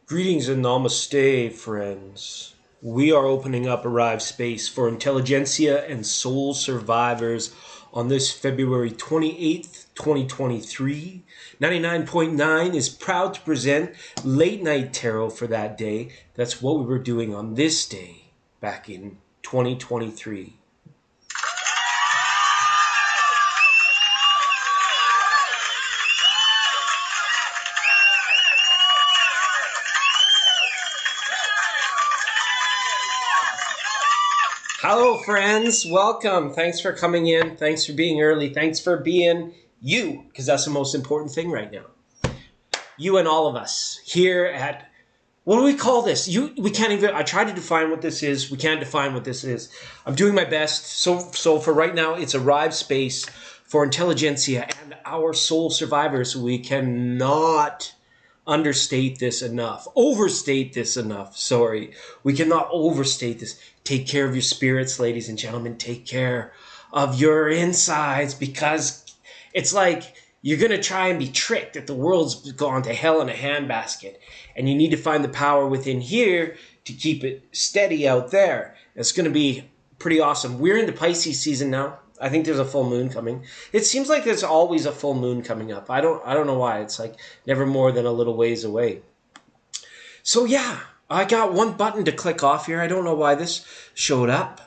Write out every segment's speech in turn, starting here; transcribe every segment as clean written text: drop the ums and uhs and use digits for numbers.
Greetings and namaste, friends. We are opening up Arrive Space for intelligentsia and soul survivors on this February 28th, 2023. 99.9 is proud to present Late Night Tarot for that day. That's what we were doing on this day back in 2023. Hello, friends. Welcome. Thanks for coming in. Thanks for being early. Thanks for being you, because that's the most important thing right now. You and all of us here at, what do we call this? We can't even, I tried to define what this is. We can't define what this is. I'm doing my best. So for right now, it's Arrive Space for intelligentsia and our soul survivors. We cannot understate this enough. Overstate this enough. Sorry. We cannot overstate this. Take care of your spirits, ladies and gentlemen. Take care of your insides, because it's like you're going to try and be tricked that the world's gone to hell in a handbasket. And you need to find the power within here to keep it steady out there. It's going to be pretty awesome. We're into Pisces season now. I think there's a full moon coming. It seems like there's always a full moon coming up. I don't know why. It's like never more than a little ways away. So yeah, I got one button to click off here. I don't know why this showed up.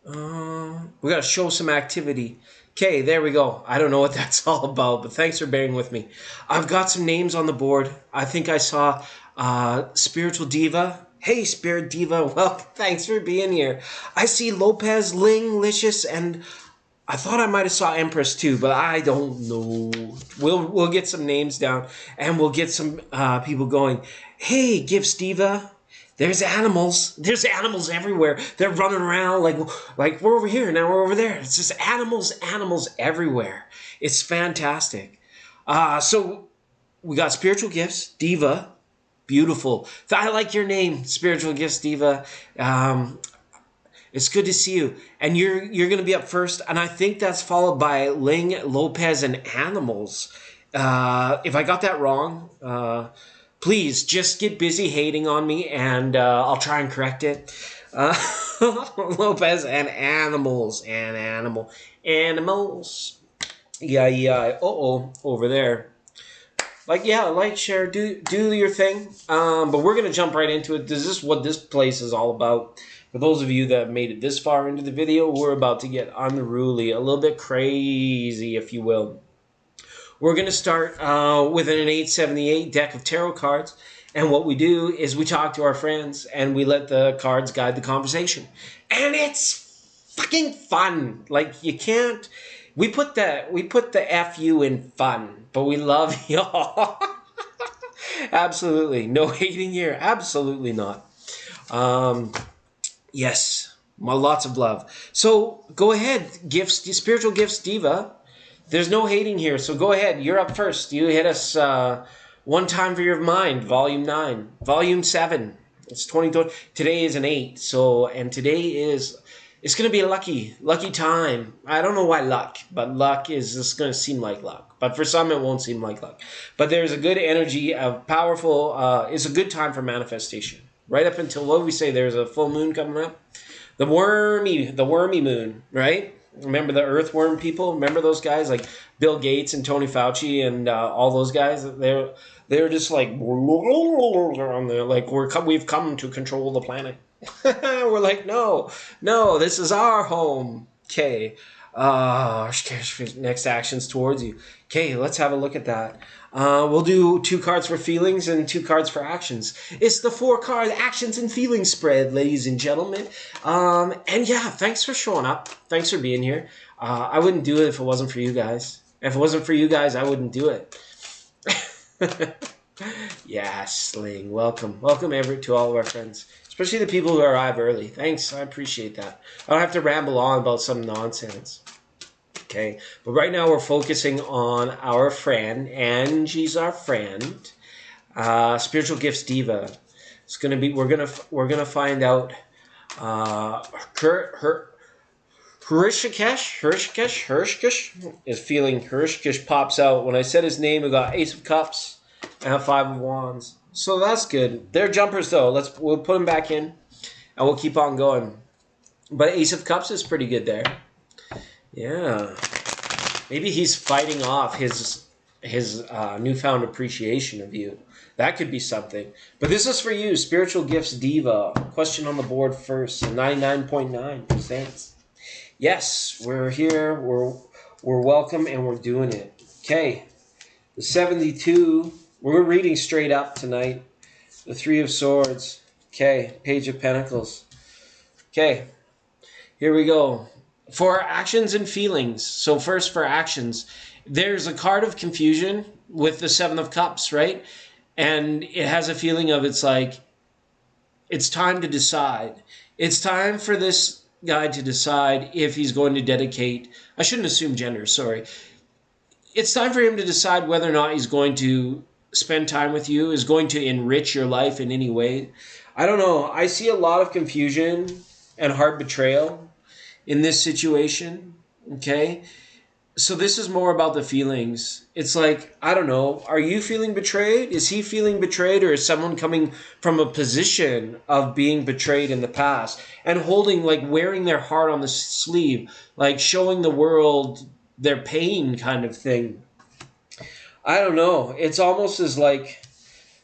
We got to show some activity. Okay, there we go. I don't know what that's all about, but thanks for bearing with me. I've got some names on the board. I think I saw Spiritual Diva. Hey, Spirit Diva. Well, thanks for being here. I see Lopez, Ling, Licious, and I thought I might have saw Empress too, but I don't know. We'll get some names down, and we'll get some people going. Hey, Gifts Diva. There's animals. There's animals everywhere. They're running around like we're over here, now we're over there. It's just animals everywhere. It's fantastic. So we got Spiritual Gifts, Diva. Beautiful. I like your name, Spiritual Gifts, Diva. It's good to see you. And you're going to be up first. And I think that's followed by Ling, Lopez, and Animals. If I got that wrong, please just get busy hating on me, and I'll try and correct it. Lopez and Animals. And Animals. Yeah. Over there. Like, share, do your thing. But we're going to jump right into it. This is what this place is all about. For those of you that have made it this far into the video, we're about to get unruly, a little bit crazy, if you will. We're going to start with an 878 deck of tarot cards. And what we do is we talk to our friends and we let the cards guide the conversation. And it's fucking fun. Like, you can't... We put the FU in fun, but we love y'all. Absolutely. No hating here. Absolutely not. Yes. Lots of love. So go ahead. Spiritual Gifts Diva. There's no hating here, so go ahead. You're up first. You hit us One Time for Your Mind, Volume 9. Volume 7. It's 2020. Today is an 8. And today is... It's going to be a lucky time. I don't know why luck, but luck is just going to seem like luck. But for some, it won't seem like luck. But there's a good energy of powerful, it's a good time for manifestation. Right up until, what do we say, there's a full moon coming up? The wormy moon, right? Remember the earthworm people? Remember those guys like Bill Gates and Tony Fauci and all those guys? They're just like, we've come to control the planet. We're like, no, this is our home. Okay. Next actions towards you. Okay, let's have a look at that. We'll do 2 cards for feelings and 2 cards for actions. It's the 4-card actions and feelings spread, ladies and gentlemen. And yeah, thanks for showing up. Thanks for being here. I wouldn't do it if it wasn't for you guys. If it wasn't for you guys, I wouldn't do it. Yes, Ling. Welcome to all of our friends. Especially the people who arrive early. Thanks, I appreciate that. I don't have to ramble on about some nonsense. Okay, but right now we're focusing on our friend. Angie's our friend. Spiritual Gifts Diva. It's gonna be. We're gonna find out. Hrishikesh is feeling. Hrishikesh pops out. When I said his name, we got Ace of Cups and a 5 of Wands. So that's good. They're jumpers though. We'll put them back in and we'll keep on going. But Ace of Cups is pretty good there. Yeah. Maybe he's fighting off his newfound appreciation of you. That could be something. But this is for you, Spiritual Gifts Diva. Question on the board first, 99.9%. Yes, we're here. We're welcome and we're doing it. Okay. The 72. We're reading straight up tonight. The Three of Swords. Okay. Page of Pentacles. Okay. Here we go. For actions and feelings. So first for actions. There's a card of confusion with the Seven of Cups, right? And it has a feeling of it's like, it's time to decide. It's time for this guy to decide if he's going to dedicate, I shouldn't assume gender, sorry. It's time for him to decide whether or not he's going to spend time with you, is going to enrich your life in any way. I don't know. I see a lot of confusion and hard betrayal in this situation, okay? So this is more about the feelings. It's like, I don't know, are you feeling betrayed? Is he feeling betrayed? Or is someone coming from a position of being betrayed in the past and holding, like wearing their heart on the sleeve, like showing the world their pain kind of thing? I don't know. It's almost as like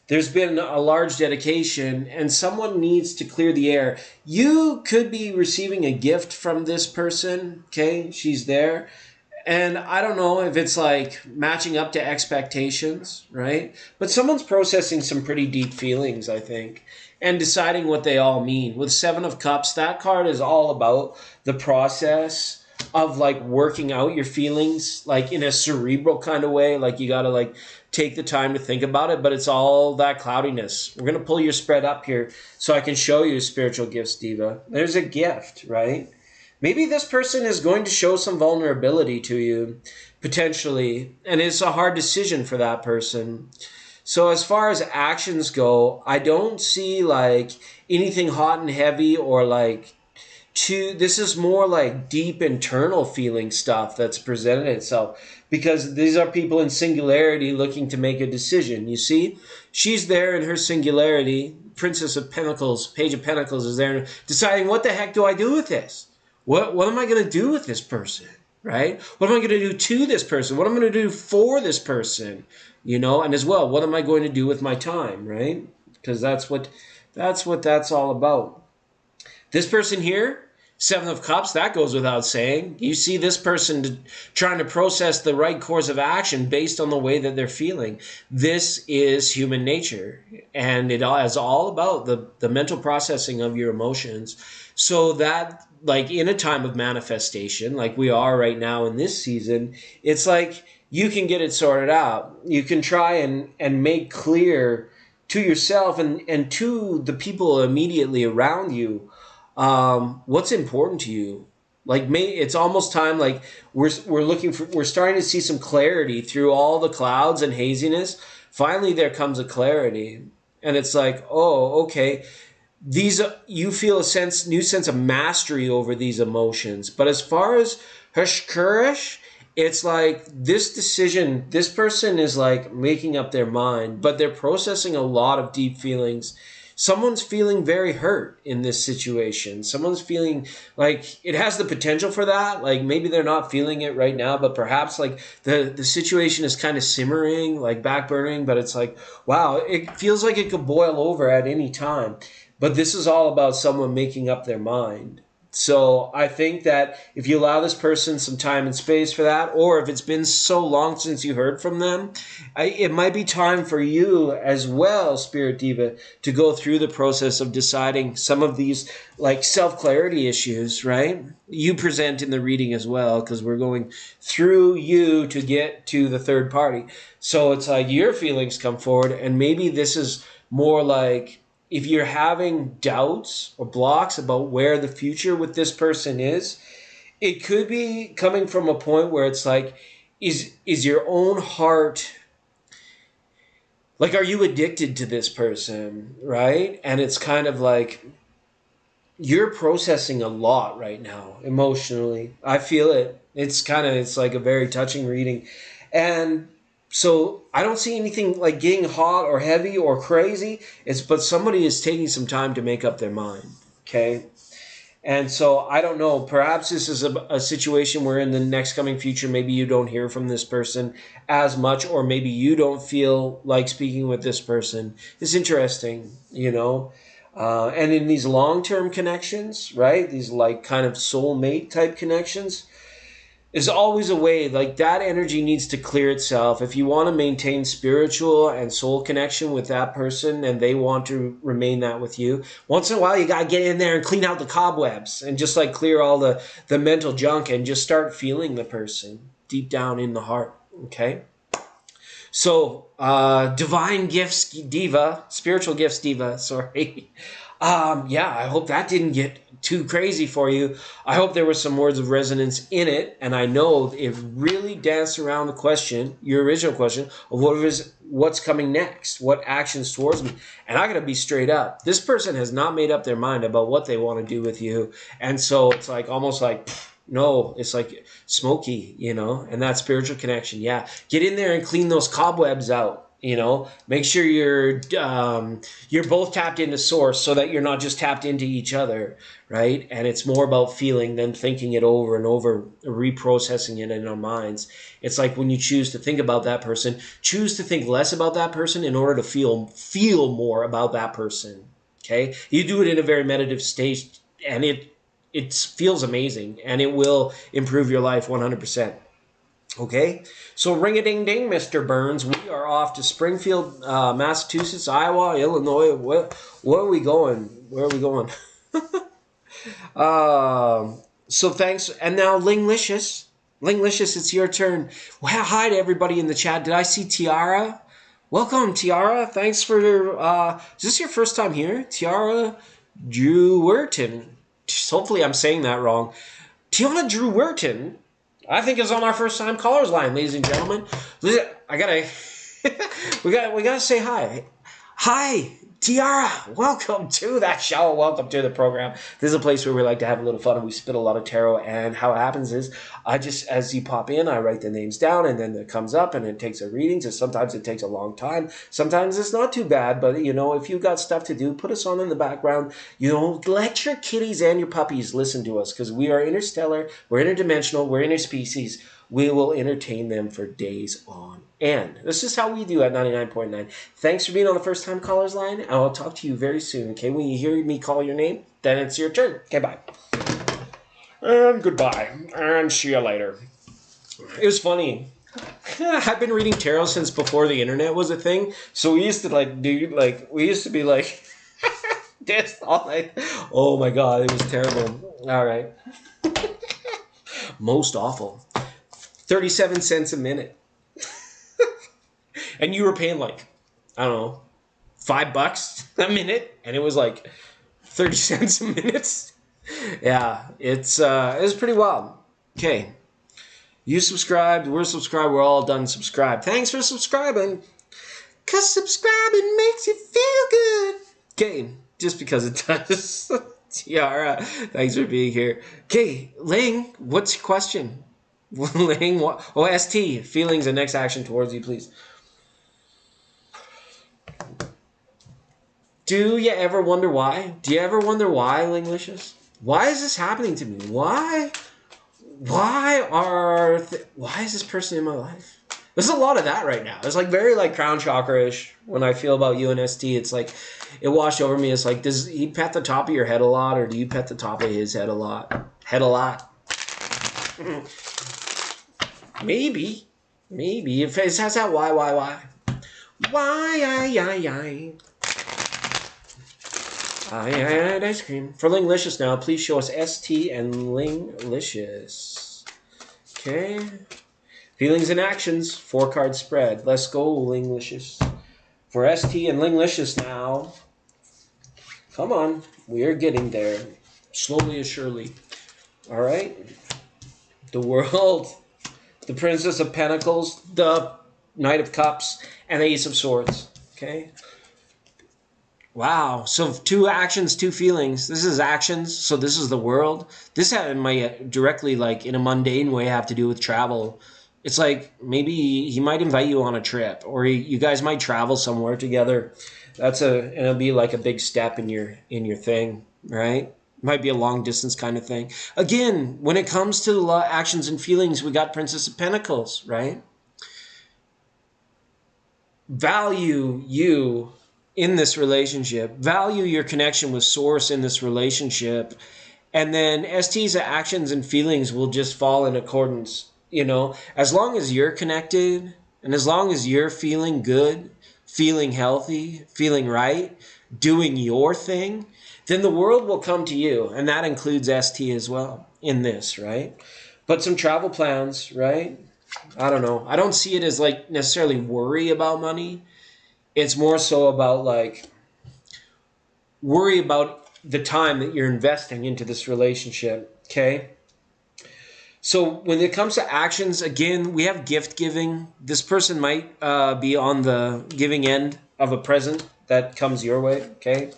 there's been a large dedication and someone needs to clear the air. You could be receiving a gift from this person, okay? She's there. And I don't know if it's like matching up to expectations, right? But someone's processing some pretty deep feelings, I think, and deciding what they all mean. With Seven of Cups, that card is all about the process of like working out your feelings, like in a cerebral kind of way. Like you got to like take the time to think about it, but it's all that cloudiness. We're going to pull your spread up here so I can show you Spiritual Gifts Diva. There's a gift, right? Maybe this person is going to show some vulnerability to you, potentially, and it's a hard decision for that person. So as far as actions go, I don't see like anything hot and heavy or like this is more like deep internal feeling stuff that's presented itself because these are people in singularity looking to make a decision. You see, she's there in her singularity. Princess of Pentacles, Page of Pentacles is there deciding, what the heck do I do with this? What am I going to do with this person, right? What am I going to do to this person? What am I going to do for this person, you know? And as well, what am I going to do with my time, right? Because that's what that's all about. This person here, Seven of Cups, that goes without saying. You see this person trying to process the right course of action based on the way that they're feeling. This is human nature, and it is all about the mental processing of your emotions. So that, like in a time of manifestation, like we are right now in this season, it's like you can get it sorted out. You can try and make clear to yourself and to the people immediately around you what's important to you. Like it's almost time. Like we're starting to see some clarity through all the clouds and haziness. Finally, there comes a clarity, and it's like, oh, okay. You feel new sense of mastery over these emotions. But as far as Hashkurish, it's like this decision. This person is like making up their mind, but they're processing a lot of deep feelings. Someone's feeling very hurt in this situation. Someone's feeling like it has the potential for that. Like maybe they're not feeling it right now, but perhaps like the situation is kind of simmering, like backburning, but it's like, wow, it feels like it could boil over at any time. But this is all about someone making up their mind. So I think that if you allow this person some time and space for that, or if it's been so long since you heard from them, it might be time for you as well, Spirit Diva, to go through the process of deciding some of these like self-clarity issues, right? You present in the reading as well, because we're going through you to get to the third party. So it's like your feelings come forward, and maybe this is more like, if you're having doubts or blocks about where the future with this person is, it could be coming from a point where it's like, is your own heart, like, are you addicted to this person, right? And it's kind of like, you're processing a lot right now emotionally. I feel it. It's like a very touching reading. And So I don't see anything like getting hot or heavy or crazy. But somebody is taking some time to make up their mind. Okay. And so I don't know. Perhaps this is a situation where in the next coming future, maybe you don't hear from this person as much, or maybe you don't feel like speaking with this person. It's interesting, you know. And in these long-term connections, right? These like kind of soulmate type connections, is always a way, like that energy needs to clear itself. If you want to maintain spiritual and soul connection with that person and they want to remain that with you, once in a while you got to get in there and clean out the cobwebs and just like clear all the mental junk and just start feeling the person deep down in the heart. Okay. So, divine gifts diva, spiritual gifts diva, sorry. Yeah, I hope that didn't get too crazy for you. I hope there were some words of resonance in it, and I know it really danced around the question, your original question, of what's coming next, what actions towards me. And I gotta be straight up. This person has not made up their mind about what they want to do with you, and so it's like almost like, no, it's like smoky, you know, and that spiritual connection. Yeah, get in there and clean those cobwebs out. You know, make sure you're both tapped into source so that you're not just tapped into each other, right? And it's more about feeling than thinking it over and over, reprocessing it in our minds. It's like when you choose to think about that person, choose to think less about that person in order to feel more about that person. Okay, you do it in a very meditative state, and it feels amazing, and it will improve your life 100%. Okay, so ring-a-ding-ding, Mr. Burns. We are off to Springfield, Massachusetts, Iowa, Illinois. Where are we going? Where are we going? So thanks. And now, Linglicious. Linglicious, it's your turn. Well, hi to everybody in the chat. Did I see Tiara? Welcome, Tiara. Thanks for... is this your first time here? Tiara Drewerton. Hopefully I'm saying that wrong. Tiana Drewerton, I think, is on our first time callers line, ladies and gentlemen. I gotta we gotta say hi. Hi, Tiara. Welcome to that show. Welcome to the program. This is a place where we like to have a little fun and we spit a lot of tarot. And how it happens is I just, as you pop in, I write the names down and then it comes up and it takes a reading. So sometimes it takes a long time. Sometimes it's not too bad. But, you know, if you got stuff to do, put us on in the background. You know, let your kitties and your puppies listen to us because we are interstellar. We're interdimensional. We're interspecies. We will entertain them for days on end. This is how we do at 99.9. Thanks for being on the first time callers line. I'll talk to you very soon. Okay, when you hear me call your name, then it's your turn. Okay, bye. And goodbye. And see you later. It was funny. I've been reading tarot since before the internet was a thing. So we used to be like this all night. Oh my God, it was terrible. All right. Most awful. 37 cents a minute. And you were paying like, I don't know, $5 a minute. And it was like 30 cents a minute. Yeah, it was pretty wild. Okay. You subscribed, we're subscribed, we're all done subscribed. Thanks for subscribing. Because subscribing makes you feel good. Okay, just because it does. Tiara, thanks for being here. Okay, Ling, what's your question? Ling, what? Oh, ST, feelings and next action towards you, please. Do you ever wonder why? Do you ever wonder why, Linglicious? Why is this happening to me? Why is this person in my life? There's a lot of that right now. It's like very like crown chakra-ish when I feel about you and ST. It's like it washed over me. It's like, does he pet the top of your head a lot, or do you pet the top of his head a lot? Head a lot. Maybe. If it has that why. Why, I had ice cream. For Linglicious now, please show us ST and Linglicious. Okay. Feelings and actions, 4-card spread. Let's go, Linglicious. For ST and Linglicious now. Come on. We are getting there. Slowly and surely. All right. The World. The Princess of Pentacles. The Knight of Cups. And the Ace of Swords. Okay. Wow. So 2 actions, 2 feelings. This is actions. So this is the world. This might directly, like in a mundane way, have to do with travel. It's like maybe he might invite you on a trip, or you guys might travel somewhere together. And it'll be like a big step in your thing, right? Might be a long distance kind of thing. Again, when it comes to actions and feelings, we got Princess of Pentacles, right? Value you in this relationship. Value your connection with Source in this relationship. And then ST's actions and feelings will just fall in accordance. You know, as long as you're connected and as long as you're feeling good, feeling healthy, feeling right, doing your thing, then the world will come to you. And that includes ST as well in this, right? But some travel plans, right? I don't know. I don't see it as like necessarily worry about money. It's more so about like worry about the time that you're investing into this relationship. Okay. So when it comes to actions, again, we have gift giving. This person might be on the giving end of a present that comes your way. Okay.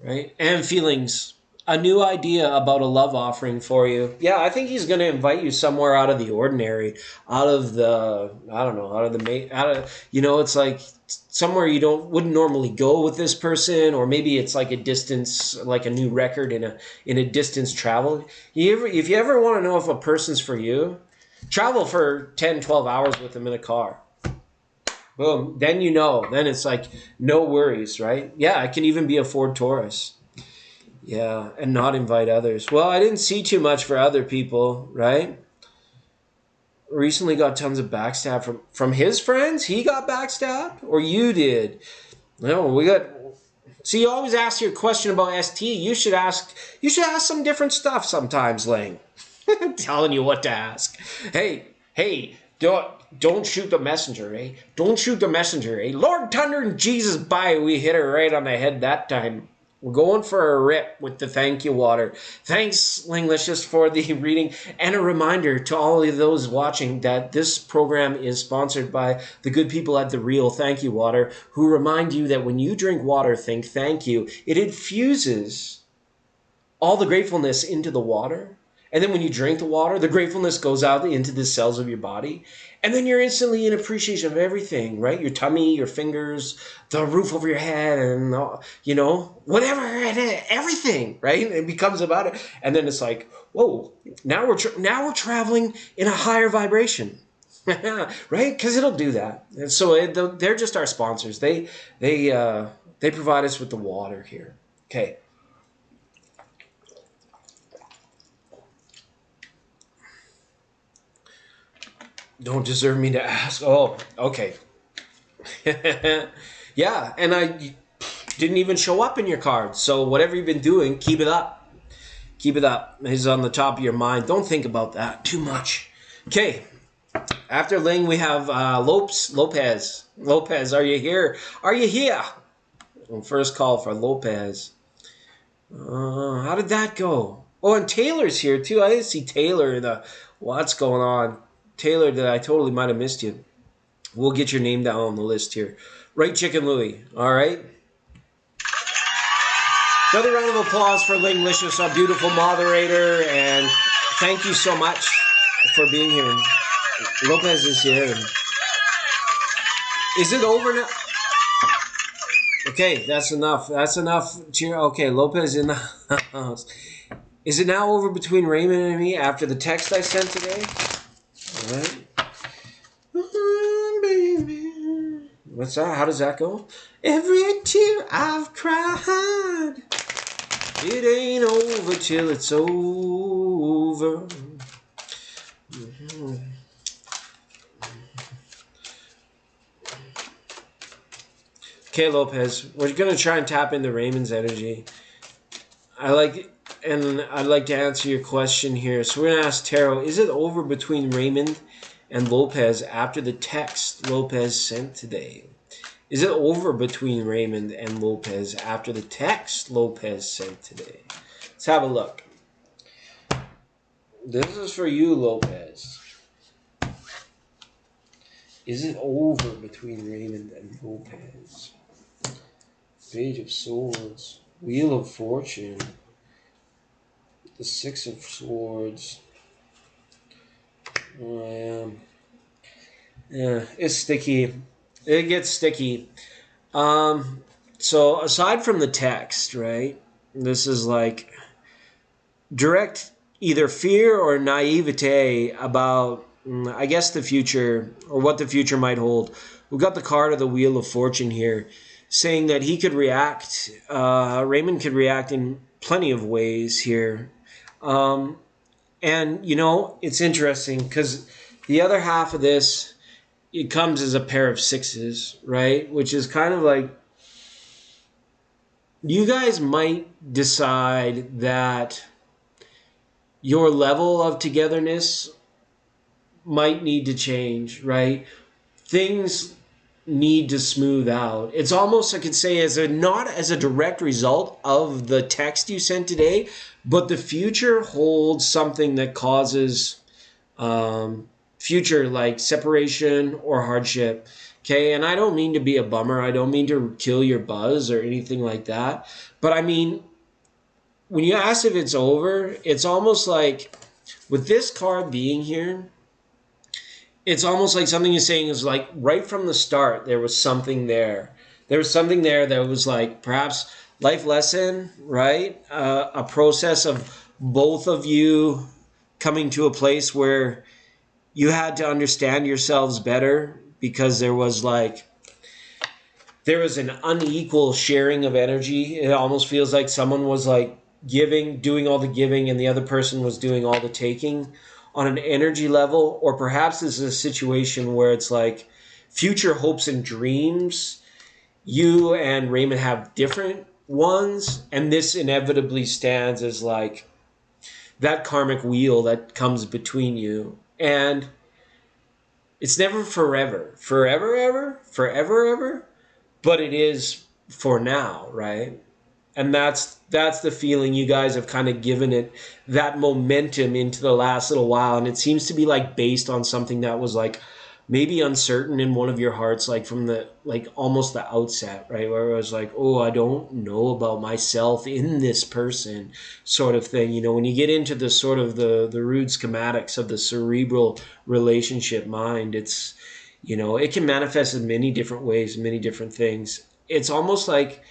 Right. And feelings. A new idea about a love offering for you. Yeah, I think he's going to invite you somewhere out of the ordinary, out of the, I don't know, it's like somewhere you wouldn't normally go with this person, or maybe it's like a distance, like a new record in a distance travel. If you ever want to know if a person's for you, travel for 10, 12 hours with them in a car. Boom. Then you know. Then it's like no worries, right? Yeah, it can even be a Ford Taurus. Yeah, and not invite others. Well, I didn't see too much for other people, right? Recently got tons of backstab from his friends. He got backstabbed, or you did? No, we got. See, you always ask your question about ST. You should ask. You should ask some different stuff sometimes, Lang. Telling you what to ask. Hey, don't shoot the messenger, eh? Don't shoot the messenger, eh? Lord Thunder and Jesus by, we hit her right on the head that time. We're going for a rip with the thank you water. Thanks, Linglicious, for the reading. And a reminder to all of those watching that this program is sponsored by the good people at The Real Thank You Water, who remind you that when you drink water, think thank you. It infuses all the gratefulness into the water. And then when you drink the water, the gratefulness goes out into the cells of your body. And then you're instantly in appreciation of everything, right? Your tummy, your fingers, the roof over your head, and, whatever, everything, right? It becomes about it. And then it's like, whoa, now we're traveling in a higher vibration. Right? Because it'll do that. And so they're just our sponsors. They provide us with the water here. Okay. Don't deserve me to ask. Oh, okay. Yeah, and I didn't even show up in your card. So whatever you've been doing, keep it up. Keep it up. It's on the top of your mind. Don't think about that too much. Okay. After Ling, we have Lopez. Lopez, are you here? Are you here? First call for Lopez. How did that go? Oh, and Taylor's here too. I didn't see Taylor. What's going on? Taylor, that I totally might have missed you. We'll get your name down on the list here. Right, Chicken Louie. All right. Another round of applause for Linglicious, our beautiful moderator, and thank you so much for being here. Lopez is here. Is it over now? Okay, that's enough. That's enough. Cheer. Okay, Lopez in the house. Is it now over between Raymond and me after the text I sent today? All right. What's that? How does that go? Every tear I've cried, it ain't over till it's over. Mm-hmm. Okay, Lopez, we're going to try and tap into Raymond's energy. I'd like to answer your question here. So we're going to ask Tarot, is it over between Raymond and Lopez after the text Lopez sent today? Is it over between Raymond and Lopez after the text Lopez sent today? Let's have a look. This is for you, Lopez. Is it over between Raymond and Lopez? Page of Swords. Wheel of Fortune. The Six of Swords. Yeah, it's sticky. It gets sticky. Um, so aside from the text, right? This is like direct either fear or naivete about, I guess, the future or what the future might hold. We've got the card of the Wheel of Fortune here, saying that he could react. Raymond could react in plenty of ways here. Um, and it's interesting because the other half of this, it comes as a pair of sixes, right? Which is kind of like you guys might decide that your level of togetherness might need to change, right? Things need to smooth out. It's almost, I could say, as a not as a direct result of the text you sent today, but the future holds something that causes future like separation or hardship. Okay, and I don't mean to be a bummer. I don't mean to kill your buzz or anything like that. But I mean, when you ask if it's over, it's almost like with this card being here, it's almost like something you're saying is like right from the start, there was something there. There was something there that was like perhaps life lesson, right? A process of both of you coming to a place where you had to understand yourselves better because there was an unequal sharing of energy. It almost feels like someone was like doing all the giving, and the other person was doing all the taking on an energy level. Or perhaps this is a situation where it's like future hopes and dreams. You and Raymond have different ones, and this inevitably stands as like that karmic wheel that comes between you. And it's never forever, but it is for now, right? And that's the feeling you guys have kind of given it that momentum into the last little while, and it seems to be like based on something that was like maybe uncertain in one of your hearts, like from the like almost the outset, right, where it was like, oh, I don't know about myself in this person, sort of thing. When you get into the sort of the rude schematics of the cerebral relationship mind, it's it can manifest in many different ways, many different things. It's almost like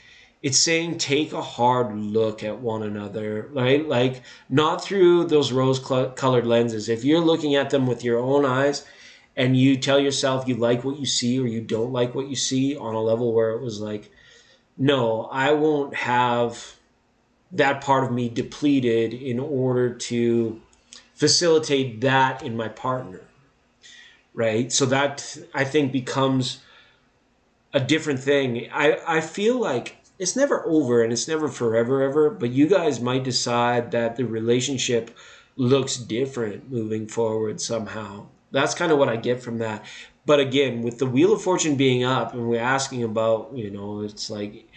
it's saying take a hard look at one another, right? Like not through those rose-colored lenses. If you're looking at them with your own eyes and you tell yourself you like what you see or you don't like what you see on a level where it was like, no, I won't have that part of me depleted in order to facilitate that in my partner, right? So that I think becomes a different thing. I feel like it's never over and it's never forever ever, but you guys might decide that the relationship looks different moving forward somehow. That's kind of what I get from that. But again, with the Wheel of Fortune being up and we're asking about, it's like,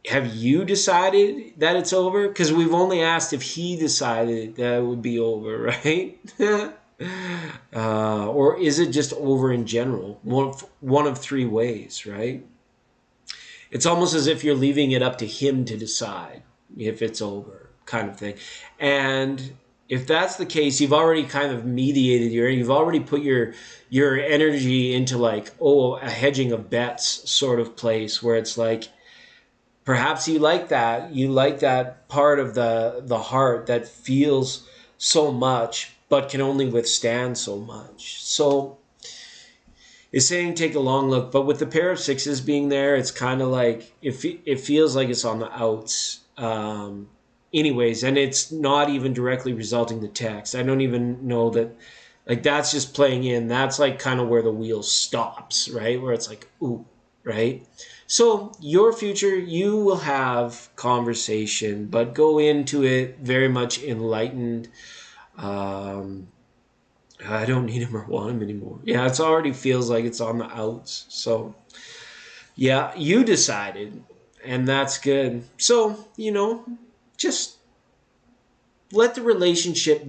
have you decided that it's over? Because we've only asked if he decided that it would be over, right? Or is it just over in general? One of three ways, right? It's almost as if you're leaving it up to him to decide if it's over, kind of thing. And if that's the case, you've already kind of mediated you've already put your energy into like, oh, a hedging of bets sort of place where it's like, perhaps you like that. You like that part of the heart that feels so much but can only withstand so much. So it's saying take a long look, but with the pair of sixes being there, it's kind of like it feels like it's on the outs. Anyways, and it's not even directly resulting the text. I don't even know that. Like that's just playing in. That's like kind of where the wheel stops, right? Where it's like, ooh, right? So your future, you will have conversation, but go into it very much enlightened. Um, I don't need him or want him anymore. Yeah, it already feels like it's on the outs. So yeah, you decided, and that's good. So just let the relationship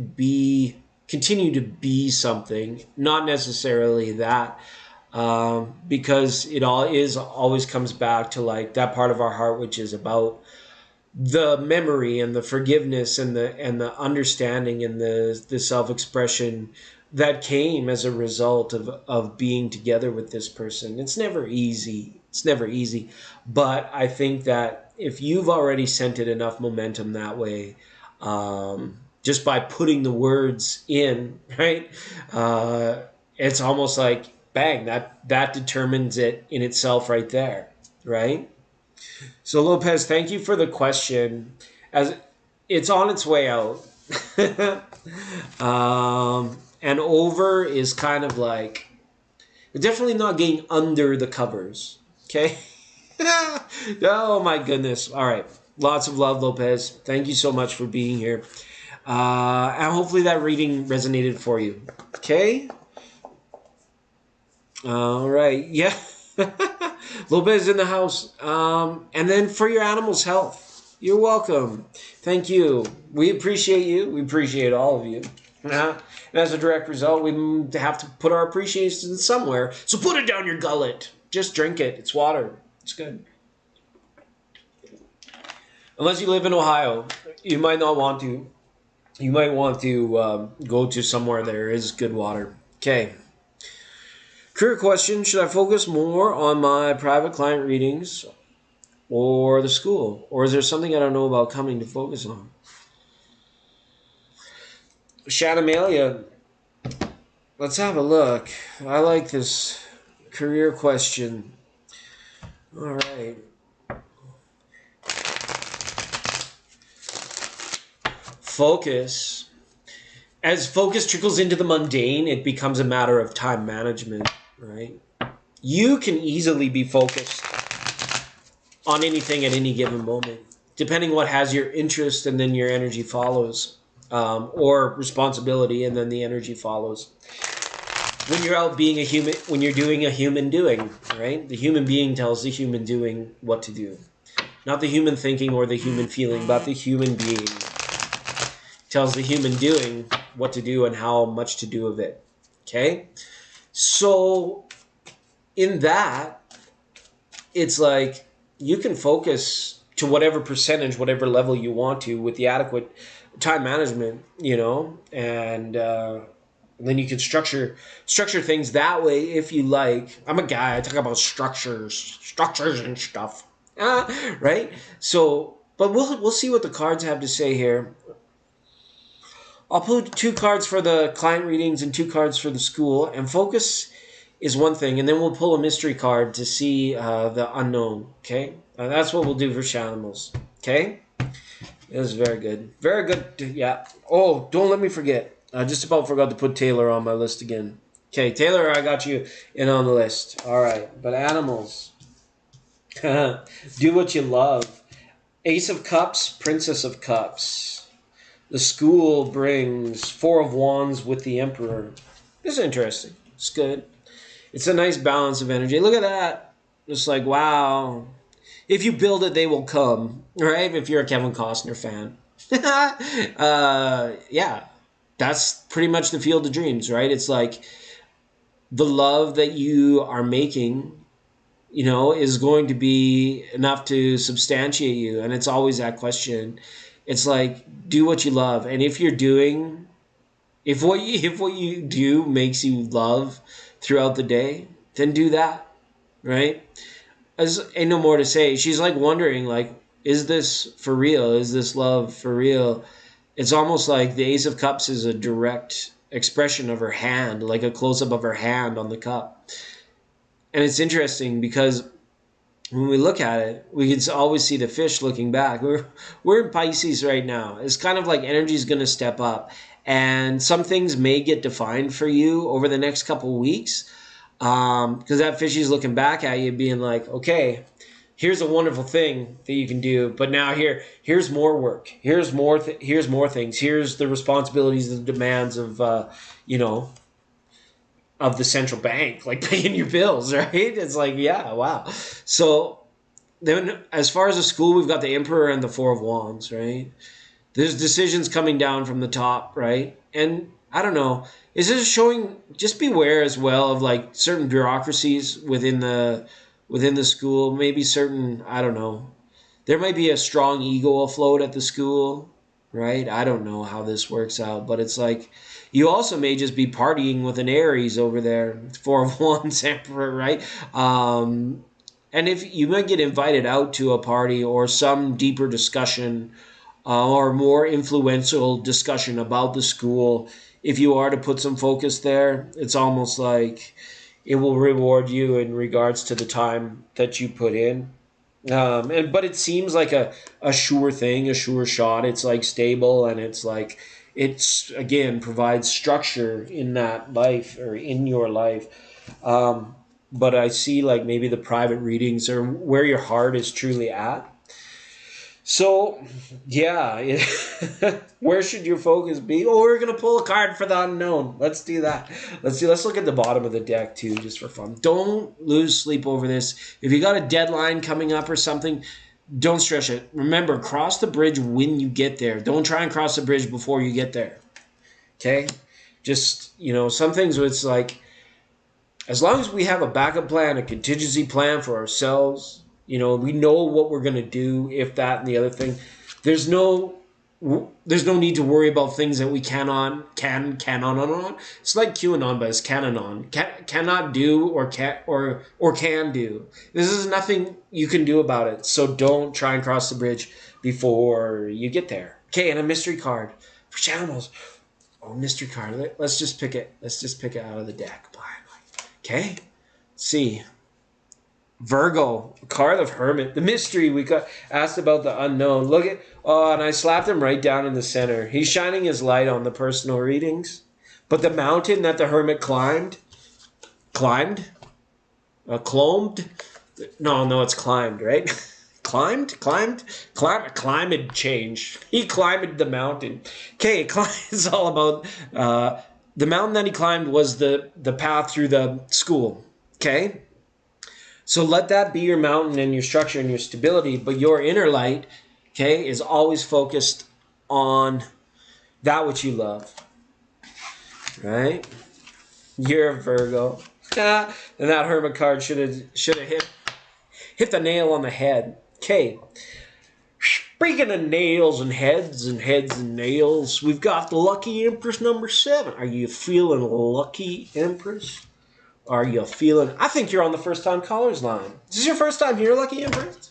continue to be something, not necessarily that. Because it always comes back to like that part of our heart which is about the memory and the forgiveness and the understanding and the self-expression that came as a result of being together with this person. It's never easy. It's never easy. But I think that if you've already sent it enough momentum that way, just by putting the words in, right? It's almost like bang, that determines it in itself right there, right? So Lopez, thank you for the question. As it's on its way out. And over is kind of like definitely not getting under the covers. Okay. Oh my goodness. All right. Lots of love, Lopez. Thank you so much for being here. And hopefully that reading resonated for you. Okay. All right. Yeah. Lopez in the house. And then for your animal's health. You're welcome. Thank you. We appreciate you. We appreciate all of you. And as a direct result, we have to put our appreciation somewhere. So put it down your gullet. Just drink it. It's water. It's good. Unless you live in Ohio, you might not want to. You might want to go to somewhere there is good water. Okay. Career question. Should I focus more on my private client readings or the school? Or is there something I don't know about coming to focus on? Shadamalia, let's have a look. I like this career question. All right. Focus. As focus trickles into the mundane, it becomes a matter of time management, right? You can easily be focused on anything at any given moment, depending what has your interest, and then your energy follows. Or responsibility, and then the energy follows. When you're out being a human, when you're doing a human doing, right? The human being tells the human doing what to do. Not the human thinking or the human feeling, but the human being tells the human doing what to do and how much to do of it. Okay? So, in that, it's like you can focus to whatever percentage, whatever level you want to with the adequate time management, and then you can structure things that way if you like. I'm a guy, I talk about structures and stuff, right? So, but we'll see what the cards have to say here. I'll put 2 cards for the client readings and 2 cards for the school, and focus is one thing, and then we'll pull a mystery card to see the unknown. Okay, that's what we'll do for Shanimals. Okay. It was very good. Very good. Yeah. Oh, don't let me forget. I just about forgot to put Taylor on my list again. Okay, Taylor, I got you in on the list. All right. But animals. Do what you love. Ace of Cups, Princess of Cups. The school brings 4 of Wands with the Emperor. This is interesting. It's good. It's a nice balance of energy. Look at that. Just like, wow. If you build it, they will come, right? If you're a Kevin Costner fan. Yeah, that's pretty much the field of dreams, right? It's like the love that you are making, is going to be enough to substantiate you. And it's always that question. It's like, do what you love. And if what you do makes you love throughout the day, then do that, right? Ain't no more to say. She's like wondering, like, is this for real? Is this love for real? It's almost like the Ace of Cups is a direct expression of her hand, like a close-up of her hand on the cup. And it's interesting because when we look at it, we can always see the fish looking back. We're in Pisces right now. It's kind of like energy is going to step up. And some things may get defined for you over the next couple weeks. Because that fishy's looking back at you being like, okay, here's a wonderful thing that you can do, but now here's more work. Here's more things. Here's the responsibilities and the demands of, of the central bank, like paying your bills, right? It's like, yeah, wow. So then as far as the school, we've got the Emperor and the 4 of Wands, right? There's decisions coming down from the top, right? And I don't know. Is this showing? Just beware as well of like certain bureaucracies within the school. Maybe certain, I don't know. There might be a strong ego afloat at the school, right? I don't know how this works out, but it's like you also may just be partying with an Aries over there, Four of Wands Emperor, right? And if you might get invited out to a party or some deeper discussion or more influential discussion about the school, if you are to put some focus there, it's almost like it will reward you in regards to the time that you put in. But it seems like a sure thing, a sure shot. It's like stable, and it's like it's again provides structure in that life or in your life. But I see like maybe the private readings or where your heart is truly at. So, yeah, where should your focus be? Oh, we're gonna pull a card for the unknown. Let's do that. Let's look at the bottom of the deck too, just for fun. Don't lose sleep over this. If you got a deadline coming up or something, don't stress it. Remember, cross the bridge when you get there. Don't try and cross the bridge before you get there. Okay? Just some things it's like as long as we have a backup plan, a contingency plan for ourselves, we know what we're going to do if that and the other thing. There's no need to worry about things that we cannot on. It's like QAnon, but it's cannot do or can do. This is nothing you can do about it. So don't try and cross the bridge before you get there. Okay, and a mystery card for channels. Oh, mystery card. Let's just pick it. Let's just pick it out of the deck. Okay, let's see. Virgo, card of Hermit. The mystery, we got asked about the unknown. Look at, and I slapped him right down in the center. He's shining his light on the personal readings. But the mountain that the Hermit climbed? No, it's climbed, right? Climate change. He climbed the mountain. Okay, it's all about, the mountain that he climbed was the path through the school. Okay? So let that be your mountain and your structure and your stability, but your inner light, okay, is always focused on that which you love. Right? You're a Virgo. And that Hermit card should have hit the nail on the head. Okay. Speaking of nails and heads and nails, we've got the Lucky Empress number 7. Are you feeling lucky, Empress? Are you feeling... I think you're on the first time callers line. Is this your first time here, Lucky Empress?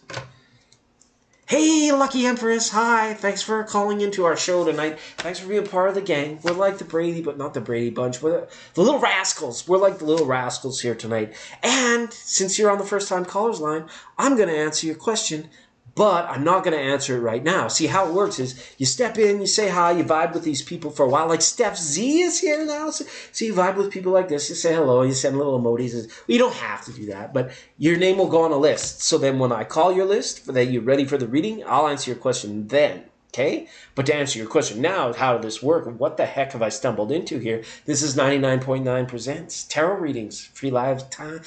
Hey, Lucky Empress. Hi. Thanks for calling into our show tonight. Thanks for being part of the gang. We're like the Brady, but not the Brady Bunch. We're the Little Rascals. We're like the Little Rascals here tonight. And since you're on the first time callers line, I'm going to answer your question, but I'm not going to answer it right now. See, how it works is you step in, you say hi, you vibe with these people for a while. Like Steph Z is here now. So you vibe with people like this. You say hello, you send little emojis. Well, you don't have to do that, but your name will go on a list. So then when I call your list, that you're ready for the reading, I'll answer your question then. Okay? But to answer your question now, how did this work? What the heck have I stumbled into here? This is 99.9 Presents Tarot Readings, free live time.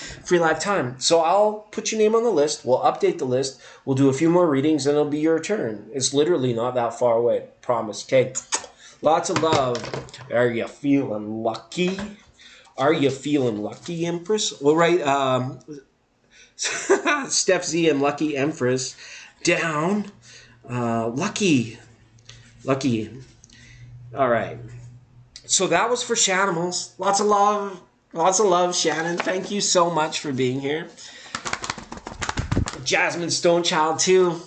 So I'll put your name on the list. We'll update the list. We'll do a few more readings, and it'll be your turn. It's literally not that far away. Promise. Okay? Lots of love. Are you feeling lucky? Are you feeling lucky, Empress? We'll write Steph Z and Lucky Empress down. Lucky. All right. So that was for Shanimals. Lots of love, Shannon. Thank you so much for being here. Jasmine Stonechild too.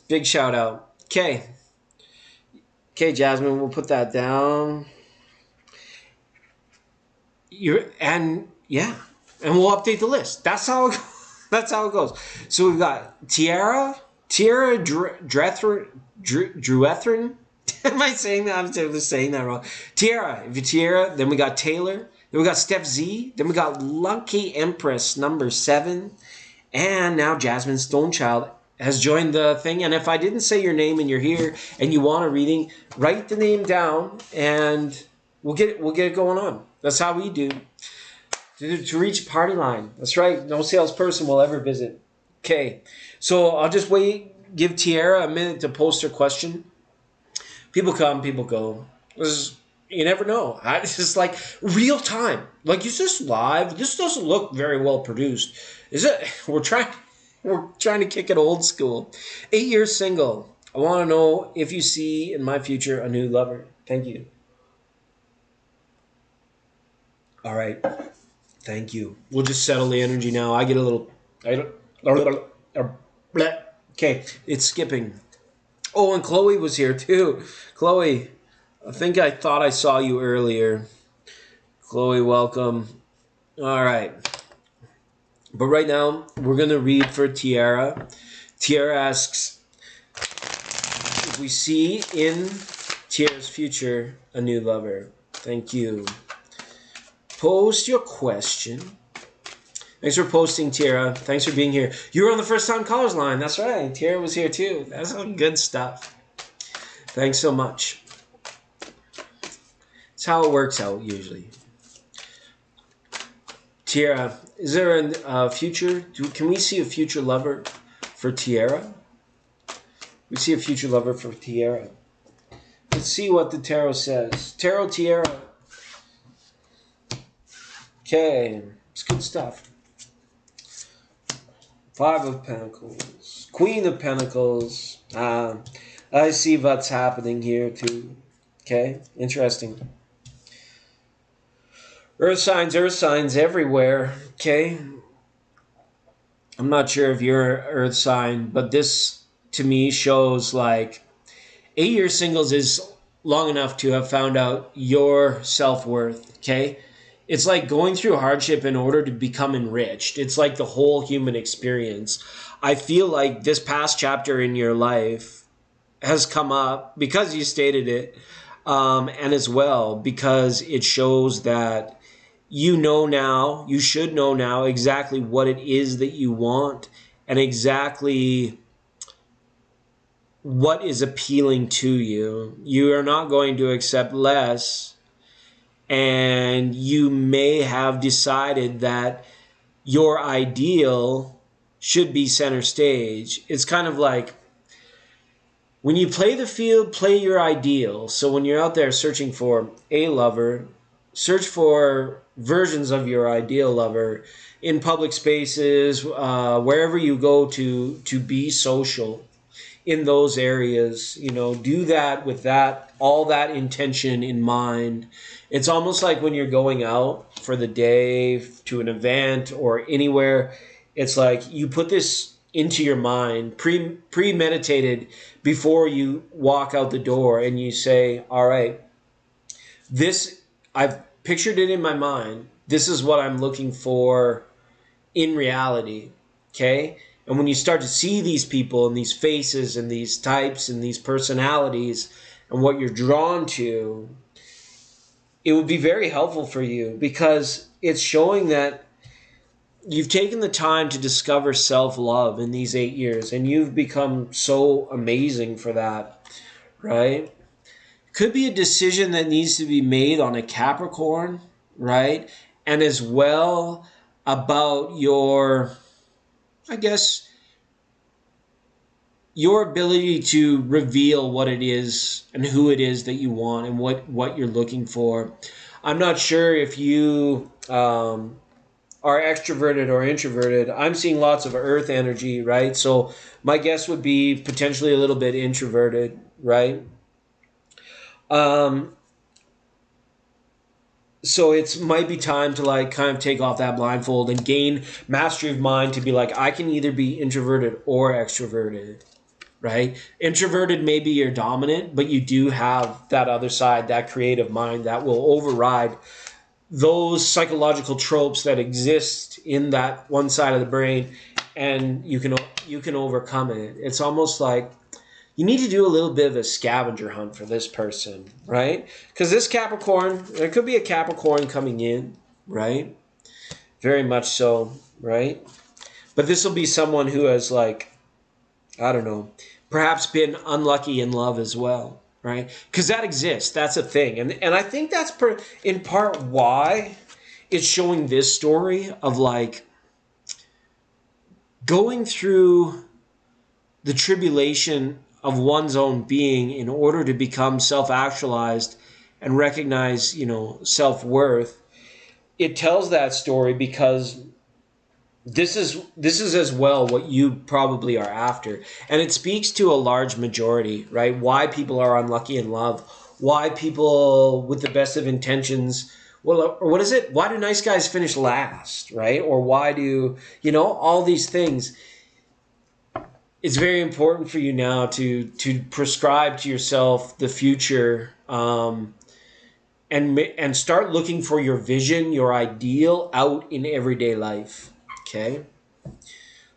Big shout out. Okay, Jasmine, we'll put that down. And we'll update the list. That's how it goes. So we've got Tiara Drethrin. Am I saying that? I'm just saying that wrong. Tiara, then we got Taylor, then we got Steph Z, then we got Lucky Empress number 7, and now Jasmine Stonechild has joined the thing. And if I didn't say your name and you're here and you want a reading, write the name down and we'll get it going on. That's how we do. To reach party line. That's right. No salesperson will ever visit. Okay. So I'll just give Tiara a minute to post her question. People come, people go. You never know. It's just like real time. Like, is this live? This doesn't look very well produced. Is it? We're trying to kick it old school. 8 years single. I want to know if you see in my future a new lover. Thank you. All right. Thank you. We'll just settle the energy now. I get a little. Okay, it's skipping. Oh, and Chloe was here too. Chloe, I think I thought I saw you earlier. Chloe, welcome. All right. But right now, we're going to read for Tiara. Tiara asks if we see in Tiara's future a new lover. Thank you. Post your question. Thanks for posting, Tiara. Thanks for being here. You were on the first time callers line. That's right. Tiara was here too. That's some good stuff. Thanks so much. It's how it works out usually. Tiara, is there a future? Can we see a future lover for Tiara? We see a future lover for Tiara. Let's see what the tarot says. Tarot Tiara. Okay, it's good stuff. Five of Pentacles. Queen of Pentacles. I see what's happening here too. Okay, interesting. Earth signs everywhere. Okay. I'm not sure if you're an earth sign, but this to me shows like 8-year singles is long enough to have found out your self-worth. Okay. It's like going through hardship in order to become enriched. It's like the whole human experience. I feel like this past chapter in your life has come up because you stated it, and as well because it shows that you should know now exactly what it is that you want and exactly what is appealing to you. You are not going to accept less. And you may have decided that your ideal should be center stage. It's kind of like when you play the field, play your ideal. So when you're out there searching for a lover, search for versions of your ideal lover in public spaces, wherever you go to be social in those areas. Do that with all that intention in mind. It's almost like when you're going out for the day to an event or anywhere, it's like you put this into your mind, premeditated before you walk out the door, and you say, all right, I've pictured it in my mind. This is what I'm looking for in reality. Okay? And when you start to see these people and these faces and these types and these personalities and what you're drawn to, it would be very helpful for you because it's showing that you've taken the time to discover self-love in these 8 years and you've become so amazing for that, right? Could be a decision that needs to be made on a Capricorn, right? And as well about your ability to reveal what it is and who it is that you want and what you're looking for. I'm not sure if you are extroverted or introverted. I'm seeing lots of earth energy, right? So my guess would be potentially a little bit introverted, right? So it might be time to like kind of take off that blindfold and gain mastery of mind to be like, I can either be introverted or extroverted, right? Introverted may be your dominant, but you do have that other side, that creative mind that will override those psychological tropes that exist in that one side of the brain, and you can overcome it. It's almost like you need to do a little bit of a scavenger hunt for this person, right? Because this Capricorn, there could be a Capricorn coming in, right? Very much so, right? But this will be someone who has like, I don't know, perhaps been unlucky in love as well, right? Because that exists. That's a thing. And I think that's in part why it's showing this story of like going through the tribulation of one's own being in order to become self-actualized and recognize, self-worth. It tells that story because this is as well what you probably are after, and it speaks to a large majority, right? Why people are unlucky in love, why people with the best of intentions, well, or what is it? Why do nice guys finish last, right? Or why do all these things? It's very important for you now to prescribe to yourself the future, and start looking for your vision, your ideal out in everyday life. Okay.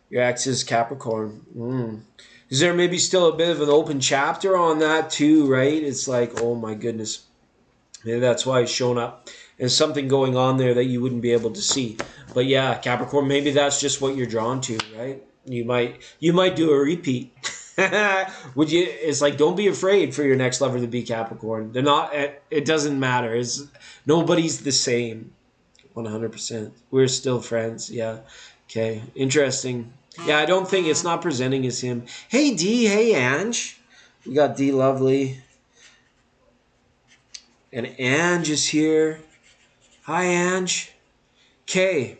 Your ex is Capricorn. Is there maybe still a bit of an open chapter on that too, right? It's like, oh my goodness. Maybe that's why it's shown up. There's something going on there that you wouldn't be able to see. But yeah, Capricorn, maybe that's just what you're drawn to, right? You might do a repeat. Would you? It's like, don't be afraid for your next lover to be Capricorn. They're not. It doesn't matter. Nobody's the same. 100%. We're still friends. Yeah. Okay. Interesting. Yeah, I don't think it's not presenting as him. Hey D, hey Ange. We got D Lovely. And Ange is here. Hi Ange. Okay.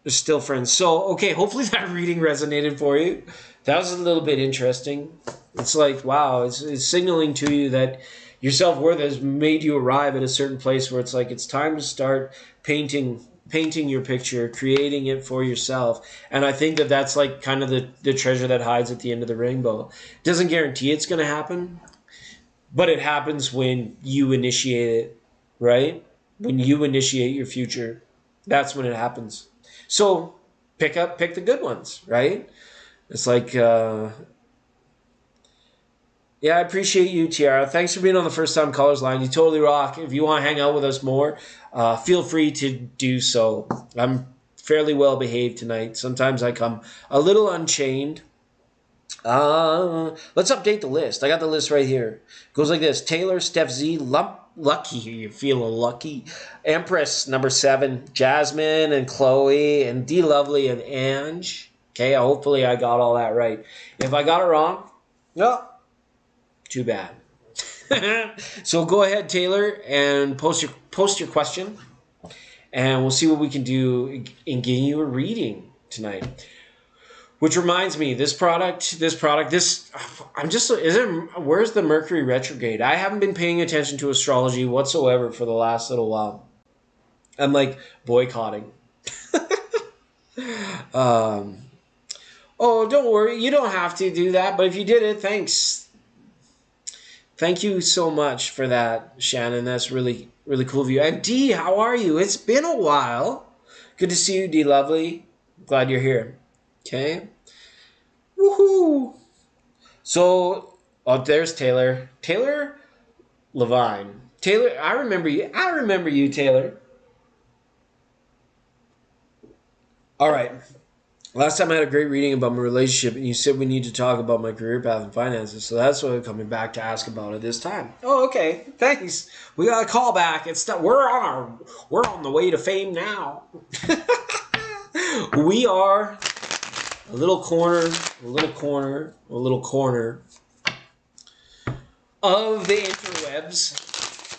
We're still friends. So, okay, hopefully that reading resonated for you. That was a little bit interesting. It's like, wow, it's signaling to you that your self-worth has made you arrive at a certain place where it's like it's time to start painting your picture, creating it for yourself. And I think that that's like kind of the treasure that hides at the end of the rainbow. It doesn't guarantee it's going to happen, but it happens when you initiate it, right? When you initiate your future, that's when it happens. So pick the good ones, right? It's like, yeah, I appreciate you, Tiara. Thanks for being on the First Time Callers line. You totally rock. If you want to hang out with us more, feel free to do so. I'm fairly well behaved tonight. Sometimes I come a little unchained. Let's update the list. I got the list right here. It goes like this: Taylor, Steph Z, Lucky. You feeling lucky? Empress, number 7. Jasmine and Chloe and D Lovely and Ange. Okay, hopefully I got all that right. If I got it wrong, well, too bad. So go ahead, Taylor, and post your question, and we'll see what we can do in getting you a reading tonight. Which reminds me, where's the Mercury retrograde? I haven't been paying attention to astrology whatsoever for the last little while. I'm like boycotting. Oh, don't worry. You don't have to do that. But if you did it, thanks. Thank you so much for that, Shannon. That's really, really cool of you. And D, how are you? It's been a while. Good to see you, D Lovely. Glad you're here. Okay. Woohoo! So, there's Taylor. Taylor Levine. Taylor, I remember you, Taylor. All right. Last time I had a great reading about my relationship, and you said we need to talk about my career path and finances. So that's what I'm coming back to ask about it this time. Oh, okay. Thanks. We got a call back. We're on the way to fame now. We are a little corner of the interwebs.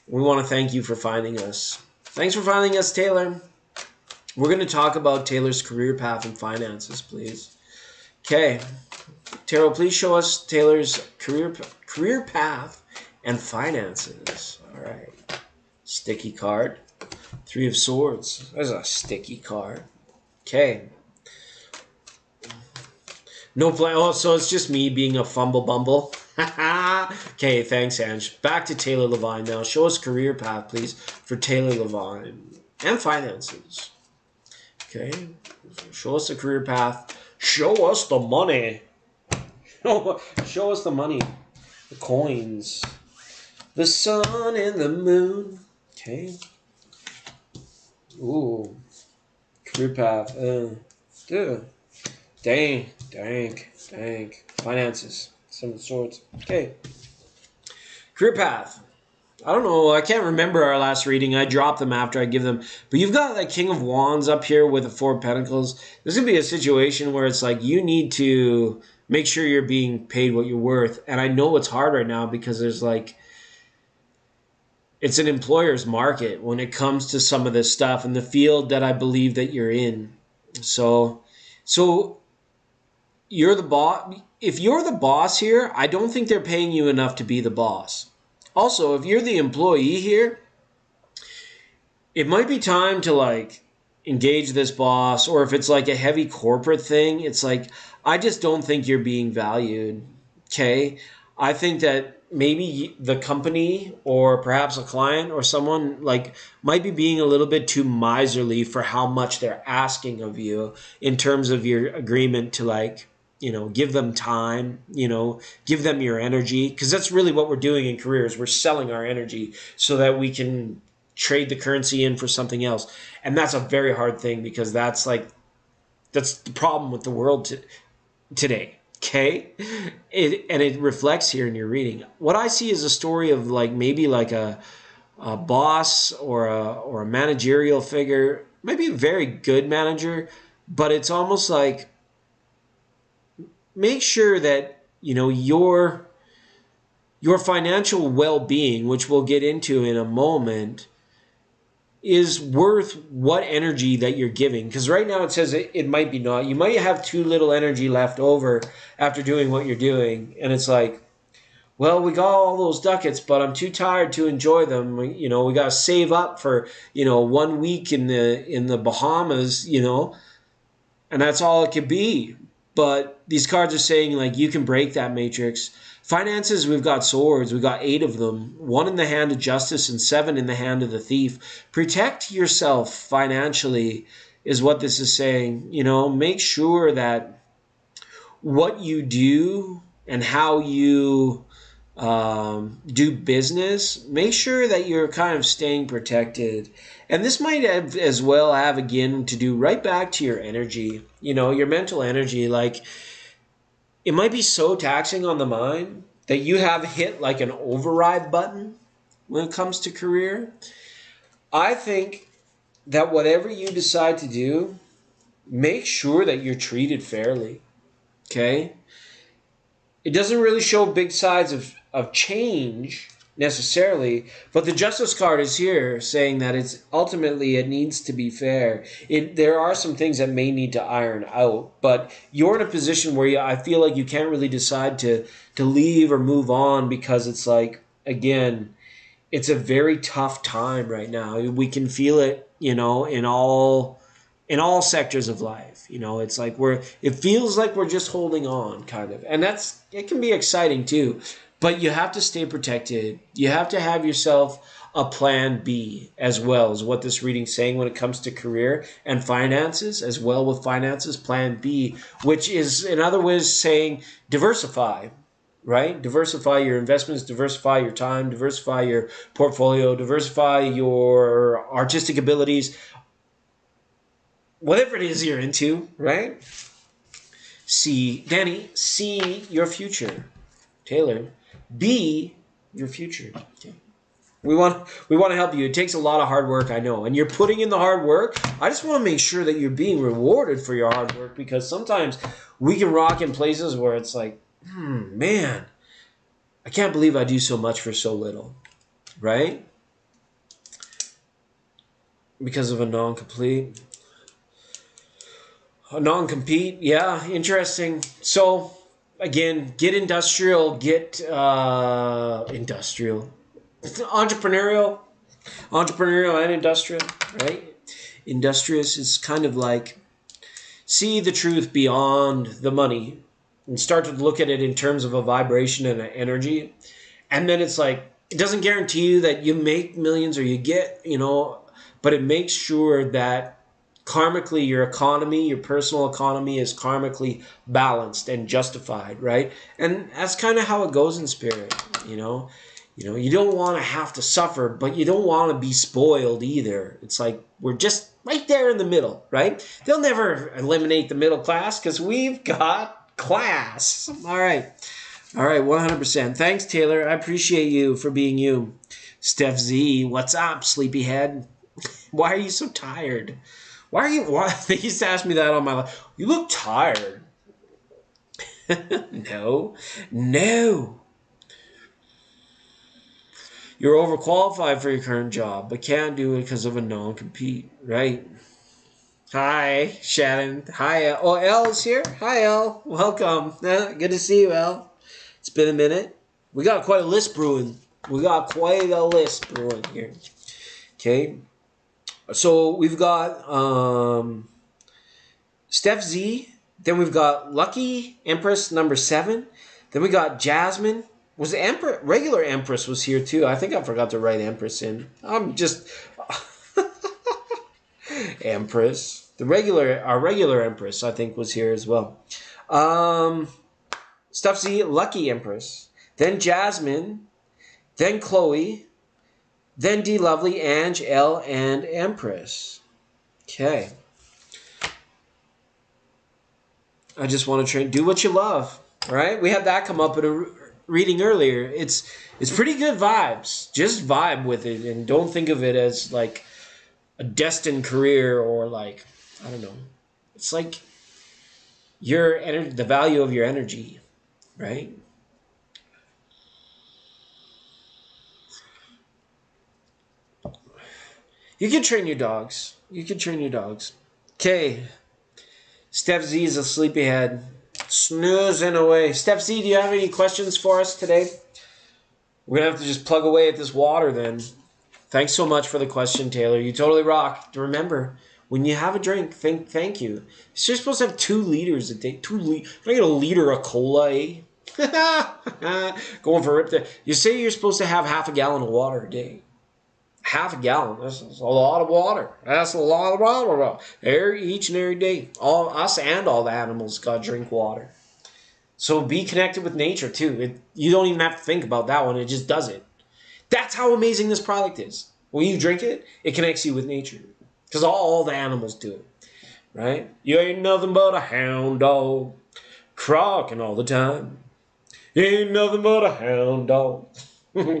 We want to thank you for finding us. Thanks for finding us, Taylor. We're going to talk about Taylor's career path and finances, please. Okay. Tarot, please show us Taylor's career path and finances. All right. Sticky card. 3 of Swords. There's a sticky card. Okay. No plan. Oh, so it's just me being a fumble bumble. Okay, thanks, Ange. Back to Taylor Levine now. Show us career path, please, for Taylor Levine and finances. Okay, show us the career path. Show us the money. Show us the money. The coins. The sun and the moon. Okay. Ooh. Career path. Dang. Finances. 7 of Swords. Okay. Career path. I don't know. I can't remember our last reading. I drop them after I give them. But you've got like King of Wands up here with the 4 of Pentacles. There's going to be a situation where it's like you need to make sure you're being paid what you're worth. And I know it's hard right now because there's like it's an employer's market when it comes to some of this stuff in the field that I believe that you're in. So, so you're the boss. If you're the boss here, I don't think they're paying you enough to be the boss. Also, if you're the employee here, it might be time to like engage this boss, or if it's like a heavy corporate thing, it's like, I just don't think you're being valued. Okay. I think that maybe the company or perhaps a client or someone like might be being a little bit too miserly for how much they're asking of you in terms of your agreement to like, give them time, give them your energy. Because that's really what we're doing in careers. We're selling our energy so that we can trade the currency in for something else. And that's a very hard thing because that's the problem with the world today. Okay. And it reflects here in your reading. What I see is a story of like maybe like a boss or a managerial figure, maybe a very good manager, but it's almost like make sure that your financial well-being, which we'll get into in a moment, is worth what energy that you're giving. Because right now it says it might be not. You might have too little energy left over after doing what you're doing. And it's like, well, we got all those ducats, but I'm too tired to enjoy them. We got to save up for, 1 week in the Bahamas, and that's all it could be. But these cards are saying like you can break that matrix. Finances, we've got swords. We've got 8 of them. 1 in the hand of justice and 7 in the hand of the thief. Protect yourself financially is what this is saying. Make sure that what you do and how you do business, make sure that you're kind of staying protected. And this might as well have, again, to do right back to your energy, your mental energy. Like, it might be so taxing on the mind that you have hit like an override button when it comes to career. I think that whatever you decide to do, make sure that you're treated fairly. Okay? It doesn't really show big sides of change necessarily, but the Justice card is here saying that it needs to be fair. There are some things that may need to iron out, but you're in a position where I feel like you can't really decide to leave or move on because it's like, again, it's a very tough time right now. We can feel it, in all sectors of life. It's like it feels like we're just holding on kind of. And it can be exciting too. But you have to stay protected. You have to have yourself a plan B as well, is what this reading's saying when it comes to career and finances, as well with finances, plan B, which is in other words saying diversify, right? Diversify your investments, diversify your time, diversify your portfolio, diversify your artistic abilities, whatever it is you're into, right? Danny, see your future. Taylor, be your future. Okay. We want to help you. It takes a lot of hard work, I know. And you're putting in the hard work. I just want to make sure that you're being rewarded for your hard work, because sometimes we can rock in places where it's like, man, I can't believe I do so much for so little, right? Because of a non-complete. A non-compete, yeah, interesting. So, again, get industrial, entrepreneurial and industrial, right? Industrious is kind of like see the truth beyond the money and start to look at it in terms of a vibration and an energy. And then it's like, it doesn't guarantee you that you make millions or you get, but it makes sure that karmically your economy, your personal economy is karmically balanced and justified, right? And that's kind of how it goes in spirit, you don't want to have to suffer, but you don't want to be spoiled either. It's like we're just right there in the middle, right? They'll never eliminate the middle class because we've got class. All right, 100%. Thanks, Taylor. I appreciate you for being you. Steph Z, what's up, sleepyhead? Why are you so tired? Why they used to ask me that on my life. You look tired. No. You're overqualified for your current job, but can't do it because of a non-compete, right? Hi, Shannon. Hi, Elle. Oh, Elle's here. Hi, Elle. Welcome. Good to see you, Elle. It's been a minute. We got quite a list brewing. We got quite a list brewing here. Okay. So we've got Steph Z. Then we've got Lucky Empress number 7. Then we got Jasmine. Was the Empress, regular Empress was here too. I think I forgot to write Empress in. I'm just Empress. Our regular Empress, I think, was here as well. Stuff Z, Lucky Empress. Then Jasmine. Then Chloe. Then D Lovely, Ange, L, and Empress. Okay. I just want to do what you love. All right? We had that come up at a reading earlier. It's pretty good vibes. Just vibe with it and don't think of it as like a destined career or like, I don't know. It's like the value of your energy, right? You can train your dogs. Okay. Steph Z is a sleepyhead. Snoozing away. Steph Z, do you have any questions for us today? We're going to have to just plug away at this water then. Thanks so much for the question, Taylor. You totally rock. Remember, when you have a drink, thank you. You're supposed to have 2 liters a day. Can I get a liter of cola, eh? Going for a rip there. You say you're supposed to have half a gallon of water a day. Half a gallon. That's a lot of water. That's a lot of water. Each and every day. All us and all the animals got to drink water. So be connected with nature too. You don't even have to think about that one. It just does it. That's how amazing this product is. When you drink it, it connects you with nature. Because all the animals do it. Right? You ain't nothing but a hound dog. Crocking all the time. You ain't nothing but a hound dog.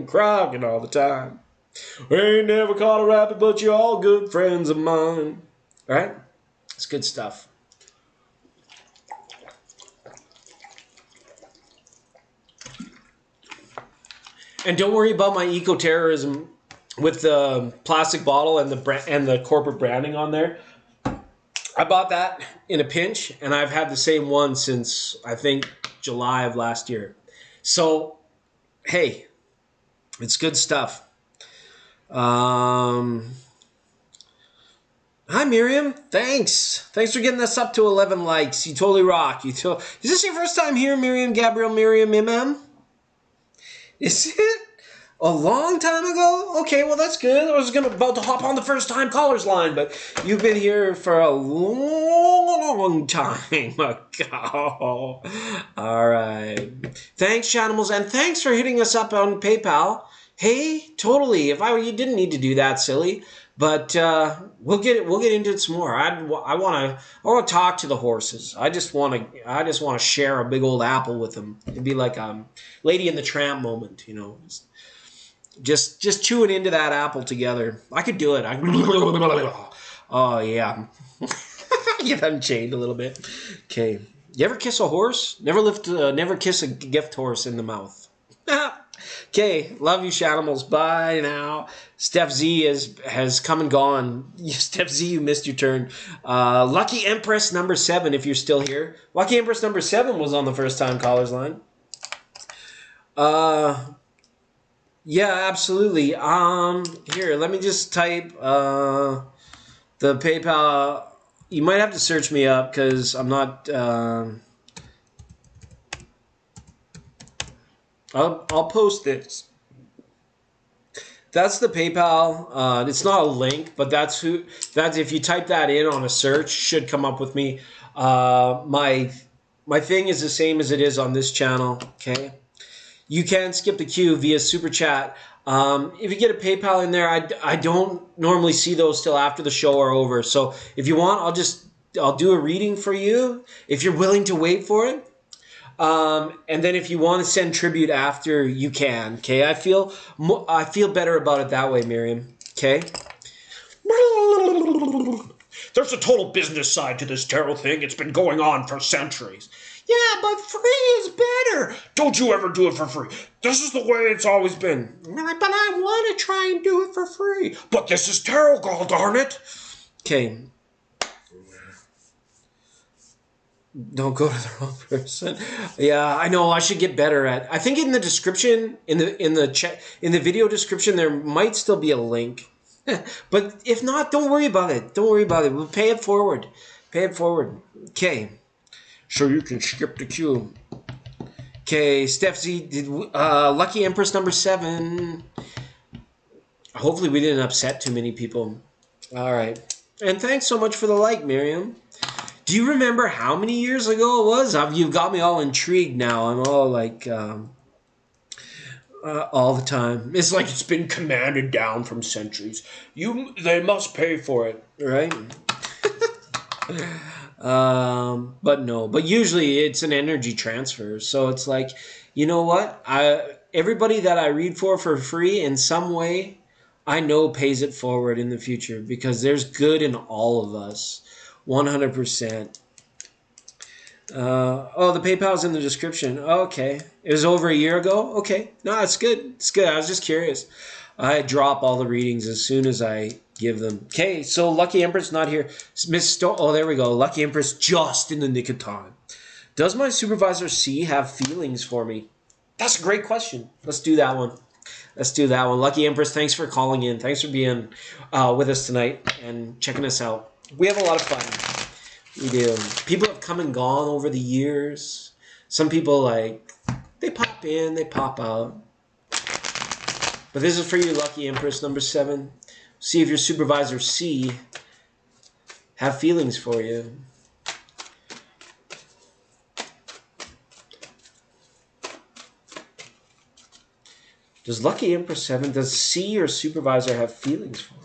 Crocking all the time. We ain't never caught a rabbit, but you're all good friends of mine. Right? It's good stuff. And don't worry about my eco-terrorism with the plastic bottle and the corporate branding on there. I bought that in a pinch, and I've had the same one since, I think, July of last year. So, hey, it's good stuff. Hi, Miriam. Thanks for getting us up to 11 likes. You totally rock. Is this your first time here, Miriam, Gabrielle, Miriam, MM? Is it? A long time ago? Okay, well, that's good. I was about to hop on the first time callers line, but you've been here for a long time ago. All right. Thanks, Shanimals, and thanks for hitting us up on PayPal. Hey, totally. If I were you, didn't need to do that, silly. But we'll get into it some more. I want to talk to the horses. I just want to share a big old apple with them. It'd be like Lady and the Tramp moment, you know. Just chewing into that apple together. I could do it. Oh yeah. Get unchained a little bit. Okay. You ever kiss a horse? Never kiss a gift horse in the mouth. Okay. Love you, Shanimals. Bye now. Steph Z has come and gone. Steph Z, you missed your turn. Lucky Empress number 7, if you're still here. Lucky Empress number 7 was on the first time callers line. Yeah, absolutely. Here, let me just type the PayPal. You might have to search me up because I'm not. I'll post this. That's the PayPal. It's not a link, but that's if you type that in on a search, should come up with me. My thing is the same as it is on this channel. Okay. You can skip the queue via Super Chat. If you get a PayPal in there, I don't normally see those till after the show are over. So if you want, I'll do a reading for you if you're willing to wait for it. And then if you want to send tribute after, you can. Okay, I feel better about it that way, Miriam. Okay. There's a total business side to this tarot thing. It's been going on for centuries. Yeah, but free is better. Don't you ever do it for free. This is the way it's always been. But I want to try and do it for free. But this is tarot, god darn it. Okay. Don't go to the wrong person. Yeah, I know. I should get better at. I think in the description, in the chat, in the video description, there might still be a link. But if not, don't worry about it. Don't worry about it. We'll pay it forward. Pay it forward. Okay. So you can skip the queue. Okay, Steph Z did Lucky Empress number 7. Hopefully we didn't upset too many people. All right. And thanks so much for the like, Miriam. Do you remember how many years ago it was? You've got me all intrigued now. I'm all like, all the time. It's like it's been commanded down from centuries. They must pay for it, right? But no. But usually it's an energy transfer. So it's like, you know what? Everybody that I read for free in some way, I know pays it forward in the future because there's good in all of us. 100%. Oh, the PayPal's in the description. Okay. It was over a year ago? Okay. No, it's good. It's good. I was just curious. I drop all the readings as soon as I give them. Okay, so Lucky Empress not here. Miss oh, there we go. Lucky Empress just in the nick of time. Does my supervisor C have feelings for me? That's a great question. Let's do that one. Let's do that one. Lucky Empress, thanks for calling in. Thanks for being with us tonight and checking us out. We have a lot of fun. We do. People have come and gone over the years. Some people, like, they pop in, they pop out. But this is for you, Lucky Empress number 7. See if your supervisor C have feelings for you. Does Lucky Empress 7, does C your supervisor have feelings for her?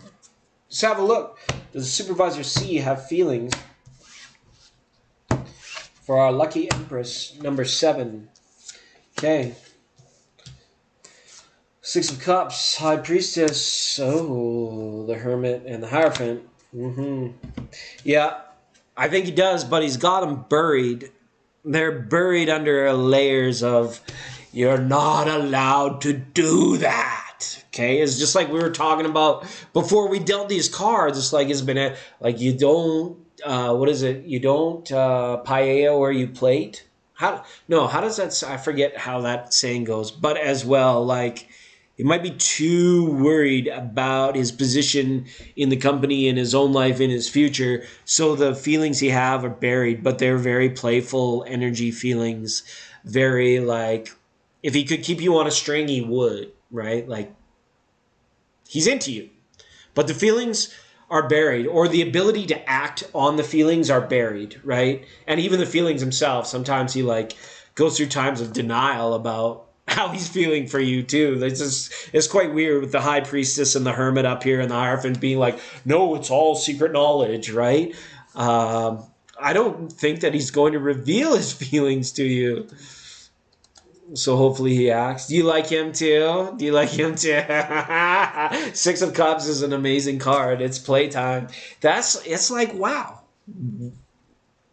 Just have a look. Does Supervisor C have feelings for our Lucky Empress number 7? Okay. 6 of Cups, High Priestess. Oh, the Hermit and the Hierophant. Yeah, I think he does, but he's got them buried. They're buried under layers of, you're not allowed to do that. Okay, it's just like we were talking about before we dealt these cards. It's like it's been like you don't what is it? You don't paella where you plate. How does that? I forget how that saying goes. But as well, like he might be too worried about his position in the company, in his own life, in his future. So the feelings he have are buried, but they're very playful energy feelings. Very like if he could keep you on a string, he would, right? Like. He's into you. But the feelings are buried, or the ability to act on the feelings are buried, right? And even the feelings themselves, sometimes he like goes through times of denial about how he's feeling for you too. It's quite weird with the High Priestess and the Hermit up here and the Hierophant being like, no, it's all secret knowledge, right? I don't think that he's going to reveal his feelings to you. So hopefully he acts. Do you like him too? Do you like him too? 6 of Cups is an amazing card. It's playtime. It's like, wow.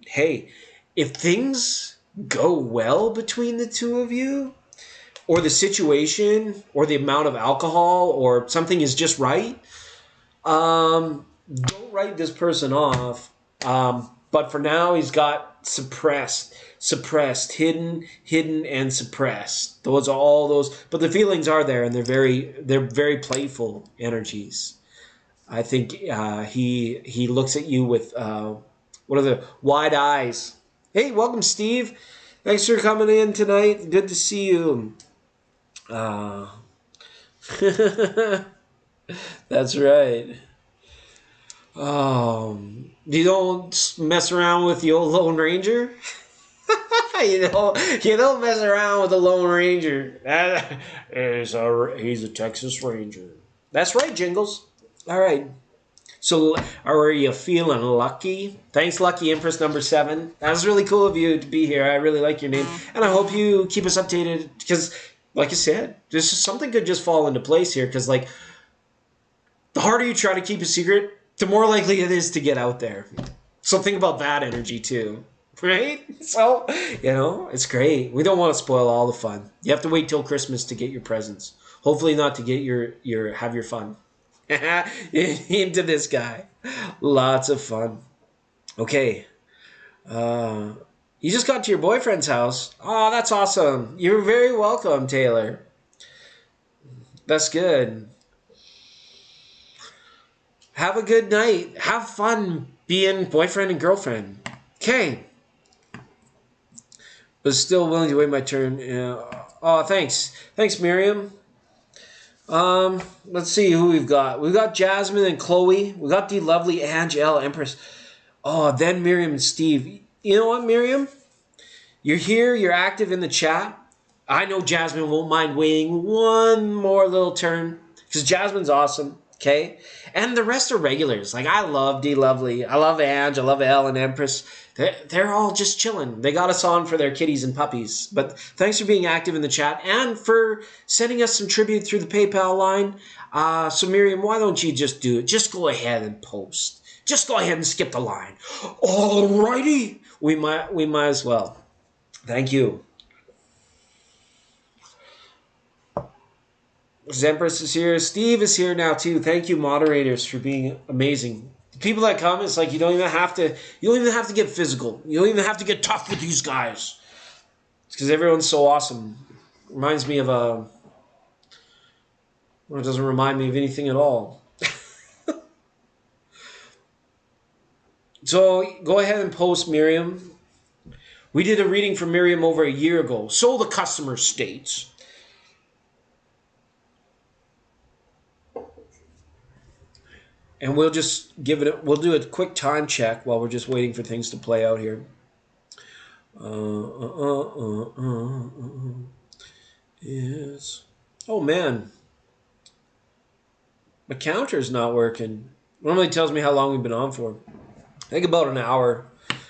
Hey, if things go well between the two of you, or the situation, or the amount of alcohol, or something is just right, don't write this person off. But for now, he's got suppressed, hidden, and suppressed. Those are all those, but the feelings are there, and they're very playful energies. I think he looks at you with what are the wide eyes. Hey, welcome, Steve. Thanks for coming in tonight. Good to see you. That's right. You don't mess around with the old Lone Ranger. you don't mess around with the Lone Ranger. He's a Texas Ranger. That's right, Jingles. All right. So, are you feeling lucky? Thanks, Lucky Empress number 7. That was really cool of you to be here. I really like your name, and I hope you keep us updated because, like I said, there's something could just fall into place here. Because, like, the harder you try to keep a secret, the more likely it is to get out there. So think about that energy too, right? So, it's great. We don't want to spoil all the fun. You have to wait till Christmas to get your presents. Hopefully not to get your have your fun. Into this guy. Lots of fun. Okay. Uh, you just got to your boyfriend's house. Oh, that's awesome. You're very welcome, Taylor. That's good. Have a good night. Have fun being boyfriend and girlfriend. Okay. But still willing to wait my turn. Oh, thanks. Thanks, Miriam. Let's see who we've got. We've got Jasmine and Chloe. We got the lovely Angel Empress. Oh, then Miriam and Steve. You know what, Miriam? You're here. You're active in the chat. I know Jasmine won't mind waiting one more little turn because Jasmine's awesome. Okay, and the rest are regulars. Like I love D Lovely. I love Ange. I love Elle and Empress. They're all just chilling. They got us on for their kitties and puppies. But thanks for being active in the chat and for sending us some tribute through the PayPal line. So Miriam, why don't you just do it? Just go ahead and post. Just go ahead and skip the line. Alrighty. We might as well. Thank you. Zempress is here. Steve is here now too. Thank you, moderators, for being amazing. The people that come, it's like you don't even have to get physical. You don't even have to get tough with these guys. It's because everyone's so awesome. Reminds me of a. Well, it doesn't remind me of anything at all. So go ahead and post Miriam. We did a reading for Miriam over a year ago. So the customer states. And we'll just we'll do a quick time check while we're just waiting for things to play out here. Yes. Oh man. My counter's not working. Normally tells me how long we've been on for. I think about an hour.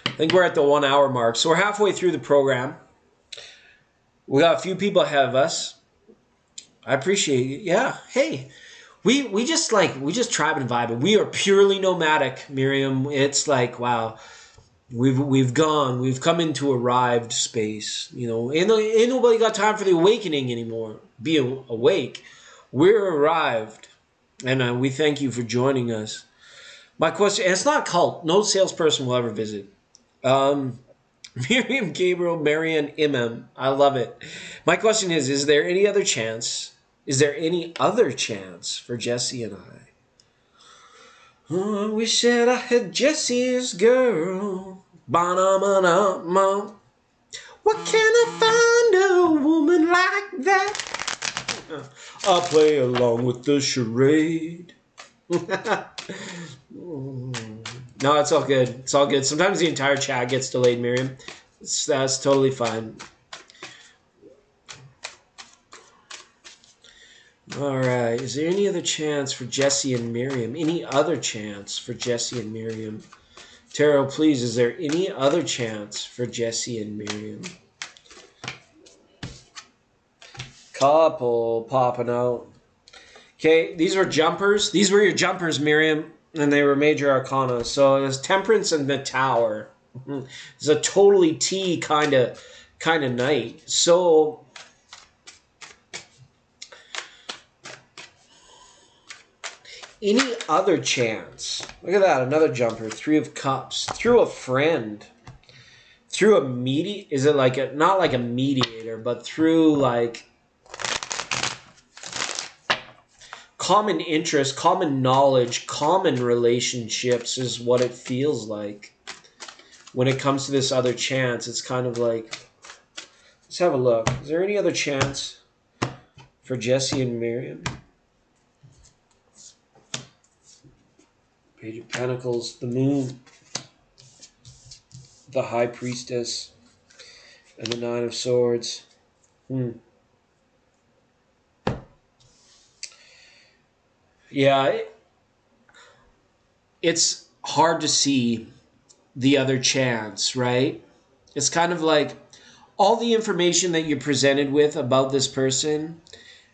I think we're at the 1 hour mark. So we're halfway through the program. We got a few people ahead of us. I appreciate it. Yeah. Hey. We just tribe and vibe. We are purely nomadic, Miriam. It's like, wow, we've come into arrived space. You know, ain't nobody got time for the awakening anymore. Being awake, we're arrived, and we thank you for joining us. My question, and it's not a cult. No salesperson will ever visit. Miriam, Gabriel, Marian, Imam. I love it. My question is there any other chance? Is there any other chance for Jesse and I? Oh, I wish that I had Jesse's girl. Ba-na-ma-na-ma. What can I find a woman like that? I'll play along with the charade. No, it's all good. It's all good. Sometimes the entire chat gets delayed, Miriam. That's totally fine. All right. Is there any other chance for Jesse and Miriam? Any other chance for Jesse and Miriam? Tarot, please, is there any other chance for Jesse and Miriam? Couple popping out. Okay, these were jumpers. These were your jumpers, Miriam, and they were major arcana. So it was Temperance and the Tower. It's a totally T kind of night. So any other chance? Look at that, another jumper. 3 of Cups. Through a friend. Through a is it like a, not like a mediator, but through like common interest, common knowledge, common relationships is what it feels like. When it comes to this other chance, it's kind of like, let's have a look. Is there any other chance for Jesse and Miriam? Page of Pentacles, the Moon, the High Priestess, and the 9 of Swords. Yeah, it's hard to see the other chance, right? It's kind of like all the information that you're presented with about this person,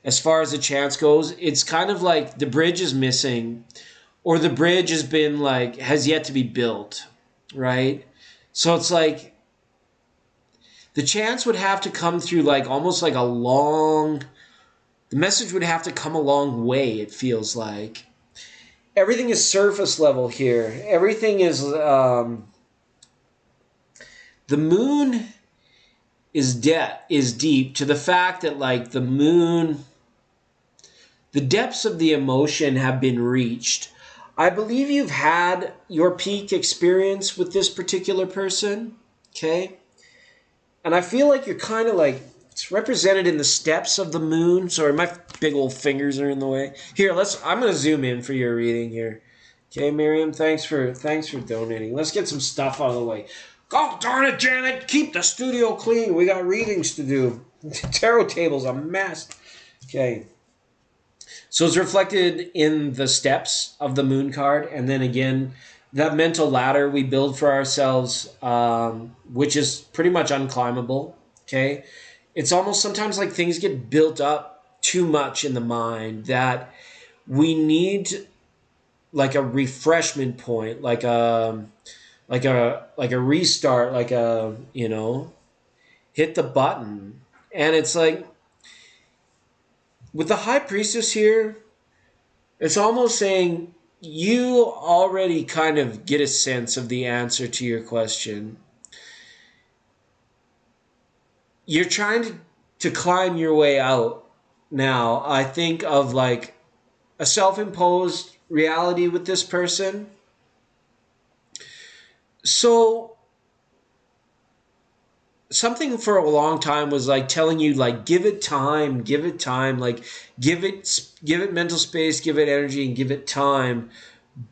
as far as the chance goes, it's kind of like the bridge is missing, or the bridge has been like, has yet to be built, right? So it's like the chance would have to come through like almost like the the message would have to come a long way, it feels like. Everything is surface level here. Everything is... the moon is deep to the fact that, like, the moon... the depths of the emotion have been reached. I believe you've had your peak experience with this particular person, okay? And I feel like you're kind of like, it's represented in the steps of the moon. Sorry, my big old fingers are in the way. Here, I'm going to zoom in for your reading here. Okay, Miriam, thanks for donating. Let's get some stuff out of the way. Oh, darn it, Janet, keep the studio clean. We got readings to do. Tarot table's a mess. Okay. So it's reflected in the steps of the moon card. And then again, that mental ladder we build for ourselves, which is pretty much unclimbable. Okay. It's almost sometimes like things get built up too much in the mind that we need like a refreshment point, like a restart, like a, hit the button. And it's like, with the High Priestess here, it's almost saying you already kind of get a sense of the answer to your question. You're trying to climb your way out now. I think of like a self-imposed reality with this person. So something for a long time was like telling you, like, give it time, like give it mental space, give it energy, and give it time.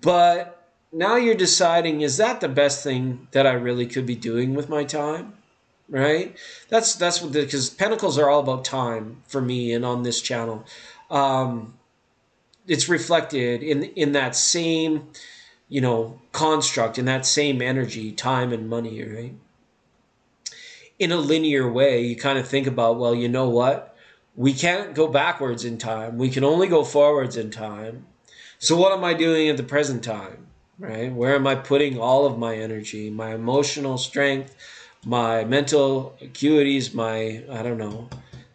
But now you're deciding, is that the best thing that I really could be doing with my time? Right? That's what, because Pentacles are all about time for me and on this channel. It's reflected in that same, construct, in that same energy, time and money, right? In a linear way, you kind of think about, well, you know what? We can't go backwards in time. We can only go forwards in time. So what am I doing at the present time, right? Where am I putting all of my energy, my emotional strength, my mental acuities, my,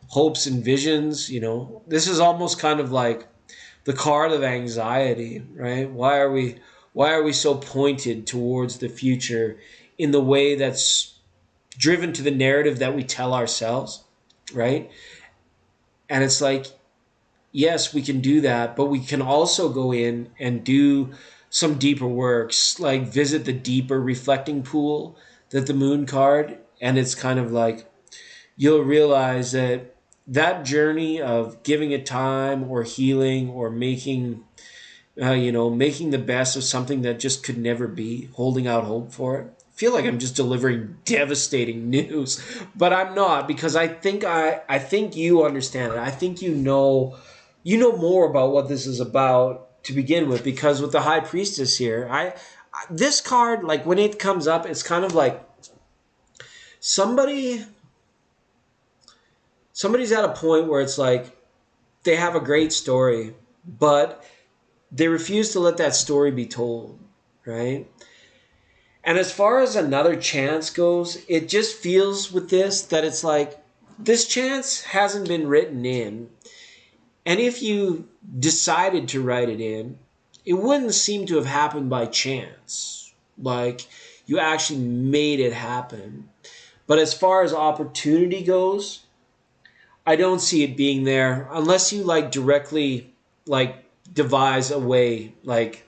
hopes and visions, This is almost kind of like the card of anxiety, right? Why are we so pointed towards the future in the way that's driven to the narrative that we tell ourselves, right? And it's like, yes, we can do that, but we can also go in and do some deeper works, like visit the deeper reflecting pool that the moon card, and it's kind of like, you'll realize that that journey of giving it time or healing or making the best of something that just could never be, holding out hope for it. I feel like I'm just delivering devastating news, but I'm not, because I think you understand it. I think you know more about what this is about to begin with, because with the High Priestess here, this card, like when it comes up, it's kind of like somebody's at a point where it's like they have a great story, but they refuse to let that story be told, right? And as far as another chance goes, it just feels with this that it's like this chance hasn't been written in. And if you decided to write it in, it wouldn't seem to have happened by chance. Like you actually made it happen. But as far as opportunity goes, I don't see it being there unless you like directly like devise a way like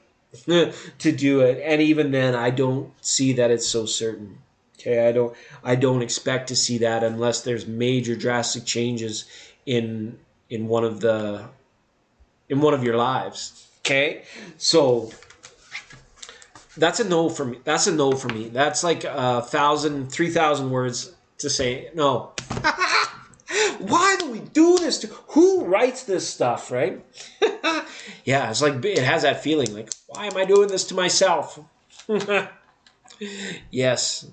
to do it. And even then, I don't see that it's so certain. Okay, I don't expect to see that unless there's major drastic changes in one of your lives. Okay, so that's a no for me. That's like 3,000 words to say no. Why do we do this? Who writes this stuff, right? Yeah, it's like it has that feeling like, why am I doing this to myself? Yes.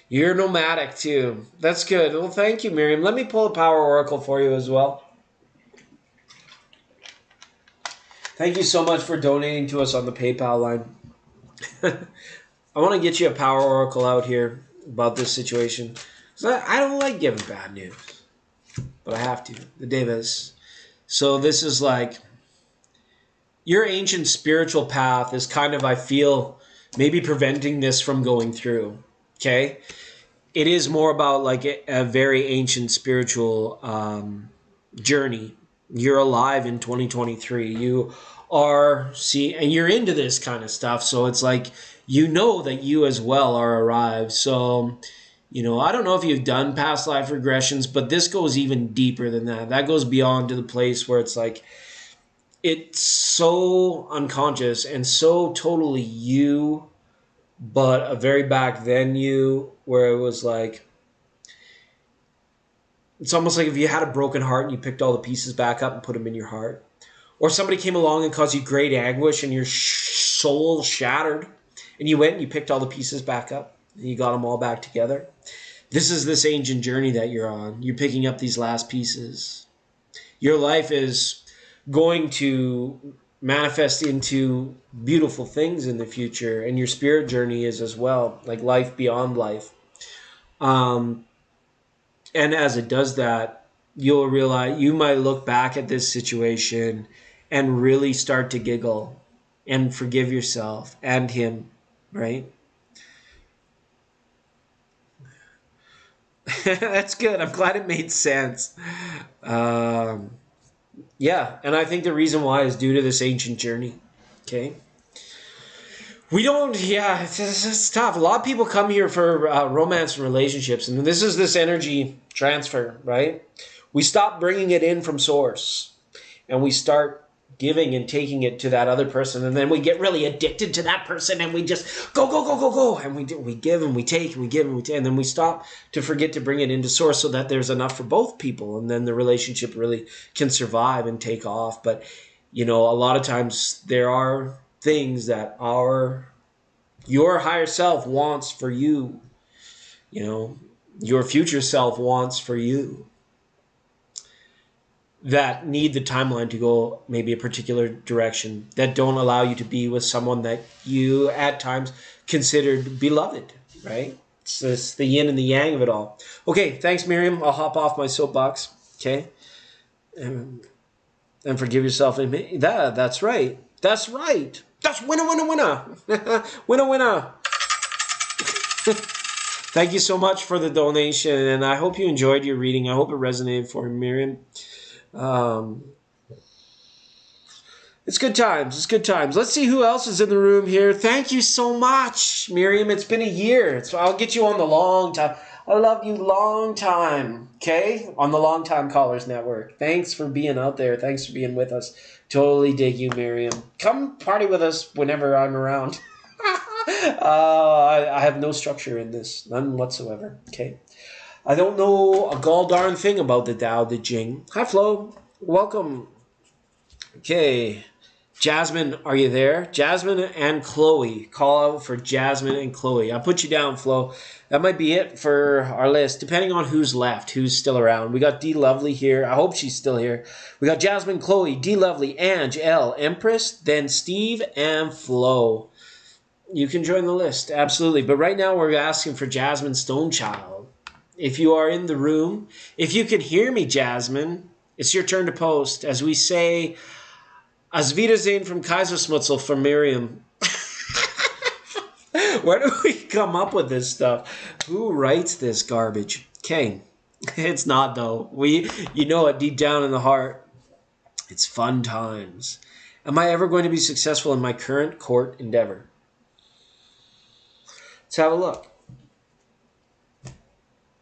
You're nomadic too. That's good. Well, thank you, Miriam. Let me pull a power oracle for you as well. Thank you so much for donating to us on the PayPal line. I want to get you a power oracle out here about this situation. I don't like giving bad news. but I have to. The Devas. So this is like your ancient spiritual path is kind of, I feel, maybe preventing this from going through. Okay? It is more about like a very ancient spiritual journey. You're alive in 2023. You are, and you're into this kind of stuff. So it's like, you know that you as well are arrived. So, I don't know if you've done past life regressions, but this goes even deeper than that. That goes beyond to the place where it's like, it's so unconscious and so totally you, but a very back then you, where it was like, it's almost like if you had a broken heart and you picked all the pieces back up and put them in your heart. Or somebody came along and caused you great anguish and your soul shattered. And you went and you picked all the pieces back up. And you got them all back together. This is this ancient journey that you're on. You're picking up these last pieces. Your life is going to manifest into beautiful things in the future. And your spirit journey is as well. Like life beyond life. And as it does that, you'll realize, you might look back at this situation and really start to giggle and forgive yourself and him, right? That's good. I'm glad it made sense. Yeah, and I think the reason why is due to this ancient journey. Okay. We don't, yeah, it's tough. A lot of people come here for romance and relationships, and this is this energy transfer, right? We stop bringing it in from source, and we start giving and taking it to that other person, and then we get really addicted to that person, and we just go, go, go, go, go, and we give and we take and we give and we take, and then we stop to forget to bring it into source so that there's enough for both people, and then the relationship really can survive and take off. But, a lot of times there are things that your higher self wants for you, your future self wants for you, that need the timeline to go maybe a particular direction, that don't allow you to be with someone that you at times considered beloved, right? It's the yin and the yang of it all. Okay, thanks, Miriam. I'll hop off my soapbox, okay? And forgive yourself. That's right. That's right. That's winner, winner, winner. Winner, winner. Thank you so much for the donation, and I hope you enjoyed your reading. I hope it resonated for you, Miriam. It's good times. It's good times. Let's see who else is in the room here. Thank you so much, Miriam. It's been a year. So I'll get you on the long time. I love you long time, okay? On the Long Time Callers Network. Thanks for being out there. Thanks for being with us. Totally dig you, Miriam. Come party with us whenever I'm around. I have no structure in this. None whatsoever, okay? I don't know a gall darn thing about the Tao Te Ching. Hi, Flo. Welcome. Okay. Jasmine, are you there? Jasmine and Chloe. Call out for Jasmine and Chloe. I'll put you down, Flo. That might be it for our list, depending on who's left, who's still around. We got D Lovely here. I hope she's still here. We got Jasmine, Chloe, D Lovely, Ange, L, Empress, then Steve, and Flo. You can join the list, absolutely. But right now we're asking for Jasmine Stonechild. If you are in the room, if you can hear me, Jasmine, it's your turn to post. As we say, Auf Wiedersehen from Kaisersmutzel for Miriam. Where do we come up with this stuff? Who writes this garbage? Okay, it's not though. You know it deep down in the heart. It's fun times. Am I ever going to be successful in my current court endeavor? Let's have a look.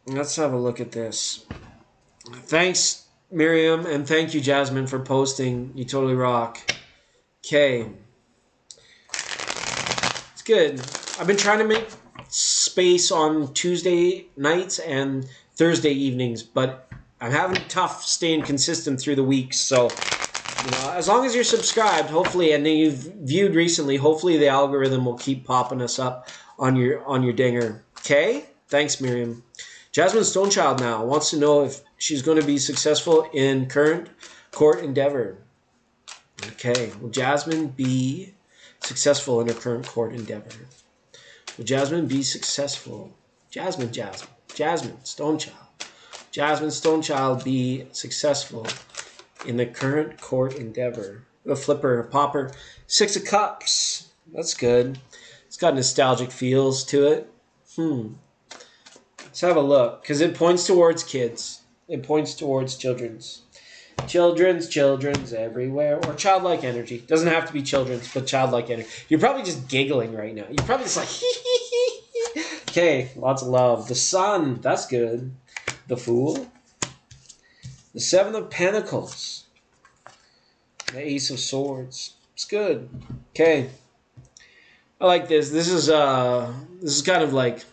Let's have a look at this. Thanks, Miriam, and thank you, Jasmine, for posting. You totally rock. Okay. It's good. I've been trying to make space on Tuesday nights and Thursday evenings, but I'm having tough staying consistent through the week. So, as long as you're subscribed, hopefully, and then you've viewed recently, hopefully the algorithm will keep popping us up on your dinger. Okay? Thanks, Miriam. Jasmine Stonechild now wants to know if she's going to be successful in current court endeavor. Okay. Will Jasmine be successful in her current court endeavor? Will Jasmine be successful? Jasmine Stonechild. Jasmine Stonechild be successful in the current court endeavor? A flipper, a popper. Six of Cups. That's good. It's got nostalgic feels to it. Let's have a look, because it points towards kids. It points towards children's. Children's everywhere. Or childlike energy. Doesn't have to be children's, but childlike energy. You're probably just giggling right now. You're probably just like, hee hee hee. Okay, lots of love. The Sun, that's good. The Fool. The Seven of Pentacles. The Ace of Swords. It's good. Okay. I like this. This is kind of like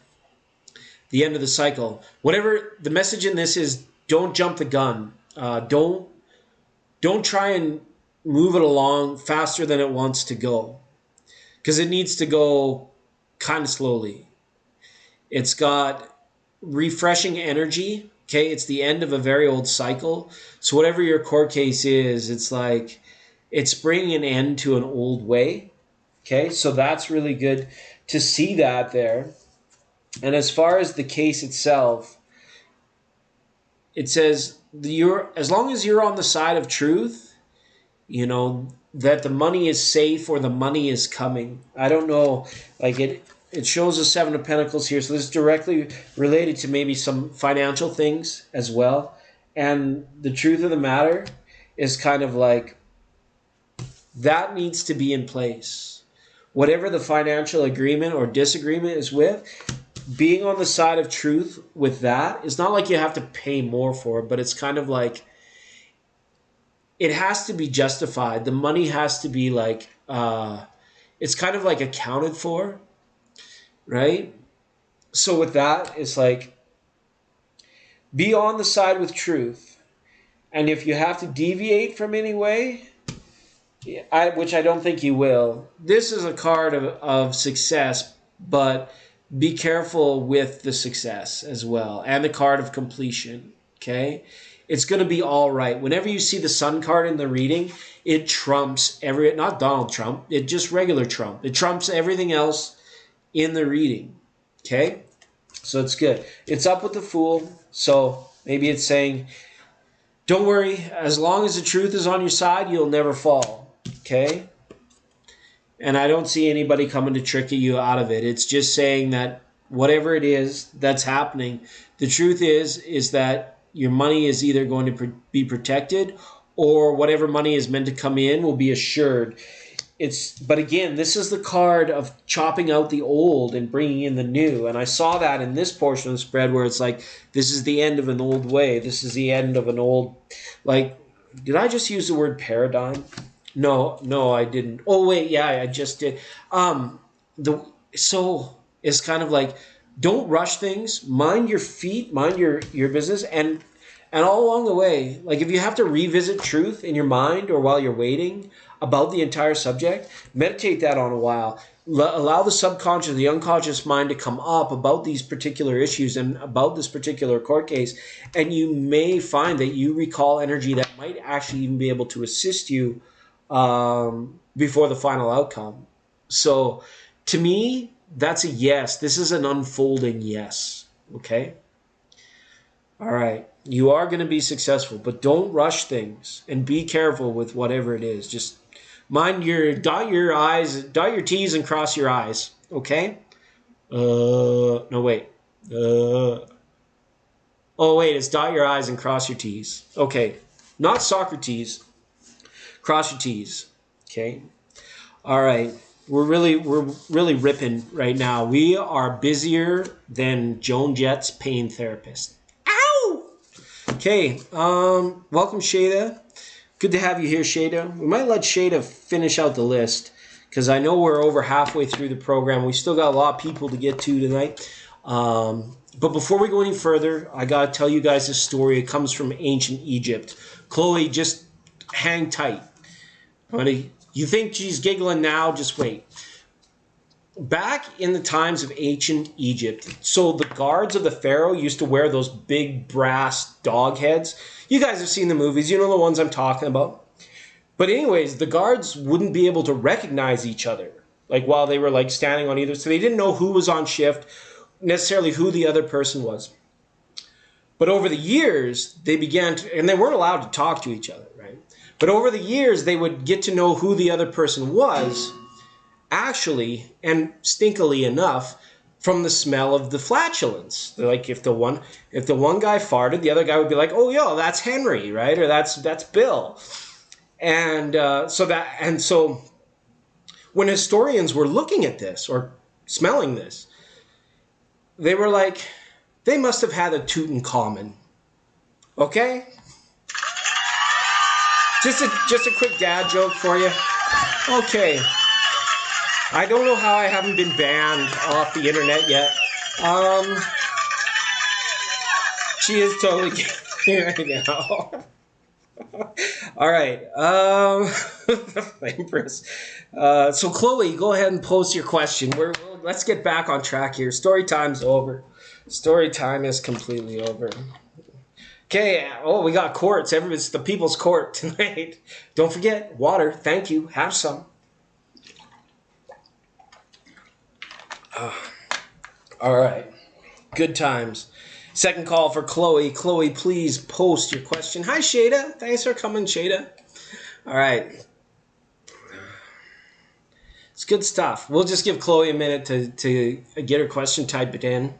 the end of the cycle. Whatever the message in this is, don't jump the gun. Don't try and move it along faster than it wants to go, because it needs to go kind of slowly. It's got refreshing energy. Okay, it's the end of a very old cycle. So whatever your court case is, it's like it's bringing an end to an old way. Okay, so that's really good to see that there. And as far as the case itself, it says as long as you're on the side of truth, you know, that the money is safe or the money is coming. I don't know, like it shows the Seven of Pentacles here, so this is directly related to maybe some financial things as well. And the truth of the matter is kind of like that needs to be in place. Whatever the financial agreement or disagreement is with, being on the side of truth with that, it's not like you have to pay more for it, but it's kind of like it has to be justified. The money has to be like, it's kind of like accounted for, right? So with that, it's like, be on the side with truth. And if you have to deviate from any way, which I don't think you will, this is a card of success, but be careful with the success as well, and the card of completion, okay? It's going to be all right. Whenever you see the Sun card in the reading, it trumps not Donald Trump, it just regular Trump. It trumps everything else in the reading, okay? So it's good. It's up with the Fool, so maybe it's saying, don't worry, as long as the truth is on your side, you'll never fall, okay? And I don't see anybody coming to trick you out of it. It's just saying that whatever it is that's happening, the truth is that your money is either going to be protected, or whatever money is meant to come in will be assured. But again, this is the card of chopping out the old and bringing in the new. And I saw that in this portion of the spread where it's like, this is the end of an old way. This is the end of an old, like, did I just use the word paradigm? No, I didn't. Oh, wait, yeah, I just did. So it's kind of like, don't rush things. Mind your feet, mind your business. And all along the way, like if you have to revisit truth in your mind or while you're waiting about the entire subject, meditate that on a while. Allow the subconscious, the unconscious mind to come up about these particular issues and about this particular court case. And you may find that you recall energy that might actually even be able to assist you before the final outcome. So to me, that's a yes. This is an unfolding yes. Okay? All right. You are going to be successful, but don't rush things and be careful with whatever it is. Just dot your T's and cross your I's. Okay? No, wait. Oh, wait. It's dot your I's and cross your T's. Okay. Not Socrates. Cross your T's. Okay? All right. We're really ripping right now. We are busier than Joan Jett's pain therapist. Ow! Okay. Welcome, Shada. Good to have you here, Shada. We might let Shada finish out the list because I know we're over halfway through the program. We still got a lot of people to get to tonight. But before we go any further, I got to tell you guys this story. It comes from ancient Egypt. Chloe, just hang tight. Honey, you think she's giggling now? Just wait. Back in the times of ancient Egypt, so the guards of the pharaoh used to wear those big brass dog heads. You guys have seen the movies. You know the ones I'm talking about. But anyways, the guards wouldn't be able to recognize each other, like while they were like standing on either. So they didn't know who was on shift, necessarily who the other person was. But over the years, they began to, and they weren't allowed to talk to each other, right? But over the years, they would get to know who the other person was, actually, and stinkily enough, from the smell of the flatulence. Like if the one guy farted, the other guy would be like, "Oh, yo, that's Henry, right?" Or that's Bill. And so when historians were looking at this or smelling this, they were like, they must have had a Tutankhamun. Okay? Just a quick dad joke for you. Okay. I don't know how I haven't been banned off the internet yet. She is totally kidding right now. All right. Empress. So Chloe, go ahead and post your question. Let's get back on track here. Story time's over. Story time is completely over. Okay. Oh, we got courts. It's the people's court tonight. Don't forget water. Thank you. Have some. All right. Good times. Second call for Chloe. Chloe, please post your question. Hi, Shada. Thanks for coming, Shada. All right. It's good stuff. We'll just give Chloe a minute to get her question, type it in.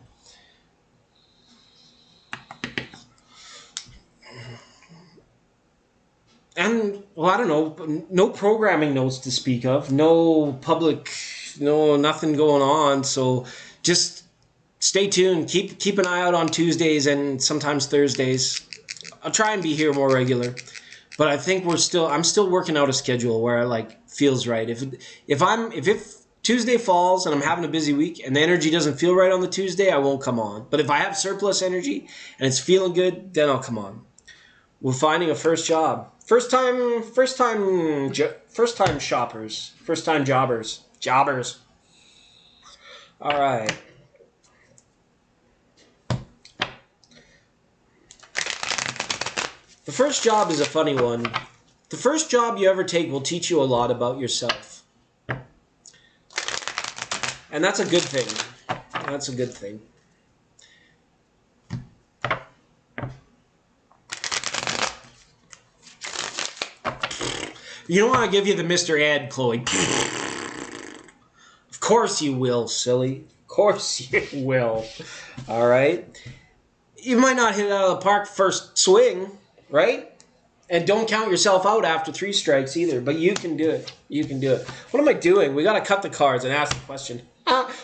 And, well, I don't know. No programming notes to speak of. No public, nothing going on. So just stay tuned. Keep an eye out on Tuesdays and sometimes Thursdays. I'll try and be here more regular. But I think I'm still working out a schedule where feels right. If Tuesday falls and I'm having a busy week and the energy doesn't feel right on the Tuesday, I won't come on. But if I have surplus energy and it's feeling good, then I'll come on. We're finding a first job. First time shoppers. First time jobbers. Jobbers. All right. The first job is a funny one. The first job you ever take will teach you a lot about yourself. And that's a good thing. That's a good thing. You don't want to give you the Mr. Ed, Chloe. Of course you will, silly. Of course you will. All right? You might not hit it out of the park first swing, right? And don't count yourself out after 3 strikes either. But you can do it. You can do it. What am I doing? We got to cut the cards and ask the question.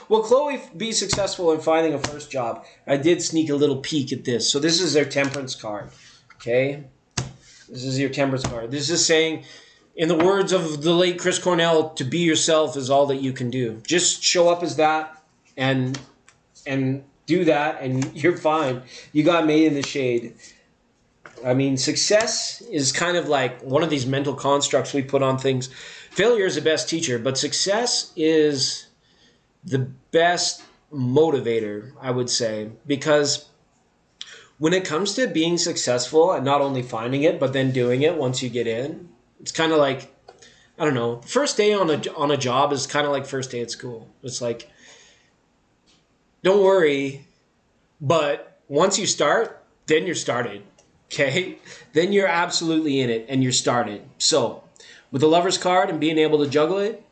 Will Chloe be successful in finding a first job? I did sneak a little peek at this. So this is their temperance card. Okay? This is your temperance card. This is saying, in the words of the late Chris Cornell, to be yourself is all that you can do. Just show up as that and do that and you're fine. You got made in the shade. I mean, success is kind of like one of these mental constructs we put on things. Failure is the best teacher, but success is the best motivator, I would say, because when it comes to being successful and not only finding it, but then doing it once you get in, it's kind of like, I don't know, first day on a job is kind of like first day at school. It's like, don't worry, but once you start, then you're started, okay? Then you're absolutely in it and you're started. So with the lover's card and being able to juggle it,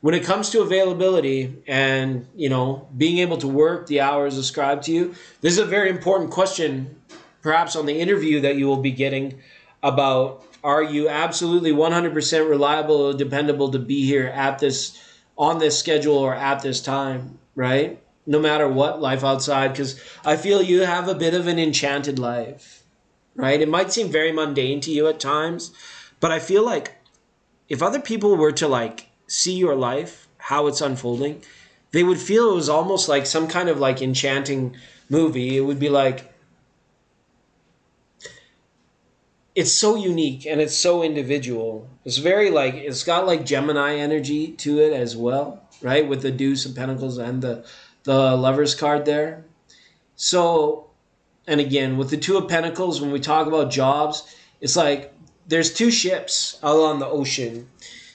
when it comes to availability and, being able to work the hours ascribed to you, this is a very important question, perhaps on the interview that you will be getting about, are you absolutely 100% reliable or dependable to be here on this schedule or at this time, right? No matter what, life outside, because I feel you have a bit of an enchanted life, right? It might seem very mundane to you at times, but I feel like if other people were to see your life, how it's unfolding, they would feel it was almost like some kind of enchanting movie. It would be like, it's so unique and it's so individual. It's very it's got Gemini energy to it as well, right? With the Deuce of Pentacles and the Lover's card there. So, and again, with the Two of Pentacles, when we talk about jobs, it's like there's 2 ships out on the ocean.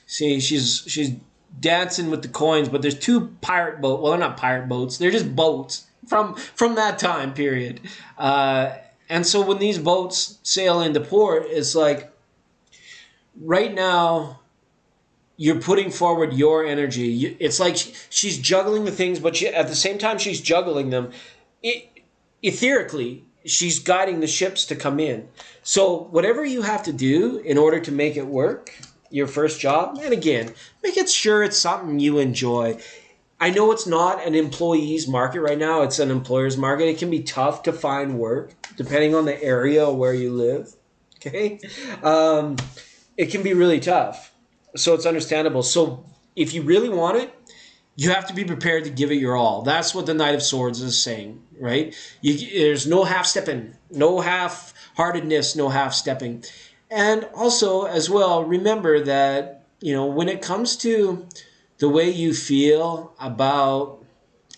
See, she's dancing with the coins, but there's 2 pirate boats. Well, they're not pirate boats. They're just boats, from that time period. And so when these boats sail into port, it's like right now you're putting forward your energy. It's like she's juggling the things, but at the same time she's juggling them. Etherically, she's guiding the ships to come in. So whatever you have to do in order to make it work, your first job, and again, make it sure it's something you enjoy. I know it's not an employee's market right now. It's an employer's market. It can be tough to find work depending on the area where you live. Okay. It can be really tough. So it's understandable. So if you really want it, you have to be prepared to give it your all. That's what the Knight of Swords is saying, right? There's no half-stepping, no half-heartedness, no half-stepping. And also, as well, remember that, when it comes to the way you feel about,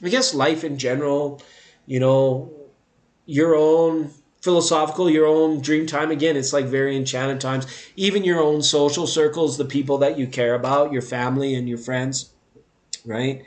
I guess, life in general, your own philosophical, your own dream time, again, it's like very enchanted times, even your own social circles, the people that you care about, your family and your friends, right?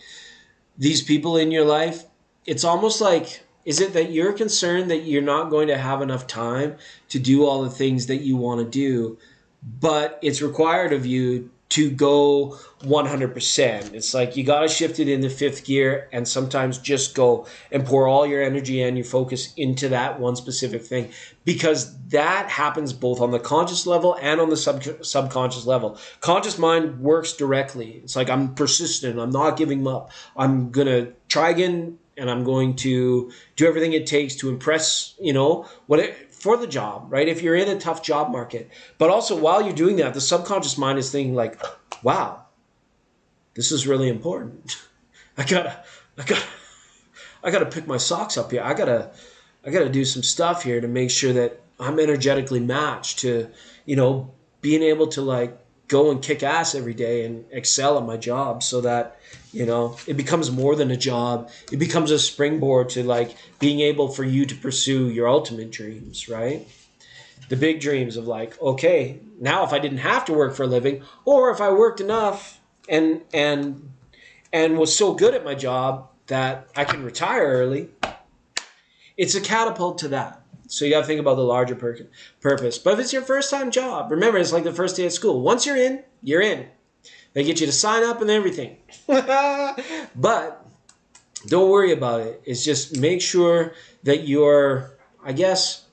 These people in your life, it's almost like, is it that you're concerned that you're not going to have enough time to do all the things that you want to do, but it's required of you to go 100%. It's like you got to shift it into fifth gear and sometimes just go and pour all your energy and your focus into that one specific thing, because that happens both on the conscious level and on the subconscious level. Conscious mind works directly. It's like, I'm persistent. I'm not giving up. I'm going to try again, and I'm going to do everything it takes to impress, for the job, right? If you're in a tough job market. But also while you're doing that, the subconscious mind is thinking like, wow, this is really important. I gotta pick my socks up here. I gotta do some stuff here to make sure that I'm energetically matched to, being able to like go and kick ass every day and excel at my job, so that, it becomes more than a job. It becomes a springboard to like being able for you to pursue your ultimate dreams, right? The big dreams of like, okay, now if I didn't have to work for a living, or if I worked enough and was so good at my job that I can retire early, it's a catapult to that. So you got to think about the larger purpose. But if it's your first time job, remember, it's like the first day at school. Once you're in, you're in. They get you to sign up and everything. But don't worry about it. It's just make sure that you're, I guess,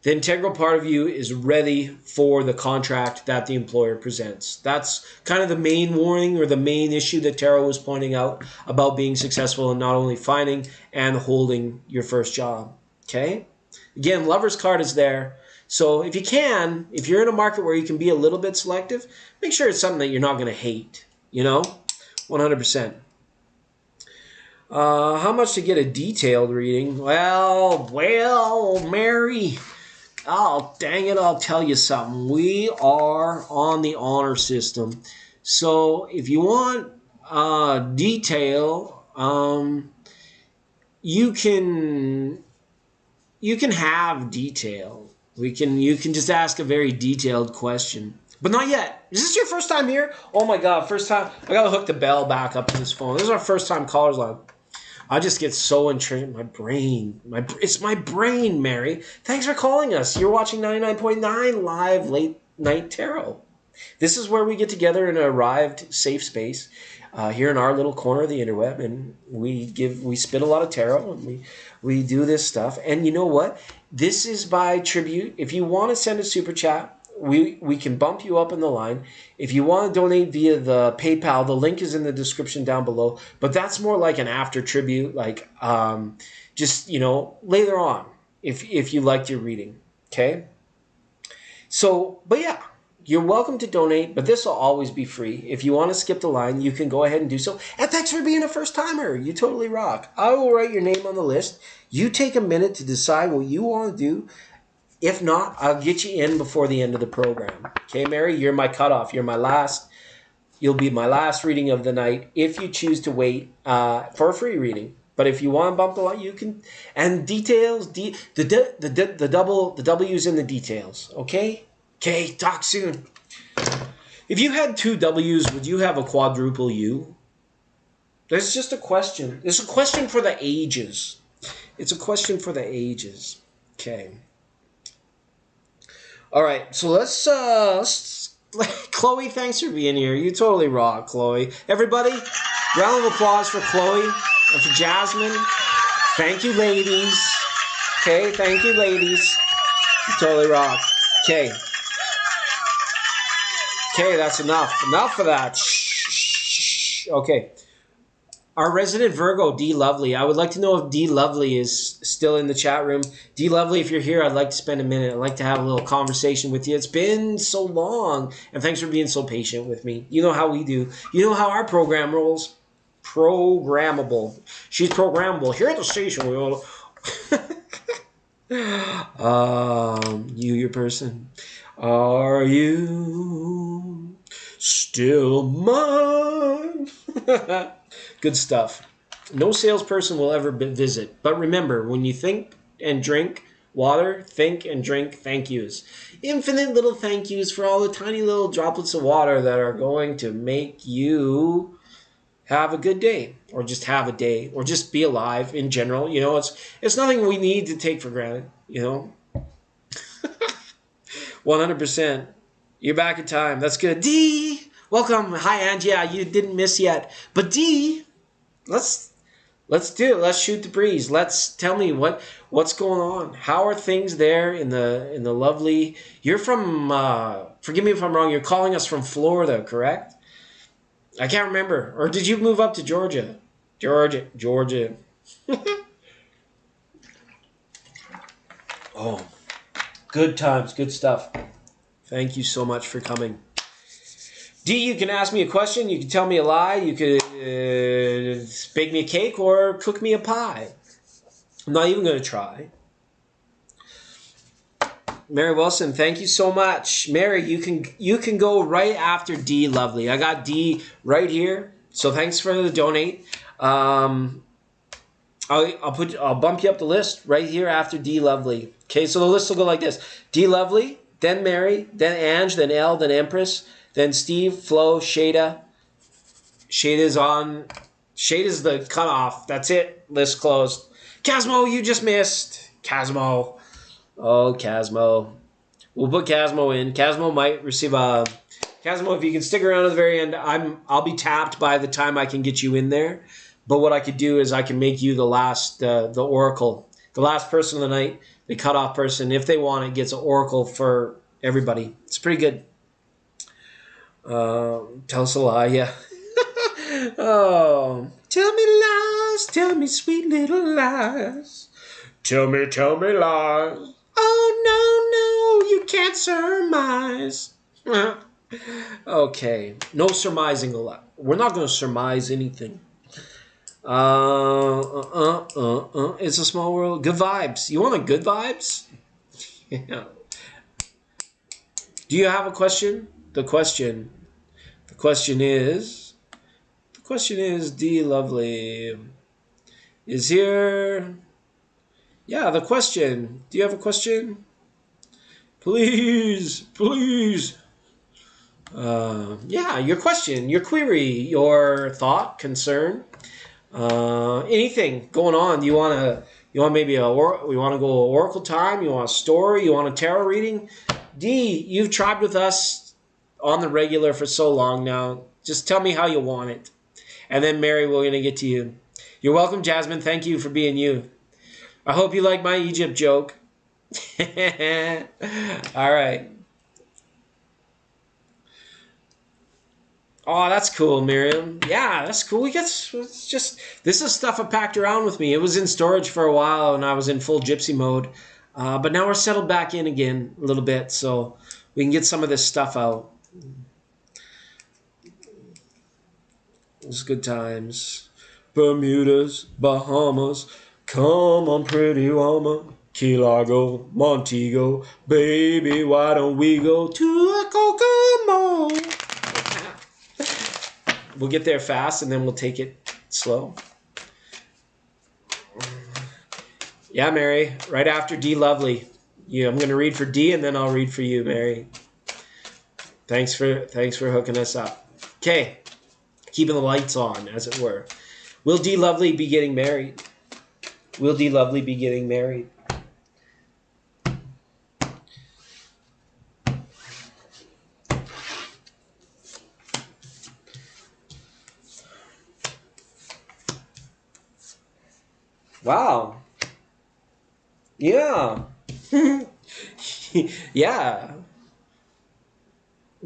the integral part of you is ready for the contract that the employer presents. That's kind of the main warning or the main issue that Tarot was pointing out about being successful in not only finding and holding your first job. Okay? Again, Lover's card is there. So if you can, if you're in a market where you can be a little bit selective, make sure it's something that you're not going to hate, 100%. How much to get a detailed reading? Well, Mary, oh, dang it, I'll tell you something. We are on the honor system. So if you want detail, you can have detail. You can just ask a very detailed question. But not yet. Is this your first time here? Oh my God, first time. I gotta hook the bell back up to this phone. This is our first time callers line. I just get so intrigued. My brain. It's my brain, Mary. Thanks for calling us. You're watching 99.9 Live Late Night Tarot. This is where we get together in an arrived safe space here in our little corner of the interweb, and we spit a lot of tarot, and we do this stuff. And you know what? This is by tribute. If you want to send a super chat, we can bump you up in the line. If you want to donate via the PayPal, the link is in the description down below. But that's more like an after tribute, like just later on, if you liked your reading. Okay. So, but yeah. You're welcome to donate, but this will always be free. If you want to skip the line, you can go ahead and do so. And thanks for being a first-timer. You totally rock. I will write your name on the list. You take a minute to decide what you want to do. If not, I'll get you in before the end of the program. Okay, Mary? You're my cutoff. You'll be my last reading of the night if you choose to wait for a free reading. But if you want to bump the line, you can. And details, the W's in the details. Okay? Okay, talk soon. If you had two W's, would you have a quadruple U? There's just a question. It's a question for the ages. It's a question for the ages. Okay. All right. So let's Chloe, thanks for being here. You totally rock, Chloe. Everybody, round of applause for Chloe and for Jasmine. Thank you, ladies. Okay, thank you, ladies. You totally rock. Okay. Okay, that's enough. Enough of that. Shh. Okay. Our resident Virgo, D Lovely. I would like to know if D Lovely is still in the chat room. D Lovely, if you're here, I'd like to spend a minute. I'd like to have a little conversation with you. It's been so long, and thanks for being so patient with me. You know how we do. You know how our program rolls. Programmable. She's programmable. Here at the station, we all... you, your person. Are you still mine? Good stuff. No salesperson will ever visit. But remember, when you think and drink water, think and drink thank yous. Infinite little thank yous for all the tiny little droplets of water that are going to make you have a good day, or just have a day, or just be alive in general. You know, it's nothing we need to take for granted, you know. 100%. You're back in time. That's good. D, welcome. Hi, Angie. Yeah, you didn't miss yet. But D, let's do it. Let's shoot the breeze. Let's tell me what's going on. How are things there in the lovely? You're from. Forgive me if I'm wrong. You're calling us from Florida, correct? I can't remember. Or did you move up to Georgia? Georgia. Oh. Good times, good stuff. Thank you so much for coming. D, you can ask me a question, you can tell me a lie, you could bake me a cake or cook me a pie. I'm not even going to try. Mary Wilson, thank you so much. Mary, you can go right after D Lovely. I got D right here, so thanks for the donate. I'll bump you up the list right here after D Lovely. Okay, so the list will go like this: D Lovely, then Mary, then Ange, then Elle, then Empress, then Steve, Flo, Shada. Shada's on. Shada's the cutoff. That's it. List closed. Casmo, you just missed. Casmo. Oh, Casmo. We'll put Casmo in. Casmo might receive a... Casmo, if you can stick around to the very end, I'll be tapped by the time I can get you in there. But what I could do is I can make you the last, the oracle. The last person of the night, the cutoff person, if they want it, gets an oracle for everybody. It's pretty good. Tell us a lie, yeah. Oh, tell me lies, tell me sweet little lies. Tell me lies. Oh, no, you can't surmise. Okay, no surmising a lot. We're not going to surmise anything. It's a small world. Good vibes. You want a good vibes? Yeah. Do you have a question? The question is, D Lovely is here. Yeah, the question. Do you have a question? Please. Yeah, your question, your query, your thought, concern, anything going on. You want maybe we want to go oracle time. You want a story. You want a tarot reading. D, you've tribed with us on the regular for so long now. Just tell me how you want it. And then Mary, we're going to get to you. You're welcome, Jasmine. Thank you for being you. I hope you like my Egypt joke. All right. Oh, that's cool, Miriam. Yeah, that's cool. This is stuff I packed around with me. It was in storage for a while and I was in full gypsy mode. But now we're settled back in again a little bit, so we can get some of this stuff out. It's good times. Bermudas, Bahamas, come on, pretty woman. Key Largo, Montego, baby, why don't we go to a Kokomo? We'll get there fast and then we'll take it slow. Yeah, Mary, right after D Lovely. Yeah, I'm going to read for D and then I'll read for you, Mary. Thanks for hooking us up. Okay, keeping the lights on, as it were. Will D Lovely be getting married? Will D Lovely be getting married? Wow. Yeah. Yeah.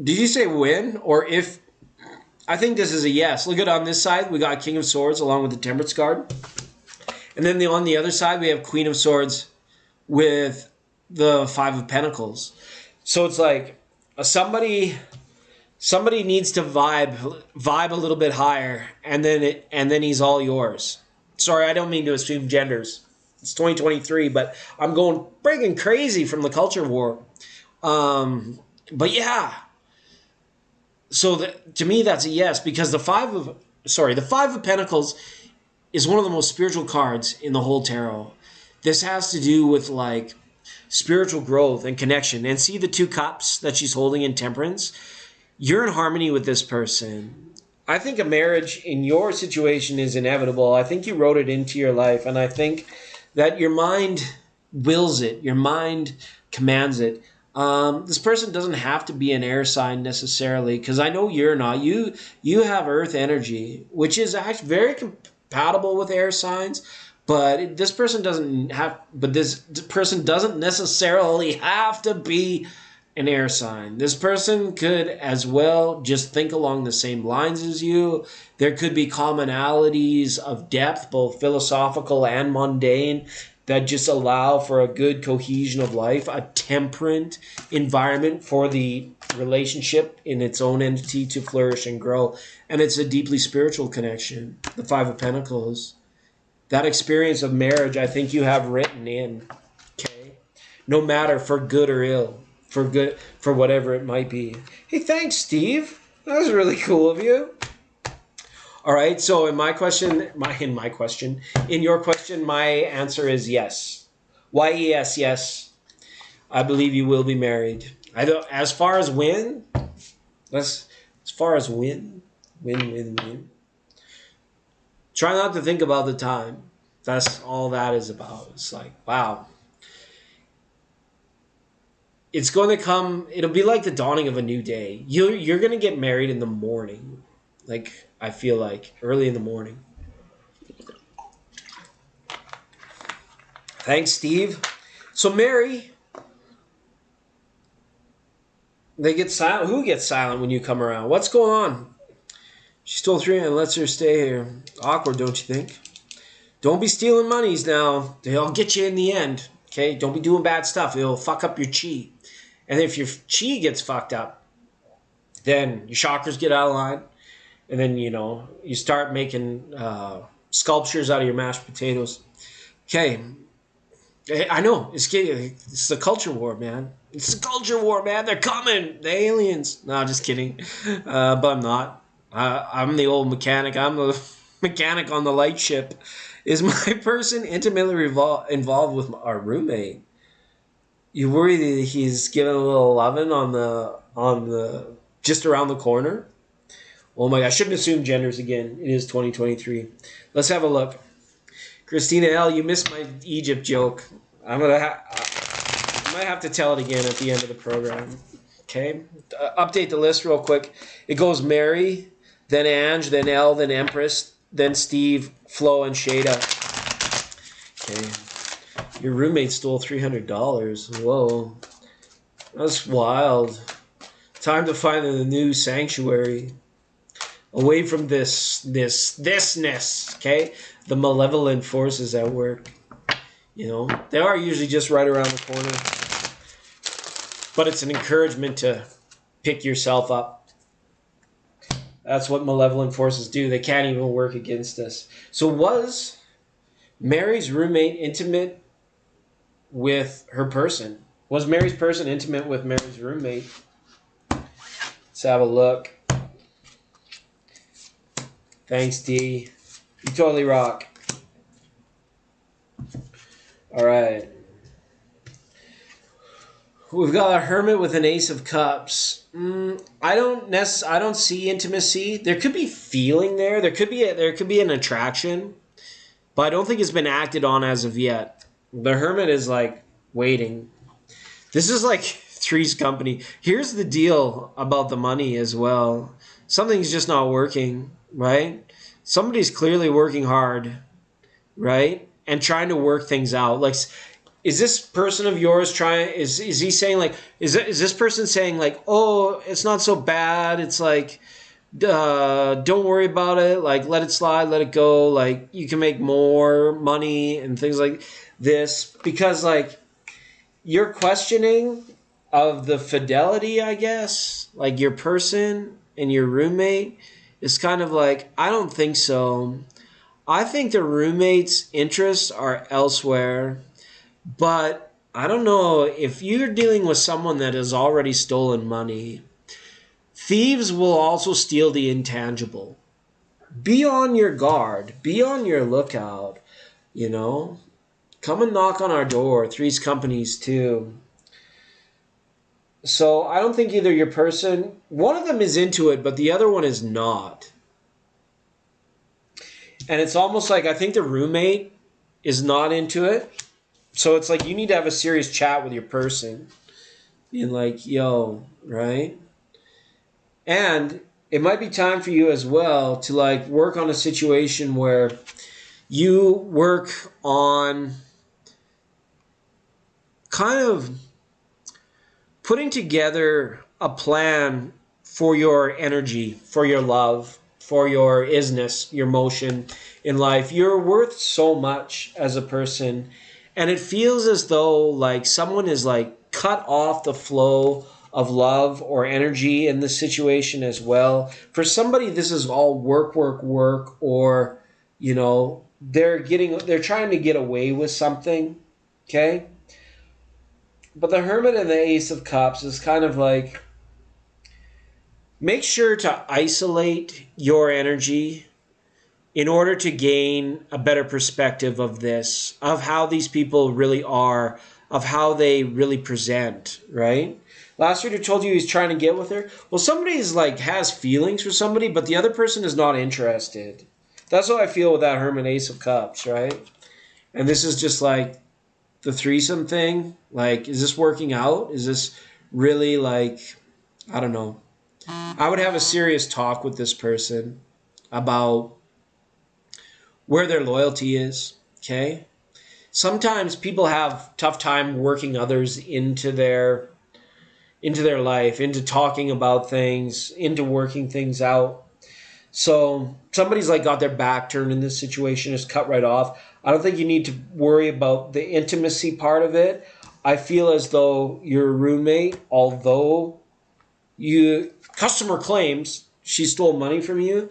Did you say when or if? I think this is a yes. Look at on this side, we got King of Swords along with the Temperance card. And then on the other side, we have Queen of Swords with the Five of Pentacles. So it's like somebody needs to vibe a little bit higher, and then he's all yours. Sorry, I don't mean to assume genders. It's 2023, but I'm going breaking crazy from the culture war. But yeah, so to me that's a yes, because the Five of Pentacles is one of the most spiritual cards in the whole tarot. This has to do with like spiritual growth and connection. And see the two cups that she's holding in Temperance? You're in harmony with this person. I think a marriage in your situation is inevitable. I think you wrote it into your life, and I think that your mind wills it. Your mind commands it. This person doesn't have to be an air sign necessarily, because I know you're not. You have earth energy, which is actually very compatible with air signs, but this person doesn't have. But this person doesn't necessarily have to be an air sign. This person could as well just think along the same lines as you. There could be commonalities of depth, both philosophical and mundane, that just allow for a good cohesion of life, a temperate environment for the relationship in its own entity to flourish and grow. And it's a deeply spiritual connection. The Five of Pentacles. That experience of marriage, I think you have written in. Okay? No matter for good or ill. For whatever it might be. Hey, thanks, Steve. That was really cool of you. All right, so in your question, my answer is yes. Why yes? I believe you will be married. I don't. As far as when, win. Try not to think about the time. That's all that is about. It's like, wow. It's going to come. It'll be like the dawning of a new day. You're going to get married in the morning. Like, I feel like early in the morning. Thanks, Steve. So Mary, they get silent. Who gets silent when you come around? What's going on? She stole 3 and lets her stay here. Awkward, don't you think? Don't be stealing monies now. They'll get you in the end. Okay? Don't be doing bad stuff. It'll fuck up your chi. And if your chi gets fucked up, then your chakras get out of line. And then, you start making sculptures out of your mashed potatoes. Okay. I know. It's the culture war, man. It's the culture war, man. They're coming. The aliens. No, just kidding. But I'm not. I'm the old mechanic. I'm the mechanic on the light ship. Is my person intimately involved with our roommate? You worry that he's giving a little loving on the just around the corner? Oh my God, I shouldn't assume genders again. It is 2023. Let's have a look. Christina L., you missed my Egypt joke. I might have to tell it again at the end of the program. Okay? Update the list real quick. It goes Mary, then Ange, then Elle, then Empress, then Steve, Flo, and Shada. Okay. Your roommate stole $300. Whoa. That's wild. Time to find a new sanctuary. Away from thisness, okay? The malevolent forces at work. They are usually just right around the corner. But it's an encouragement to pick yourself up. That's what malevolent forces do. They can't even work against us. So was Mary's roommate intimate with her person? Was Mary's person intimate with Mary's roommate? Let's have a look. Thanks, D. You totally rock. All right. We've got a Hermit with an Ace of Cups. I don't see intimacy. There could be feeling there. There could be an attraction, but I don't think it's been acted on as of yet. The hermit is like waiting. This is like Three's Company. Here's the deal about the money as well. Something's just not working, right? Somebody's clearly working hard, right? And trying to work things out. Like, is this person of yours trying? Is he saying like? Is this person saying like, oh, it's not so bad. It's like, don't worry about it. Like, let it slide, let it go. Like, you can make more money and things like this because like you're questioning of the fidelity, I guess, like your person and your roommate is kind of like, I don't think so. I think the roommate's interests are elsewhere, but I don't know if you're dealing with someone that has already stolen money. Thieves will also steal the intangible. Be on your guard, be on your lookout, you know? Come and knock on our door. Three's Companies too. So I don't think either your person, one of them is into it, but the other one is not. And it's almost like I think the roommate is not into it. So it's like you need to have a serious chat with your person. Being like, yo, right? And it might be time for you as well to like work on a situation where you work on kind of putting together a plan for your energy, for your love, for your isness, your motion in life. You're worth so much as a person. And it feels as though like someone is like cut off the flow of love or energy in this situation as well. For somebody, this is all work, work, work, or, you know, they're trying to get away with something. Okay? But the Hermit and the Ace of Cups is kind of like, make sure to isolate your energy in order to gain a better perspective of this, of how these people really are, of how they really present, right? Last reader told you he's trying to get with her. Well, somebody's like has feelings for somebody, but the other person is not interested. That's how I feel with that Hermit Ace of Cups, right? And this is just like the threesome thing. Like, is this working out? Is this really like, I don't know. I would have a serious talk with this person about where their loyalty is, okay? Sometimes people have tough time working others into their life, into talking about things, into working things out. So somebody's like got their back turned in this situation, is cut right off. I don't think you need to worry about the intimacy part of it. I feel as though your roommate, although you customer claims she stole money from you,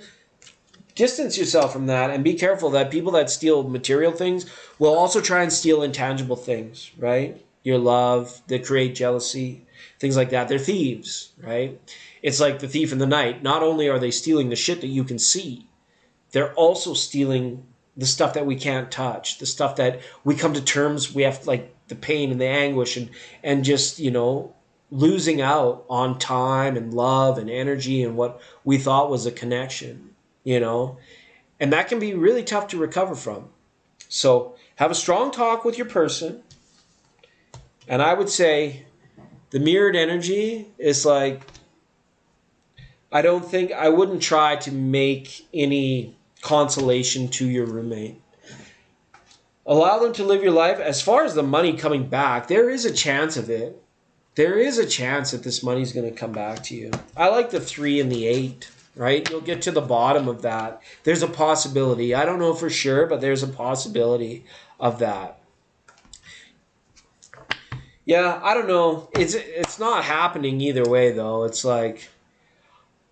distance yourself from that and be careful that people that steal material things will also try and steal intangible things, right? Your love, they create jealousy, things like that. They're thieves, right? It's like the thief in the night. Not only are they stealing the shit that you can see, they're also stealing the stuff that we can't touch, the stuff that we come to terms, we have like the pain and the anguish and just, you know, losing out on time and love and energy and what we thought was a connection, you know, and that can be really tough to recover from. So have a strong talk with your person. And I would say the mirrored energy is like, I wouldn't try to make any consolation to your roommate. Allow them to live your life. As far as the money coming back, there is a chance of it. There is a chance that this money is going to come back to you. I like the 3 and the 8, right? You'll get to the bottom of that. There's a possibility. I don't know for sure, but there's a possibility of that. Yeah, I don't know. It's not happening either way, though. It's like,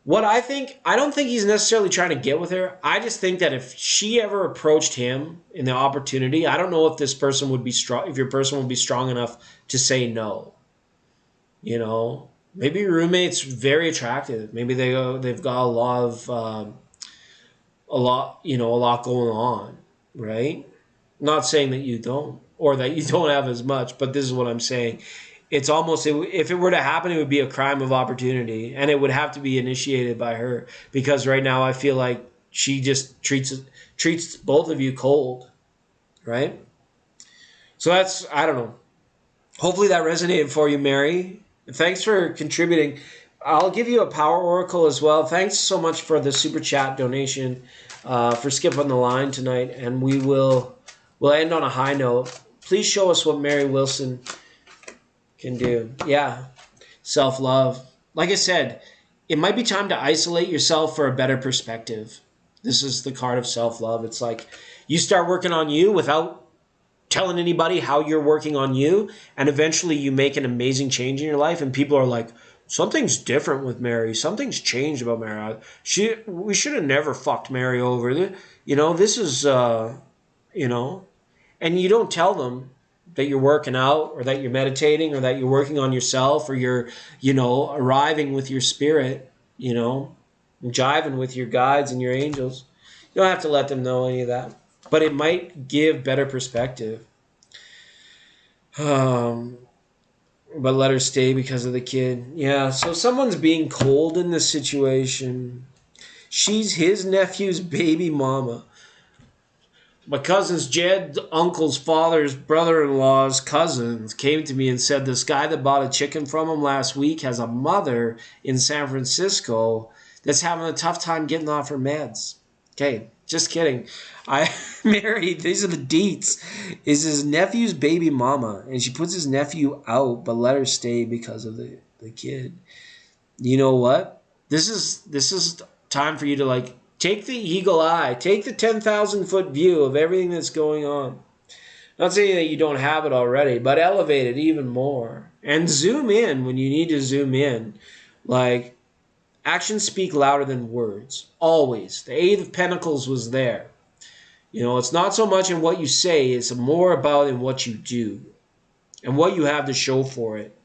what I don't think he's necessarily trying to get with her. I just think that if she ever approached him in the opportunity, I don't know if this person would be strong, if your person would be strong enough to say no. You know, maybe your roommate's very attractive. Maybe they've got a lot going on, right? Not saying that you don't, or that you don't have as much, but this is what I'm saying. it's almost, if it were to happen, it would be a crime of opportunity, and it would have to be initiated by her, because right now I feel like she just treats both of you cold, right? So that's, I don't know. Hopefully that resonated for you, Mary. Thanks for contributing. I'll give you a power oracle as well. Thanks so much for the super chat donation, for skipping the line tonight, and we'll end on a high note. Please show us what Mary Wilson can do. Yeah, self-love. Like I said, it might be time to isolate yourself for a better perspective. This is the card of self-love. It's like you start working on you without telling anybody how you're working on you, and eventually you make an amazing change in your life, and people are like, something's different with Mary. Something's changed about Mary. We should have never fucked Mary over. This is, and you don't tell them that you're working out, or that you're meditating, or that you're working on yourself, or you're, arriving with your spirit, jiving with your guides and your angels. You don't have to let them know any of that. But it might give better perspective. But let her stay because of the kid. Yeah, so someone's being cold in this situation. She's his nephew's baby mama. My cousin's Jed, uncle's father's brother-in-law's cousins came to me and said this guy that bought a chicken from him last week has a mother in San Francisco that's having a tough time getting off her meds. Okay, just kidding. Mary, these are the deets, is his nephew's baby mama, and she puts his nephew out, but let her stay because of the kid. You know what? This is time for you to take the eagle eye, take the 10,000-foot view of everything that's going on. Not saying that you don't have it already, but elevate it even more. And zoom in when you need to zoom in. Actions speak louder than words. Always. The Eight of Pentacles was there. It's not so much in what you say, it's more about in what you do and what you have to show for it.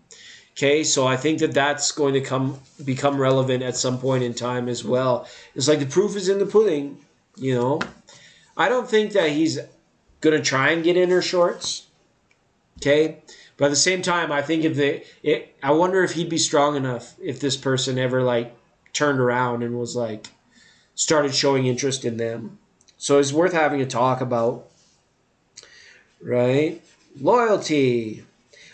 Okay, so I think that that's going to become relevant at some point in time as well. It's like the proof is in the pudding, I don't think that he's going to try and get in her shorts. Okay, but at the same time, I think I wonder if he'd be strong enough if this person ever turned around and was started showing interest in them. So it's worth having a talk about, right? Loyalty.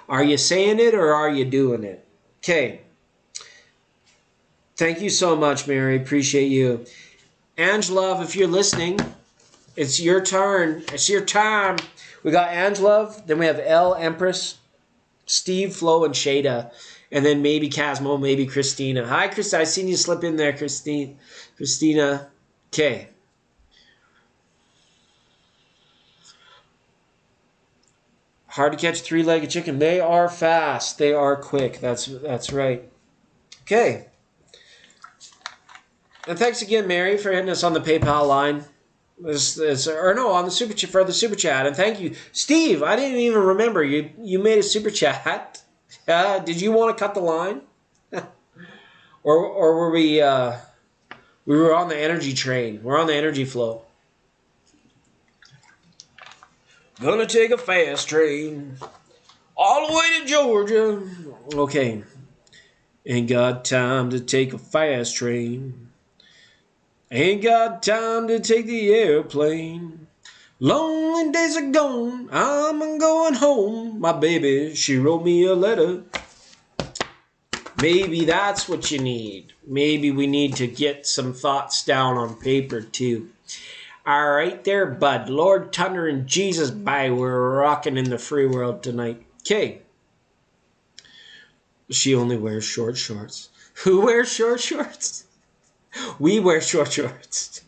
Are you saying it or are you doing it? Okay. Thank you so much, Mary. Appreciate you. Angela, if you're listening, it's your turn. It's your time. We got Angela, then we have Elle, Empress, Steve, Flo, and Shada. And then maybe Casmo, maybe Christina. Hi, Christina. I seen you slip in there, Christina. Okay. Hard to catch three-legged chicken. They are fast. They are quick. That's right. Okay. And thanks again, Mary, for hitting us on the PayPal line. On the super chat for the super chat. And thank you, Steve. I didn't even remember you made a super chat. Did you want to cut the line, or were we? We were on the energy train. We're on the energy flow. Gonna take a fast train all the way to Georgia. Okay. Ain't got time to take a fast train. Ain't got time to take the airplane. Lonely days are gone. I'm going home. My baby, she wrote me a letter. Maybe that's what you need. Maybe we need to get some thoughts down on paper too. All right there, bud. Lord Thunder and Jesus, bye. We're rocking in the free world tonight. Okay. She only wears short shorts. Who wears short shorts? We wear short shorts.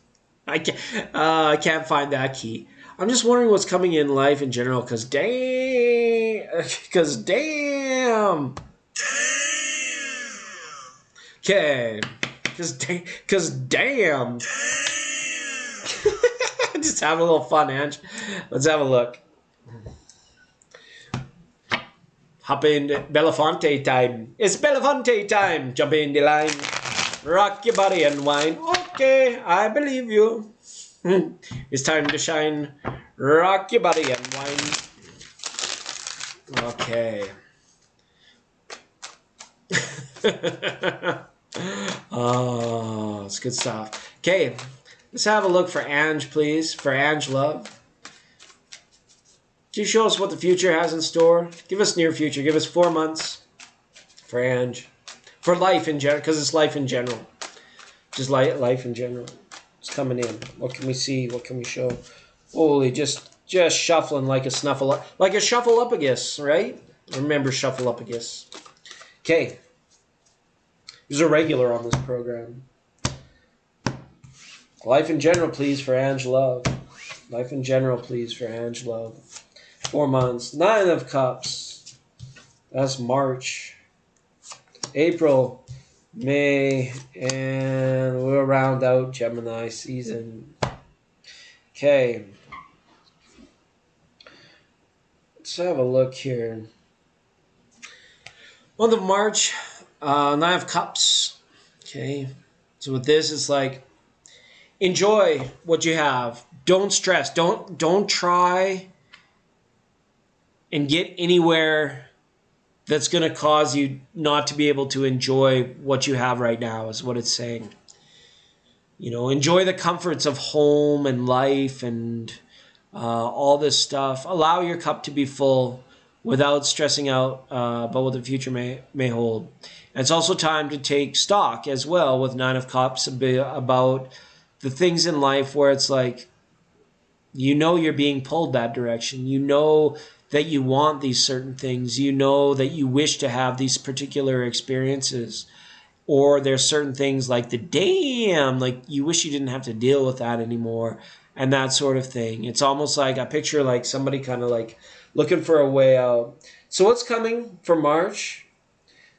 I can't find that key. I'm just wondering what's coming in life in general, because damn. Okay. Because damn. Just having a little fun, Ange. Let's have a look. Hop in Belafonte time. It's Belafonte time. Jump in the line. Rock your body and wine. Okay, I believe you. It's time to shine. Rock your body and wine. Okay. Oh, it's good stuff. Okay, let's have a look for Ange, please. For Ange Love. Can you show us what the future has in store? Give us near future. Give us 4 months for Ange. For life in general, because it's life in general. Just life in general. It's coming in. What can we see? What can we show? Holy, just shuffling like a snuffle, like a shuffleupagus, right? Remember shuffleupagus. Okay. There's a regular on this program. Life in general, please, for Ange Love. Life in general, please, for Ange Love. 4 months. 9 of Cups. That's March. April, May, and we'll round out Gemini season. Okay. Let's have a look here. Month of March, 9 of Cups. Okay. So with this, it's like, enjoy what you have. Don't stress. Don't try and get anywhere that's going to cause you not to be able to enjoy what you have right now, is what it's saying. You know, enjoy the comforts of home and life and all this stuff. Allow your cup to be full without stressing out about what the future may hold. And it's also time to take stock as well with 9 of Cups about the things in life where it's like, you know, you're being pulled that direction. You know that you want these certain things. You know that you wish to have these particular experiences. Or there's certain things like like you wish you didn't have to deal with that anymore, and that sort of thing. It's almost like I picture like somebody kind of like looking for a way out. So what's coming for March?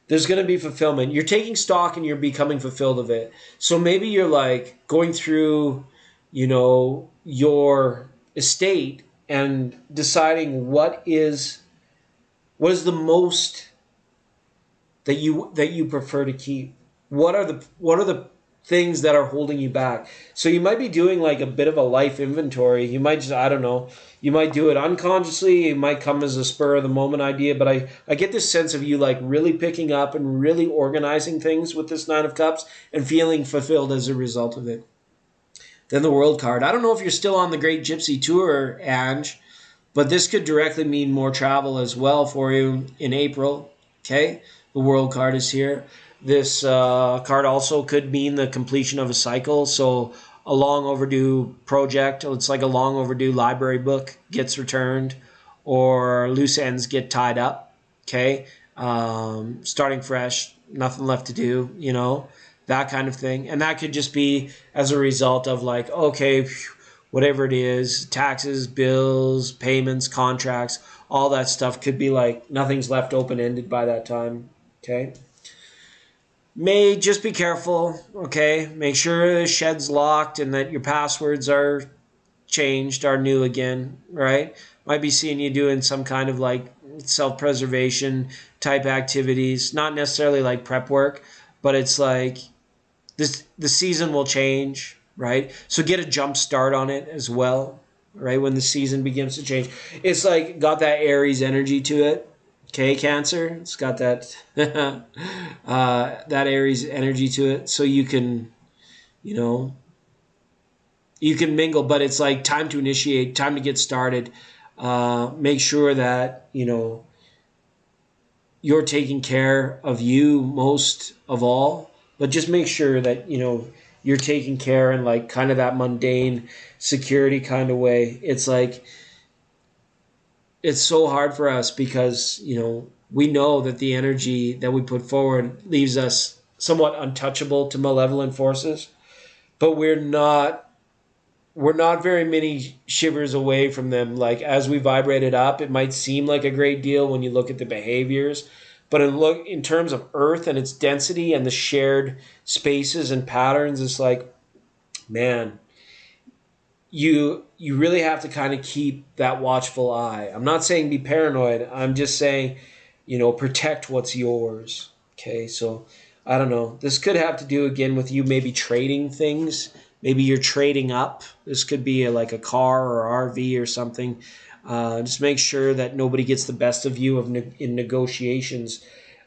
There's going to be fulfillment. You're taking stock and you're becoming fulfilled of it. So maybe you're like going through, you know, your estate and deciding what is the most that you prefer to keep. What are the things that are holding you back? So you might be doing like a bit of a life inventory. You might just, I don't know, you might do it unconsciously. It might come as a spur of the moment idea, but I get this sense of you like really picking up and really organizing things with this 9 of Cups and feeling fulfilled as a result of it. Then the World card. I don't know if you're still on the Great Gypsy Tour, Ange, but this could directly mean more travel as well for you in April. Okay? The World card is here. This card also could mean the completion of a cycle. So a long overdue project, it's like a long overdue library book gets returned, or loose ends get tied up. Okay? Starting fresh, nothing left to do, you know, that kind of thing. And that could just be as a result of like, okay, whatever it is, taxes, bills, payments, contracts, all that stuff could be like nothing's left open-ended by that time. Okay? May, just be careful, okay? Make sure the shed's locked and that your passwords are changed, are new again, right? Might be seeing you doing some kind of like self-preservation type activities, not necessarily like prep work, but it's like the season will change, right? So get a jump start on it as well, right? When the season begins to change. It's like got that Aries energy to it. Okay, Cancer, it's got that that Aries energy to it, so you can, you know, you can mingle, but it's like time to initiate, time to get started. Make sure that, you know, you're taking care of you most of all, but just make sure that, you know, you're taking care in like kind of that mundane security kind of way. It's like, it's so hard for us because, you know, we know that the energy that we put forward leaves us somewhat untouchable to malevolent forces, but we're not very many shivers away from them. Like as we vibrate it up, it might seem like a great deal when you look at the behaviors, but in terms of Earth and its density and the shared spaces and patterns, it's like, man, you really have to kind of keep that watchful eye. I'm not saying be paranoid. I'm just saying, you know, protect what's yours. Okay, so I don't know. This could have to do again with you maybe trading things. Maybe you're trading up. This could be like a car or RV or something. Just make sure that nobody gets the best of you in negotiations.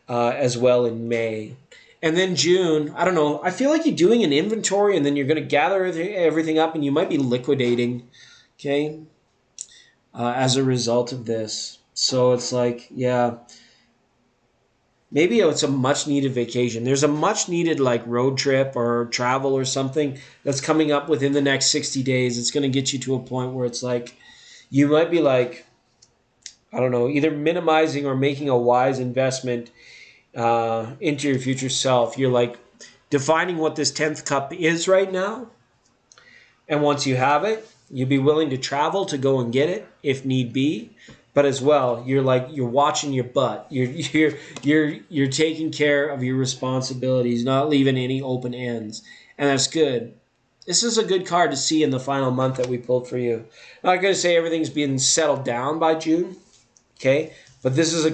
as well in May. And then June, I don't know, I feel like you're doing an inventory and then you're going to gather everything up and you might be liquidating, okay, as a result of this. So it's like, yeah, maybe it's a much needed vacation. There's a much needed like road trip or travel or something that's coming up within the next 60 days. It's going to get you to a point where it's like, you might be like, I don't know, either minimizing or making a wise investment into your future self. You're like defining what this 10th cup is right now. And once you have it, you'd be willing to travel to go and get it if need be. But as well, you're like, you're watching your butt. You're taking care of your responsibilities, not leaving any open ends. And that's good. This is a good card to see in the final month that we pulled for you. I'm not going to say everything's being settled down by June, okay? But this is a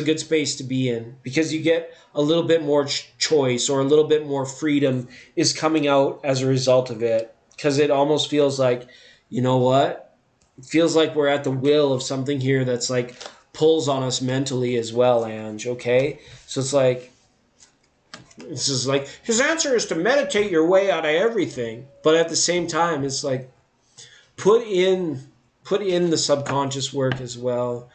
good space to be in because you get a little bit more choice or a little bit more freedom is coming out as a result of it. Because it almost feels like, you know what? It feels like we're at the will of something here that's like pulls on us mentally as well, Ange, okay? So it's like, this is like, his answer is to meditate your way out of everything. But at the same time, it's like, put in the subconscious work as well.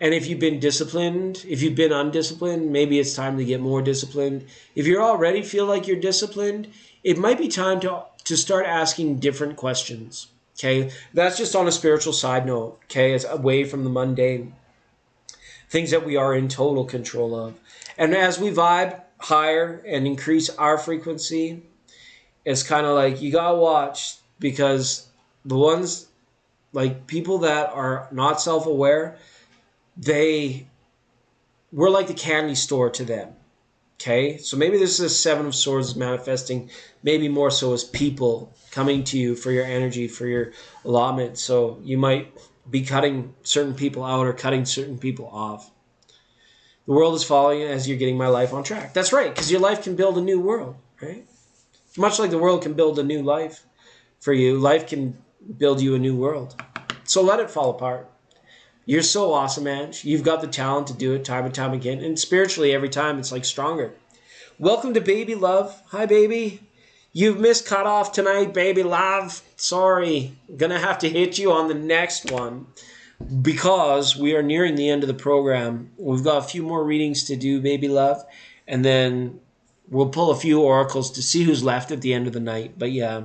And if you've been disciplined, if you've been undisciplined, maybe it's time to get more disciplined. If you already feel like you're disciplined, it might be time to start asking different questions, okay? That's just on a spiritual side note, okay? It's away from the mundane, things that we are in total control of. And as we vibe higher and increase our frequency, it's kind of like you got to watch because the ones, like people that are not self-aware, we're like the candy store to them. Okay, so maybe this is a Seven of Swords manifesting, maybe more so as people coming to you for your energy, for your allotment. So you might be cutting certain people out or cutting certain people off. The world is following as you're getting my life on track. That's right, because your life can build a new world, right? Much like the world can build a new life for you, life can build you a new world. So let it fall apart. You're so awesome, Ange. You've got the talent to do it time and time again. And spiritually, every time, it's like stronger. Welcome to Baby Love. Hi, baby. You've missed cutoff tonight, Baby Love. Sorry. I'm going to have to hit you on the next one because we are nearing the end of the program. We've got a few more readings to do, Baby Love. And then we'll pull a few oracles to see who's left at the end of the night. But yeah,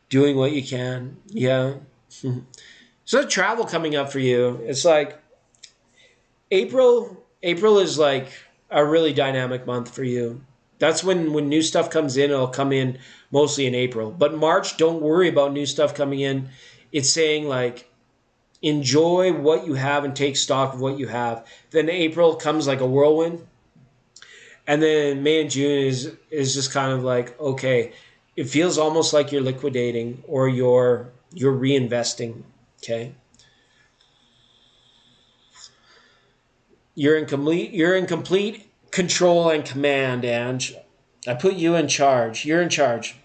doing what you can. Yeah. So travel coming up for you. It's like April is like a really dynamic month for you. That's when new stuff comes in. It'll come in mostly in April. But March, don't worry about new stuff coming in. It's saying like enjoy what you have and take stock of what you have. Then April comes like a whirlwind. And then May and June is just kind of like, okay, it feels almost like you're liquidating or you're reinvesting. Okay. You're in complete control and command, Ange. I put you in charge. You're in charge.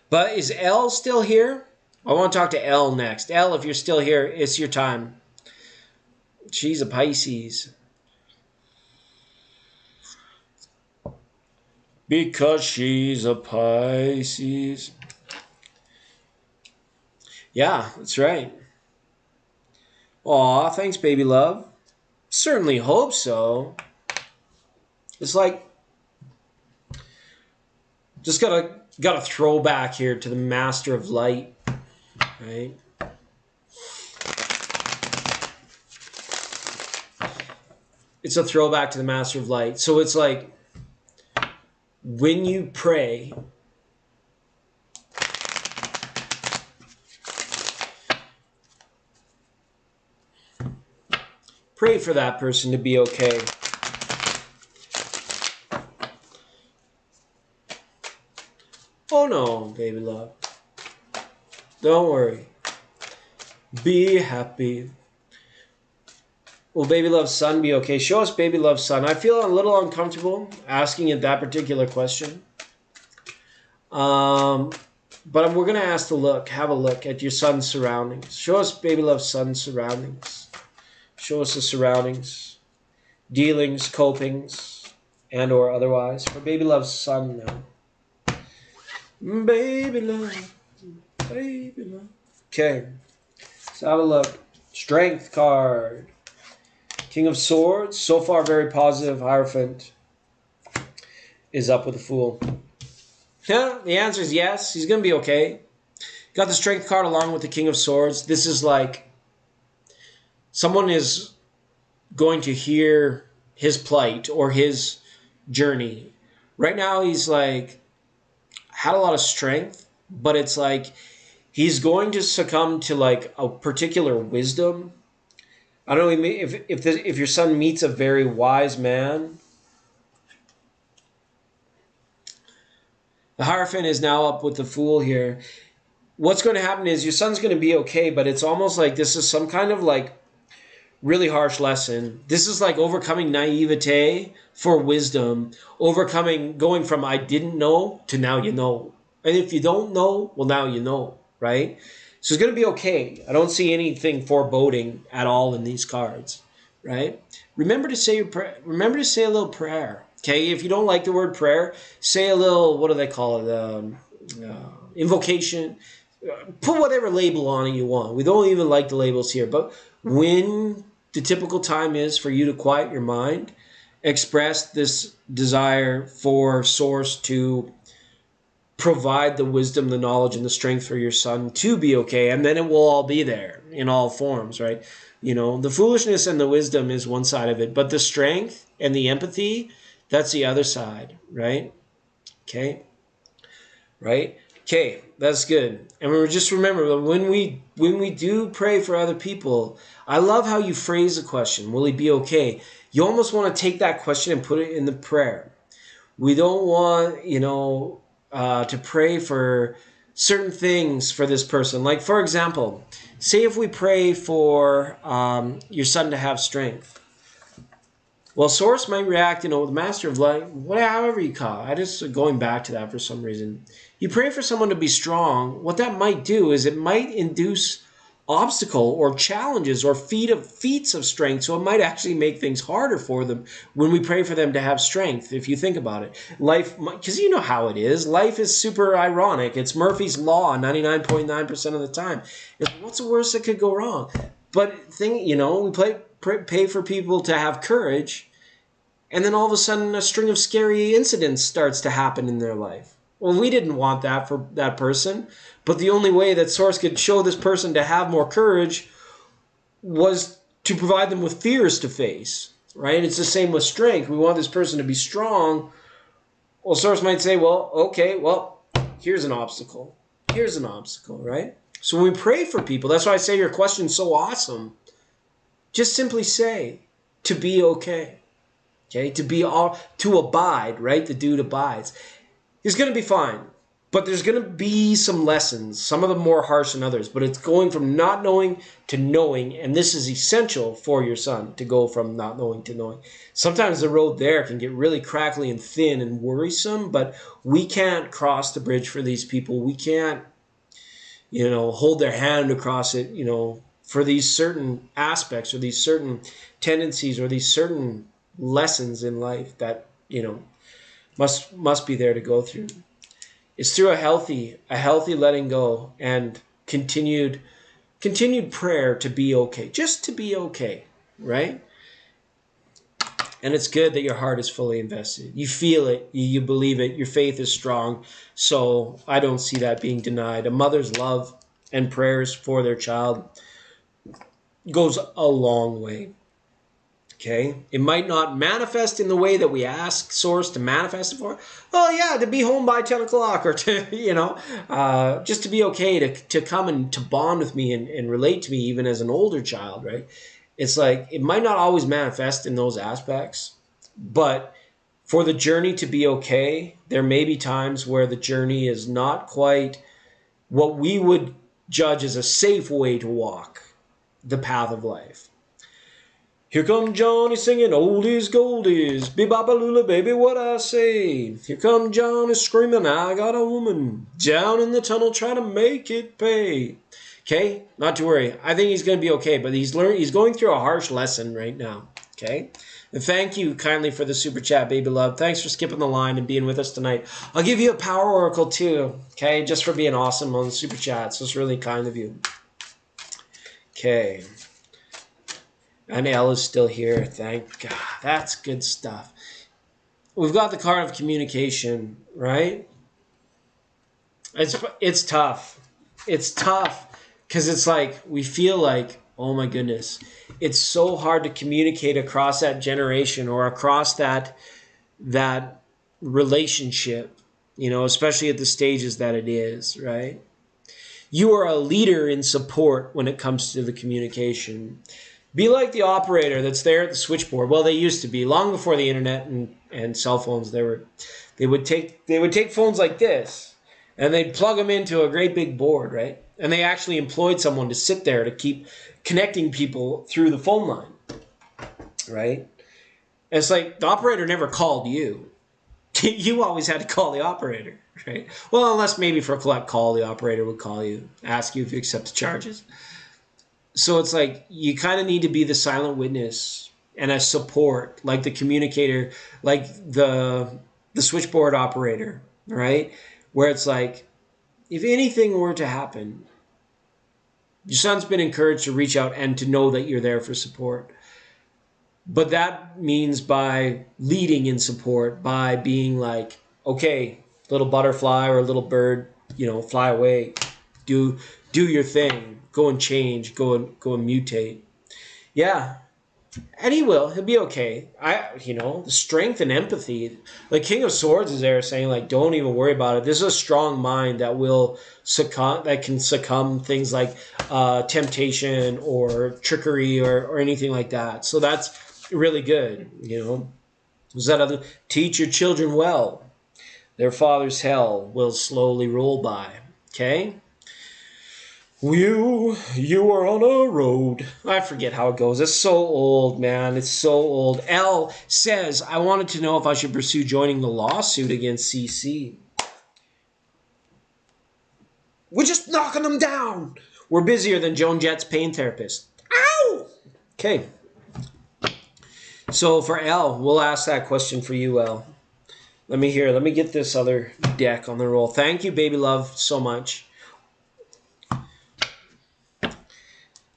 But is Elle still here? I want to talk to Elle next. Elle, if you're still here, it's your time. She's a Pisces. Because she's a Pisces. Yeah, that's right. Aw, thanks, baby love. Certainly hope so. It's like, just got a throwback here to the Master of Light, right? It's a throwback to the Master of Light. So it's like, when you pray, pray for that person to be okay. Oh no, baby love. Don't worry. Be happy. Will baby love's son be okay? Show us baby love's son. I feel a little uncomfortable asking it that particular question. But we're going to have a look at your son's surroundings. Show us baby love's son's surroundings. Show us the surroundings. dealings, copings, and or otherwise. For baby love's son now. Baby love, baby love. Okay, let's have a look. Strength card. King of Swords, so far very positive. Hierophant is up with the Fool. Yeah, the answer is yes. He's going to be okay. Got the Strength card along with the King of Swords. This is like someone is going to hear his plight or his journey. Right now he's like had a lot of strength, but it's like he's going to succumb to like a particular wisdom. I don't know if your son meets a very wise man. The Hierophant is now up with the Fool here. What's going to happen is your son's going to be okay, but it's almost like this is some kind of like really harsh lesson. This is like overcoming naivete for wisdom, going from I didn't know to now you know. And if you don't know, well, now you know, right? So it's going to be okay. I don't see anything foreboding at all in these cards, right? Remember to say a little prayer. Okay, if you don't like the word prayer, say a little, what do they call it? Invocation. Put whatever label on it you want. We don't even like the labels here. But when the typical time is for you to quiet your mind, express this desire for Source to provide the wisdom, the knowledge, and the strength for your son to be okay. And then it will all be there in all forms, right? You know, the foolishness and the wisdom is one side of it. But the strength and the empathy, that's the other side, right? Okay. Right? Okay, that's good. And we just remember that when we do pray for other people, I love how you phrase the question, will he be okay? You almost want to take that question and put it in the prayer. We don't want, to pray for certain things for this person. Like, for example, say if we pray for your son to have strength. Well, Source might react, the Master of Light, however you call it. I just going back to that for some reason. You pray for someone to be strong. What that might do is it might induce obstacle or challenges or feats of strength. So it might actually make things harder for them when we pray for them to have strength. If you think about it, life, because you know how it is. Life is super ironic. It's Murphy's Law 99.9% of the time. What's the worst that could go wrong? But we pay for people to have courage. And then all of a sudden, a string of scary incidents starts to happen in their life. Well, we didn't want that for that person. But the only way that Source could show this person to have more courage was to provide them with fears to face, right? It's the same with strength. We want this person to be strong. Well, Source might say, well, okay, well, here's an obstacle. Here's an obstacle, right? So when we pray for people, that's why I say your question's so awesome. Just simply say, to be okay. Okay, to abide, right? The dude abides. He's going to be fine, but there's going to be some lessons, some of them more harsh than others, but it's going from not knowing to knowing, and this is essential for your son to go from not knowing to knowing. Sometimes the road there can get really crackly and thin and worrisome, but we can't cross the bridge for these people. We can't, hold their hand across it, for these certain aspects or these certain tendencies or these certain lessons in life that must be there to go through. It's through a healthy letting go and continued prayer to be okay, just to be okay, right? And it's good that your heart is fully invested. You feel it, you believe it, your faith is strong. So I don't see that being denied. A mother's love and prayers for their child goes a long way. Okay, it might not manifest in the way that we ask Source to manifest it for. Oh yeah, to be home by 10 o'clock or to, just to be okay to come and to bond with me and relate to me even as an older child, right? It's like, it might not always manifest in those aspects, but for the journey to be okay, there may be times where the journey is not quite what we would judge as a safe way to walk the path of life. Here come Johnny singing oldies goldies, be-bop-a-lula, baby, what I say. Here come Johnny screaming, I got a woman down in the tunnel trying to make it pay. Okay, not to worry. I think he's going to be okay, but he's going through a harsh lesson right now. Okay, And thank you kindly for the super chat, baby love. Thanks for skipping the line and being with us tonight. I'll give you a power oracle too, okay? Just for being awesome on the super chat. So it's really kind of you. Okay. And Elle is still here. Thank God. That's good stuff. We've got the card of communication, right? It's tough. It's tough because it's like we feel like, oh my goodness, it's so hard to communicate across that generation or across that relationship, you know, especially at the stages that it is, right? You are a leader in support when it comes to the communication. Be like the operator that's there at the switchboard. Well, they used to be long before the internet and cell phones. They would take phones like this and they'd plug them into a great big board, right? And they actually employed someone to sit there to keep connecting people through the phone line, right? And it's like the operator never called you. You always had to call the operator, right? Well, unless maybe for a collect call, the operator would call you, ask you if you accept the charges. So it's like you kind of need to be the silent witness and a support, like the communicator, like the switchboard operator, right? Where it's like, if anything were to happen, your son's been encouraged to reach out and to know that you're there for support. But that means by leading in support, by being like, okay, little butterfly or a little bird, you know, fly away, do your thing, go and change, go and mutate. Yeah. And he'll be okay. The strength and empathy. The King of Swords is there saying, like, don't even worry about it. This is a strong mind that can succumb things like temptation or trickery or anything like that. So that's really good, you know. Was that other? Teach your children well. Their father's hell will slowly roll by. Okay? You are on a road. I forget how it goes. It's so old, man. It's so old. L says, I wanted to know if I should pursue joining the lawsuit against CC. We're just knocking them down. We're busier than Joan Jett's pain therapist. Ow! Okay. So for L, we'll ask that question for you, L. Let me get this other deck on the roll. Thank you, baby love, so much.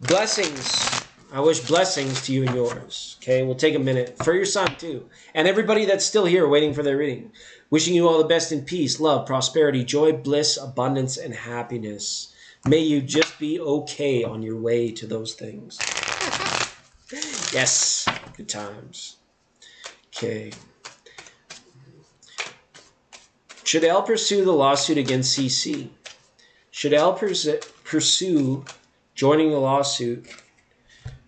Blessings. I wish blessings to you and yours. Okay, we'll take a minute for your son too. And everybody that's still here waiting for their reading. Wishing you all the best in peace, love, prosperity, joy, bliss, abundance, and happiness. May you just be okay on your way to those things. Yes, good times. Okay. Should L pursue the lawsuit against CC? Should L pursue joining the lawsuit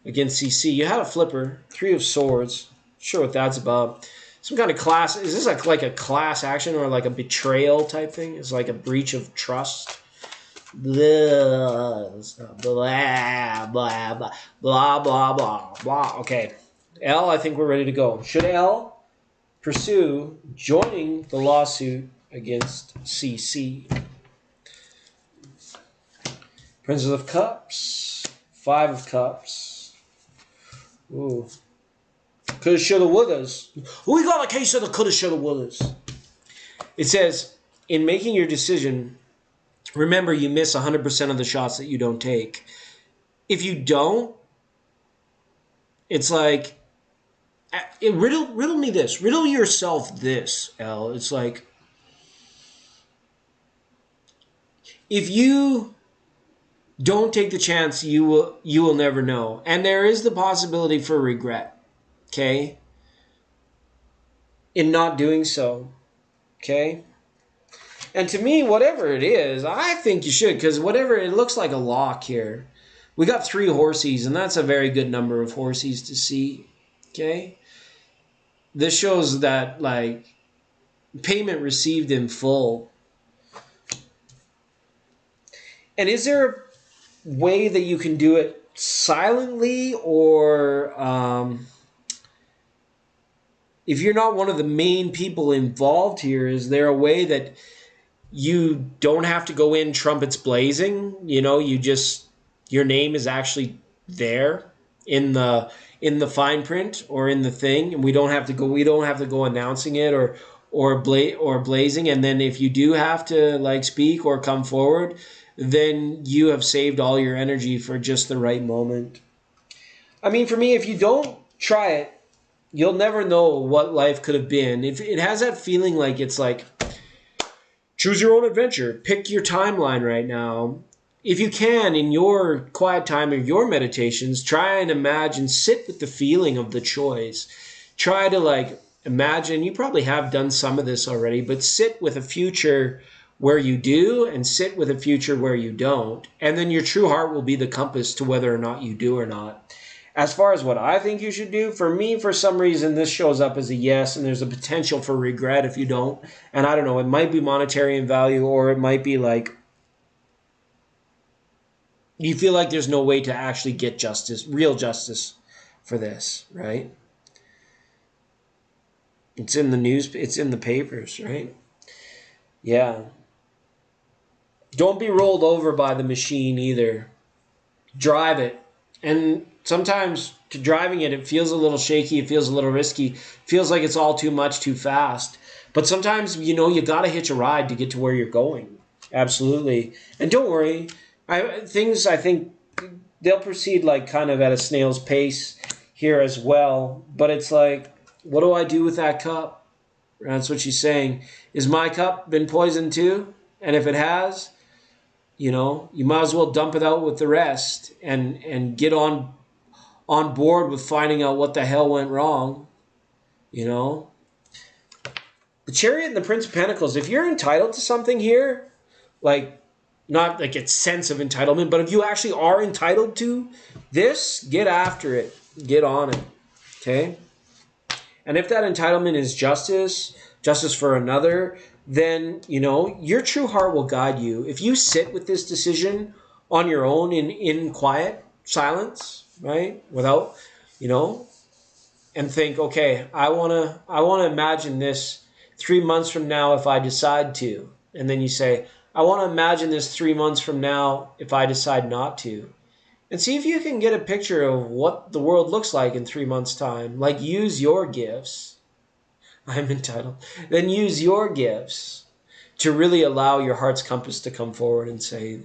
against CC? You had a flipper, 3 of Swords. Not sure what that's about. Some kind of class. Is this like a class action or like a betrayal type thing? It's like a breach of trust. Blah, blah, blah, blah, blah, blah, blah. Okay. L, I think we're ready to go. Should L pursue joining the lawsuit against CC? Princess of Cups, 5 of Cups. Ooh. Coulda, shoulda, wouldas. We got a case of the coulda, shoulda, wouldas. It says, in making your decision, remember you miss 100% of the shots that you don't take. If you don't, it's like, riddle me this. Riddle yourself this, L. It's like, if you don't take the chance, you will never know. And there is the possibility for regret. Okay? In not doing so. Okay? And to me, whatever it is, I think you should, because whatever, it looks like a lock here. We got 3 horsies, and that's a very good number of horsies to see. Okay? This shows that, like, payment received in full. And is there a way that you can do it silently, or if you're not one of the main people involved here, is there a way that you don't have to go in trumpets blazing? You know, your name is actually there. in the fine print or in the thing, and we don't have to go announcing it or blazing. And then if you do have to like speak or come forward, then you have saved all your energy for just the right moment. I mean, for me, if you don't try it, you'll never know what life could have been. If it has that feeling like it's like choose your own adventure, pick your timeline right now. If you can, in your quiet time or your meditations, try and imagine, sit with the feeling of the choice. Try to like imagine, you probably have done some of this already, but sit with a future where you do and sit with a future where you don't. And then your true heart will be the compass to whether or not you do or not. As far as what I think you should do, for me, for some reason, this shows up as a yes, and there's a potential for regret if you don't. And I don't know, it might be monetary in value, or it might be like you feel like there's no way to actually get justice, real justice for this, right? It's in the news, it's in the papers, right? Yeah. Don't be rolled over by the machine either. Drive it. And sometimes to driving it, it feels a little shaky, it feels a little risky, it feels like it's all too much, too fast. But sometimes, you know, you got to hitch a ride to get to where you're going. Absolutely. And don't worry, I think they'll proceed like kind of at a snail's pace here as well. But it's like, what do I do with that cup? That's what she's saying. Is my cup been poisoned too? And if it has, you know, you might as well dump it out with the rest and get on board with finding out what the hell went wrong, you know. The Chariot and the Prince of Pentacles, if you're entitled to something here, like, not like it's sense of entitlement, but if you actually are entitled to this, get after it. Get on it, okay? And if that entitlement is justice for another, then, you know, your true heart will guide you. If you sit with this decision on your own in quiet silence, right? Without, you know, and think, okay, I want to imagine this 3 months from now if I decide to. And then you say, I want to imagine this 3 months from now if I decide not to. And see if you can get a picture of what the world looks like in 3 months' time. Like, use your gifts. I'm entitled. Then use your gifts to really allow your heart's compass to come forward and say,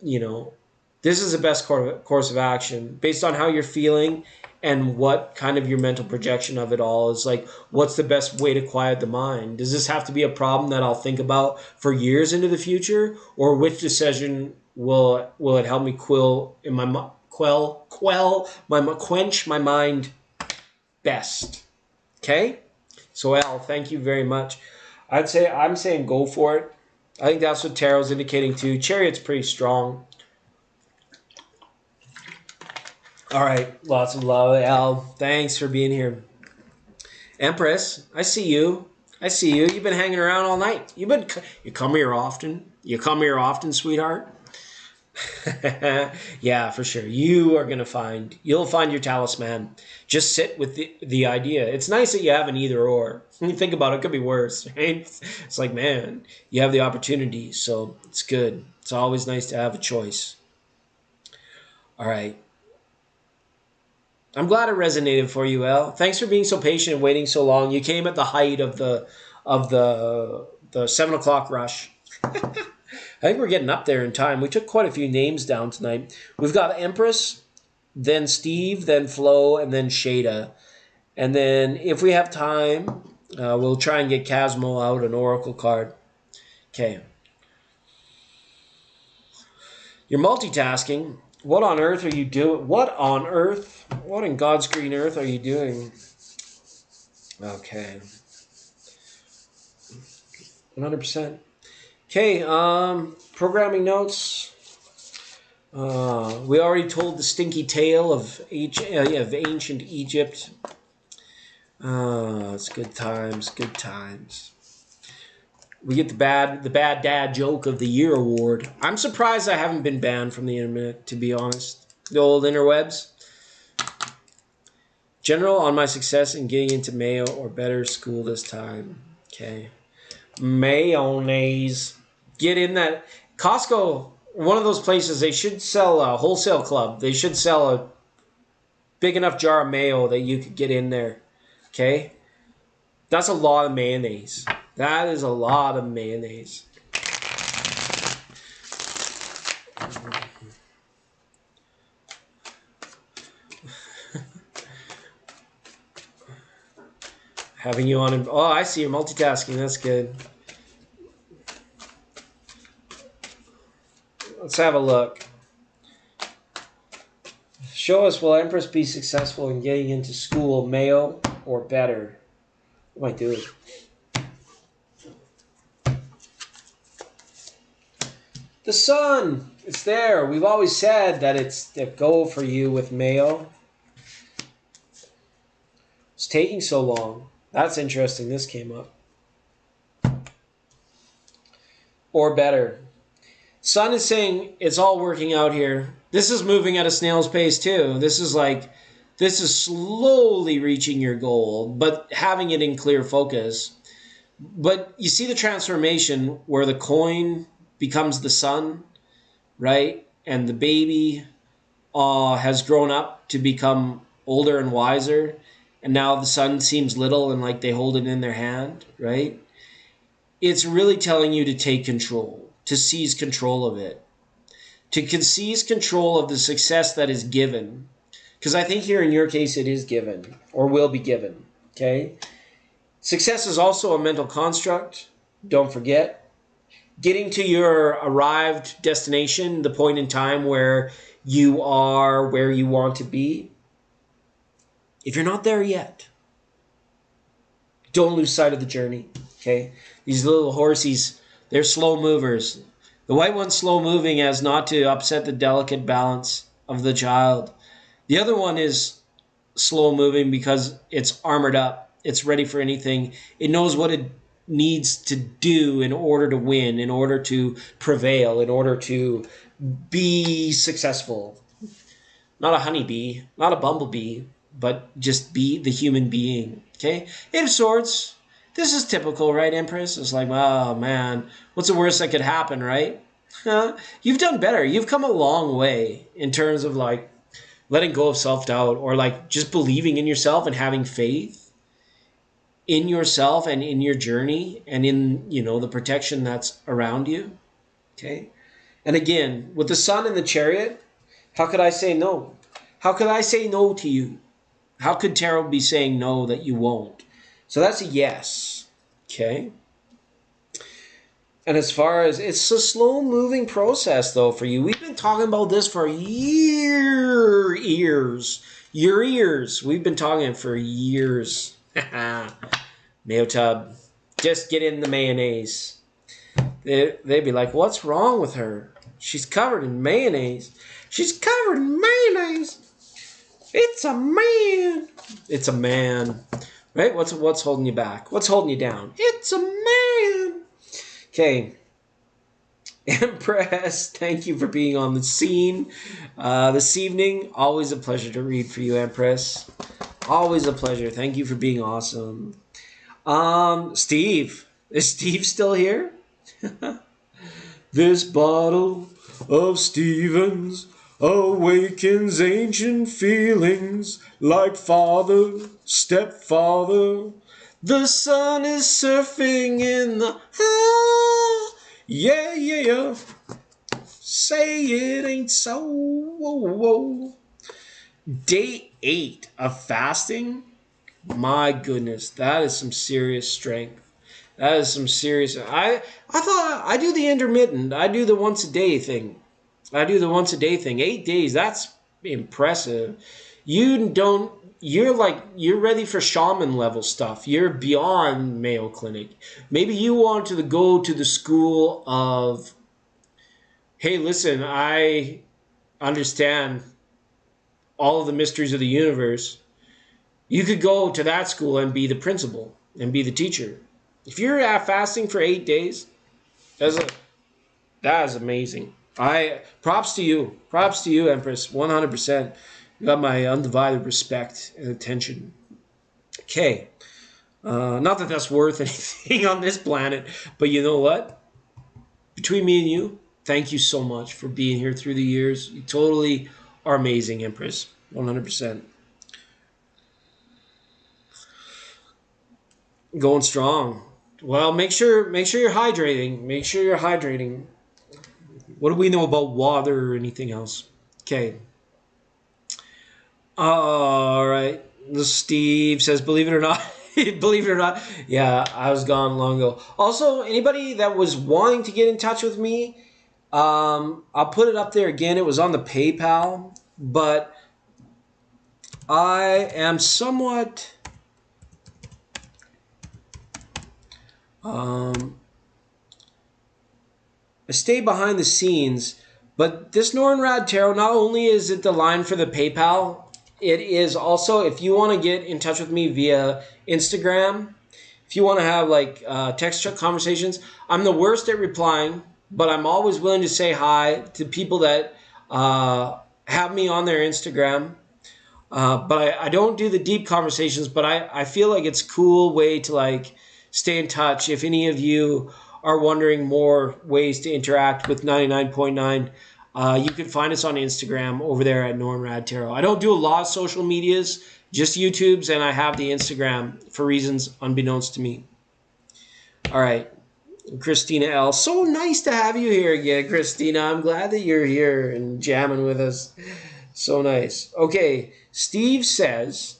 you know, this is the best course of action based on how you're feeling and what kind of your mental projection of it all is. Like, what's the best way to quiet the mind? Does this have to be a problem that I'll think about for years into the future? Or which decision will it help me quench my mind best? Okay? So Al, thank you very much. I'm saying go for it. I think that's what Tarot's indicating too. Chariot's pretty strong. All right, lots of love, Al. Thanks for being here. Empress, I see you. You've been hanging around all night. You come here often. You come here often, sweetheart. Yeah, for sure. You'll find your talisman. Just sit with the idea. It's nice that you have an either or. When you think about it, it could be worse, right? It's like, man, you have the opportunity, so it's good. It's always nice to have a choice. All right. I'm glad it resonated for you, El. Thanks for being so patient and waiting so long. You came at the height of the 7 o'clock rush. I think we're getting up there in time. We took quite a few names down tonight. We've got Empress, then Steve, then Flo, and then Shada. And then if we have time, we'll try and get Casmo out an oracle card. Okay. You're multitasking. What on earth are you doing? What on earth? What in God's green earth are you doing? Okay. 100%. Okay, programming notes. We already told the stinky tale of ancient Egypt. It's good times. We get the bad dad joke of the year award. I'm surprised I haven't been banned from the internet, to be honest. The old interwebs. General on my success in getting into Mayo or better school this time. Okay. Mayonnaise. Get in that. Costco, one of those places, they should sell a wholesale club. They should sell big enough jar of mayo that you could get in there. Okay? That's a lot of mayonnaise. That is a lot of mayonnaise. Having you on. Oh, I see you're multitasking. That's good. Let's have a look. Show us, will Empress be successful in getting into school, Mayo, or better? What am I doing? The sun! It's there. We've always said that it's a go for you with Mayo. It's taking so long. That's interesting. This came up. Or better. Sun is saying it's all working out here. This is moving at a snail's pace too. This is slowly reaching your goal, but having it in clear focus. But you see the transformation where the coin becomes the sun, right? And the baby has grown up to become older and wiser. And now the sun seems little and like they hold it in their hand, right? It's really telling you to take control, to seize control of it, to seize control of the success that is given. Because I think here in your case it is given or will be given, okay? Success is also a mental construct. Don't forget. Getting to your arrived destination, the point in time where you are where you want to be. If you're not there yet, don't lose sight of the journey, okay? These little horsies, they're slow movers. The white one's slow moving as not to upset the delicate balance of the child. The other one is slow moving because it's armored up. It's ready for anything. It knows what it needs to do in order to win, in order to prevail, in order to be successful. Not a honeybee, not a bumblebee, but just be the human being. Okay? Eight of Swords. This is typical, right, Empress? It's like, oh, man, what's the worst that could happen, right? You've done better. You've come a long way in terms of, like, letting go of self-doubt or, like, just believing in yourself and having faith in yourself and in your journey and in, you know, the protection that's around you. Okay? And again, with the sun and the chariot, how could I say no? How could I say no to you? How could tarot be saying no that you won't? So that's a yes. Okay? And as far as, it's a slow-moving process, though, for you. We've been talking about this for years. We've been talking for years. Mayo tub. Just get in the mayonnaise. They'd be like, what's wrong with her? She's covered in mayonnaise. She's covered in mayonnaise. It's a man. It's a man. Right? What's holding you back? What's holding you down? It's a man. Okay. Empress, thank you for being on the scene this evening. Always a pleasure to read for you, Empress. Always a pleasure. Thank you for being awesome. Steve. Is Steve still here? This bottle of Stevens awakens ancient feelings like father, stepfather. The sun is surfing in the yeah. Say it ain't so. Whoa. Day 8 of fasting. My goodness, that is some serious strength. That is some serious. I thought I do the intermittent. I do the once a day thing. 8 days, that's impressive. You're ready for shaman level stuff. You're beyond Mayo Clinic. Maybe you want to go to the school of, hey, listen, I understand all of the mysteries of the universe. You could go to that school and be the principal and be the teacher. If you're fasting for 8 days, that is amazing. Props to you, Empress, 100%. You got my undivided respect and attention. Okay, not that that's worth anything on this planet, but you know what? Between me and you, thank you so much for being here through the years. You totally are amazing, Empress, 100%. Going strong. Well, make sure you're hydrating. Make sure you're hydrating. What do we know about water or anything else? Okay. All right. Steve says, believe it or not, believe it or not, yeah, I was gone long ago. Also, anybody that was wanting to get in touch with me, I'll put it up there again. It was on the PayPal, but I am somewhat I stay behind the scenes, but this Nornrad Tarot, not only is it the line for the PayPal, it is also, if you want to get in touch with me via Instagram, if you want to have like text conversations, I'm the worst at replying, but I'm always willing to say hi to people that have me on their Instagram. But I don't do the deep conversations, but I feel like it's a cool way to like stay in touch. If any of you are wondering more ways to interact with 99.9, you can find us on Instagram over there at Nornrad Tarot. I don't do a lot of social medias, just YouTube's, and I have the Instagram for reasons unbeknownst to me. All right. Christina L. So nice to have you here again, Christina. I'm glad that you're here and jamming with us. So nice. Okay, Steve says,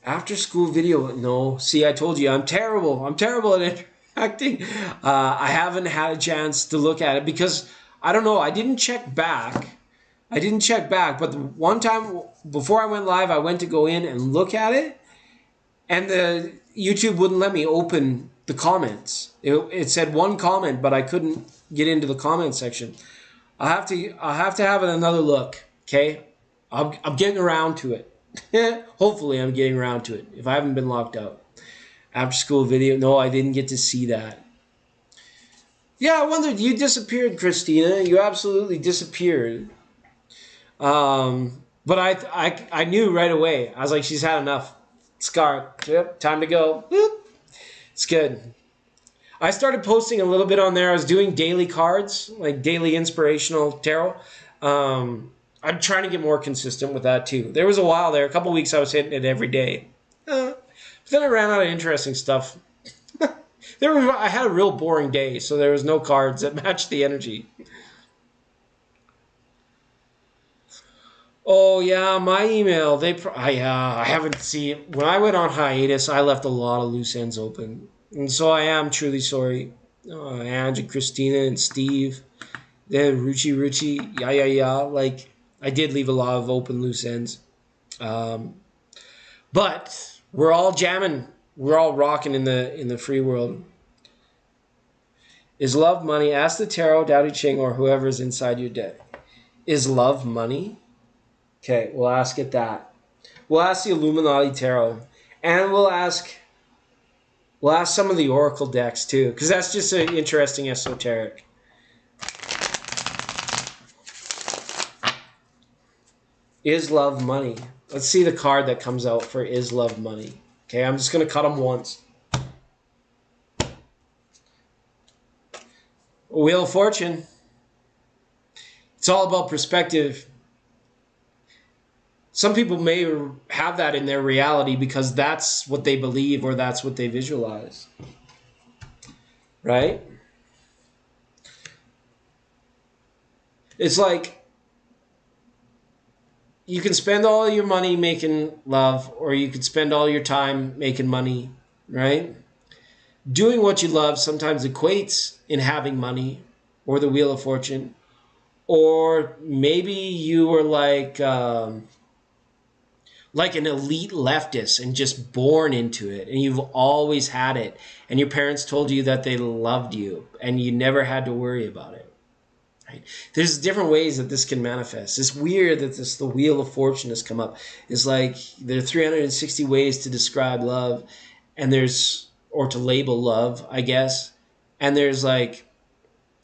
after school video. No, see, I told you, I'm terrible. I'm terrible at interacting. I haven't had a chance to look at it because, I don't know, I didn't check back. But the one time before I went live, I went to go in and look at it, and the YouTube wouldn't let me open the comments. It said one comment, but I couldn't get into the comment section. I'll have to have another look. Okay, I'm getting around to it. Hopefully, I'm getting around to it. If I haven't been locked out, after school video. No, I didn't get to see that. Yeah, I wondered. You disappeared, Christina. You absolutely disappeared. But I knew right away. I was like, she's had enough. Scar. Yep, time to go. Boop. It's good. I started posting a little bit on there. I was doing daily cards, like daily inspirational tarot. I'm trying to get more consistent with that too. There was a while there, a couple weeks I was hitting it every day. But then I ran out of interesting stuff. I had a real boring day, so there was no cards that matched the energy. Oh yeah, my email. I haven't seen. When I went on hiatus, I left a lot of loose ends open, and so I am truly sorry. Ange and Christina and Steve, then Ruchi, yeah. Like I did leave a lot of open loose ends, um, but we're all jamming. We're all rocking in the free world. Is love money? Ask the tarot, Dao Di Ching, or whoever's inside your deck. Is love money? Okay, we'll ask it that. We'll ask the Illuminati Tarot, and we'll ask some of the Oracle decks too, because that's just an interesting esoteric. Is love money? Let's see the card that comes out for is love money. Okay, I'm just gonna cut them once. Wheel of Fortune. It's all about perspective. Some people may have that in their reality because that's what they believe or that's what they visualize. Right? It's like you can spend all your money making love, or you can spend all your time making money, right? Doing what you love sometimes equates in having money or the Wheel of Fortune. Or maybe you were like an elite leftist and just born into it, and you've always had it, and your parents told you that they loved you and you never had to worry about it. Right? There's different ways that this can manifest. It's weird that the Wheel of Fortune has come up. It's like there are 360 ways to describe love, and or to label love, I guess, and there's like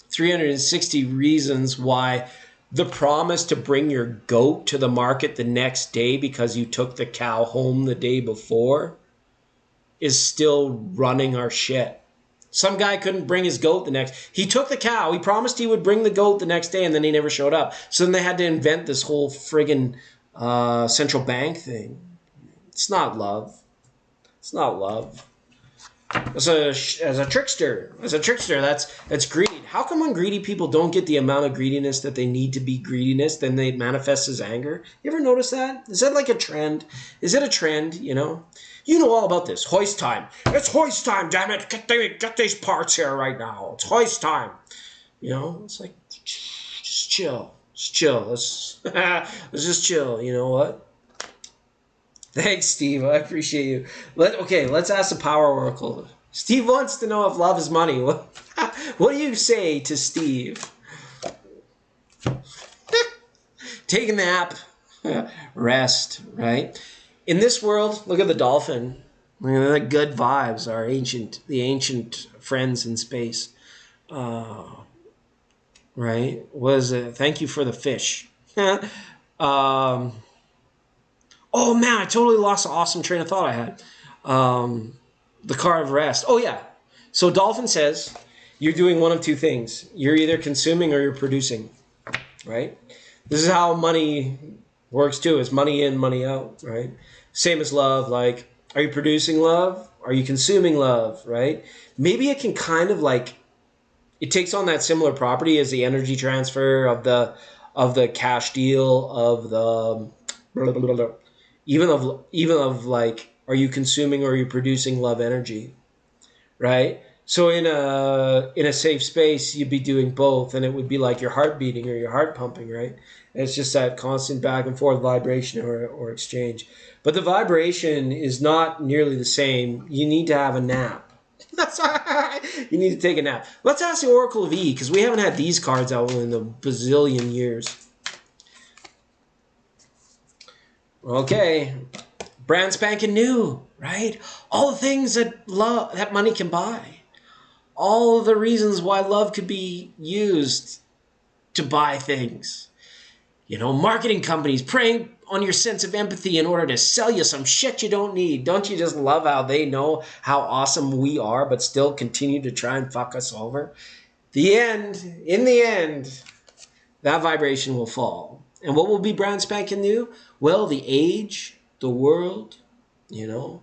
360 reasons why the promise to bring your goat to the market the next day because you took the cow home the day before is still running our shit. Some guy couldn't bring his goat the next. He took the cow. He promised he would bring the goat the next day, and then he never showed up. So then they had to invent this whole friggin' central bank thing. It's not love. It's not love. As a trickster, that's greed. How come when greedy people don't get the amount of greediness that they need to be greediness, then they manifest as anger? You ever notice that? Is that like a trend? Is it a trend, you know? You know all about this. Hoist time. It's hoist time, damn it. Get these parts here right now. It's hoist time. You know, it's like, just chill. Just chill. Let's just chill. You know what? Thanks, Steve. I appreciate you. Let's ask the Power Oracle. Steve wants to know if love is money. What do you say to Steve? Take a nap. Rest, right? In this world, look at the dolphin. Look at the good vibes, the ancient friends in space. Right? Thank you for the fish. Oh man, I totally lost the awesome train of thought I had. The card of rest. Oh yeah. So Dolphin says you're doing one of two things. You're either consuming or you're producing. Right? This is how money works too. It's money in, money out. Right? Same as love. Like, are you producing love? Are you consuming love? Right? Maybe it can kind of like, it takes on that similar property as the energy transfer of the cash deal of the blah, blah, blah, blah. Even of like, are you consuming or are you producing love energy, right? So in a safe space, you'd be doing both, and it would be like your heart beating or your heart pumping, right? And it's just that constant back and forth vibration or exchange. But the vibration is not nearly the same. You need to have a nap. That's right. You need to take a nap. Let's ask the Oracle of E, because we haven't had these cards out in a bazillion years. Okay, brand spanking new, right? All the things that money can buy. All of the reasons why love could be used to buy things. You know, marketing companies preying on your sense of empathy in order to sell you some shit you don't need. Don't you just love how they know how awesome we are, but still continue to try and fuck us over? In the end, that vibration will fall. And what will be brand spanking new? Well, the age, the world, you know,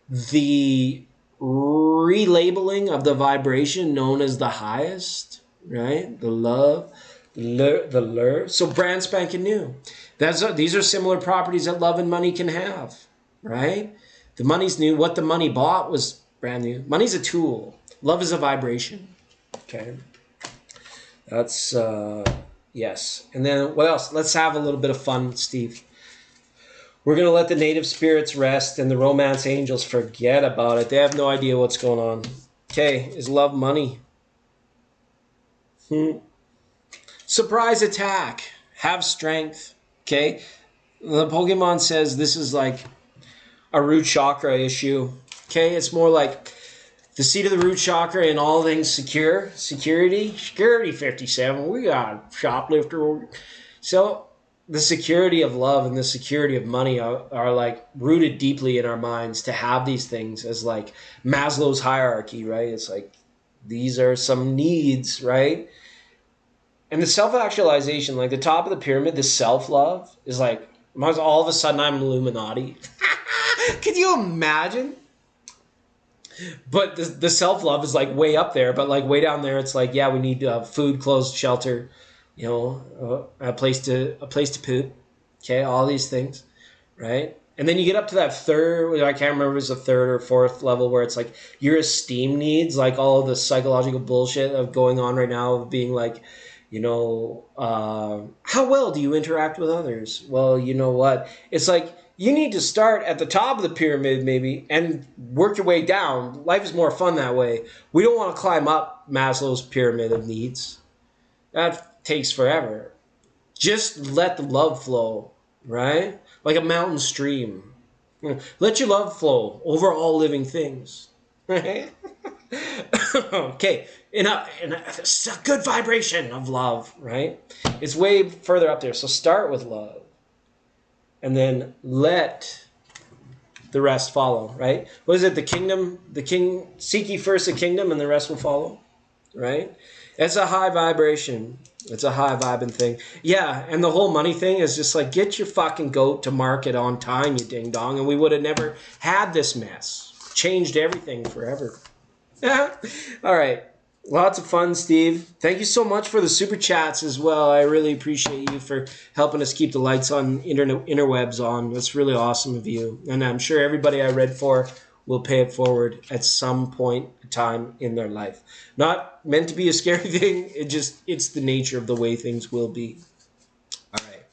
the relabeling of the vibration known as the highest, right? The love, the lure. So brand spanking new. These are similar properties that love and money can have, right? The money's new. What the money bought was brand new. Money's a tool. Love is a vibration. Okay. That's, yes. And then what else? Let's have a little bit of fun, Steve. We're going to let the native spirits rest and the romance angels forget about it. They have no idea what's going on. Okay. Is love money? Surprise attack. Have strength. Okay. The Pokemon says this is like a root chakra issue. Okay. It's more like the seat of the root chakra in all things security 57. We got shoplifter. So the security of love and the security of money are like rooted deeply in our minds to have these things as like Maslow's hierarchy, right? It's like, these are some needs, right? And the self-actualization, like the top of the pyramid, the self-love is like, all of a sudden I'm Illuminati. Could you imagine? But the self-love is like way up there, but like way down there, it's like, yeah, we need food, clothes, shelter, you know, a place to poop. Okay, all these things, right? And then you get up to that third, I can't remember if it's the third or fourth level, where it's like your esteem needs, like all of the psychological bullshit of going on right now of being like, you know, how well do you interact with others? Well, you know what? It's like, you need to start at the top of the pyramid maybe and work your way down. Life is more fun that way. We don't want to climb up Maslow's pyramid of needs. That takes forever. Just let the love flow, right? Like a mountain stream. Let your love flow over all living things. Right? Okay. In a good vibration of love, right? It's way further up there. So start with love. And then let the rest follow, right? What is it? The kingdom, seek ye first the kingdom and the rest will follow, right? It's a high vibration. It's a high vibing thing. Yeah, and the whole money thing is just like, get your fucking goat to market on time, you ding dong, and we would have never had this mess. changed everything forever. All right. Lots of fun, Steve. Thank you so much for the super chats as well. I really appreciate you for helping us keep the lights on interwebs on. That's really awesome of you. And I'm sure everybody I read for will pay it forward at some point in time in their life. Not meant to be a scary thing. It's the nature of the way things will be. All right.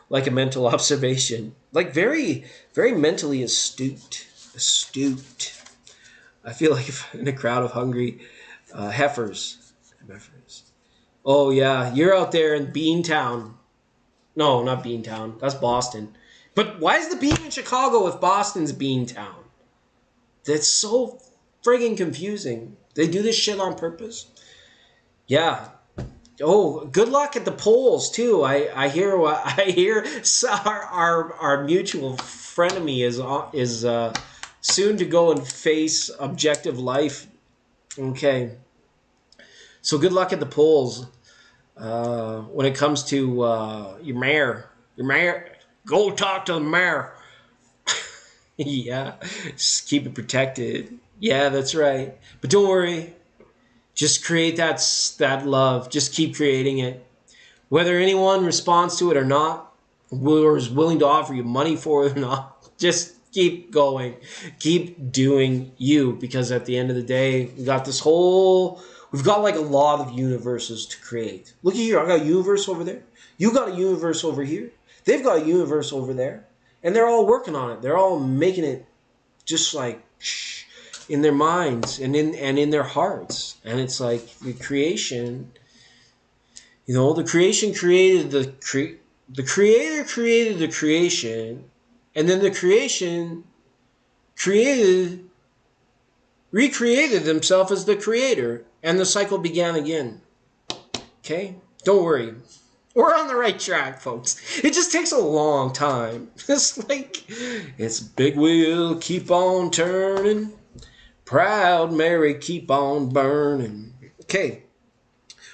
Like a mental observation. Like very, very mentally astute. Astute. I feel like if in a crowd of hungry heifers. Oh, yeah. You're out there in Beantown. No, not Beantown. That's Boston. But why is the bean in Chicago if Boston's Beantown? That's so friggin' confusing. They do this shit on purpose. Yeah. Oh, good luck at the polls too. I hear our mutual frenemy is soon to go and face objective life. Okay. So good luck at the polls. When it comes to your mayor, go talk to the mayor. Yeah, just keep it protected. Yeah, that's right. But don't worry. Just create that love. Just keep creating it. Whether anyone responds to it or not, or is willing to offer you money for it or not, just keep going. Keep doing you, because at the end of the day, we've got like a lot of universes to create. Look at here. I got a universe over there. You got a universe over here. They've got a universe over there. And they're all working on it. They're all making it just like in their minds and in their hearts. And it's like the creation, the creation created the creator created the creation, and then the creation recreated themselves as the creator, and the cycle began again. Okay? Don't worry. We're on the right track, folks. It just takes a long time. It's big wheel, keep on turning. Proud Mary, keep on burning. Okay.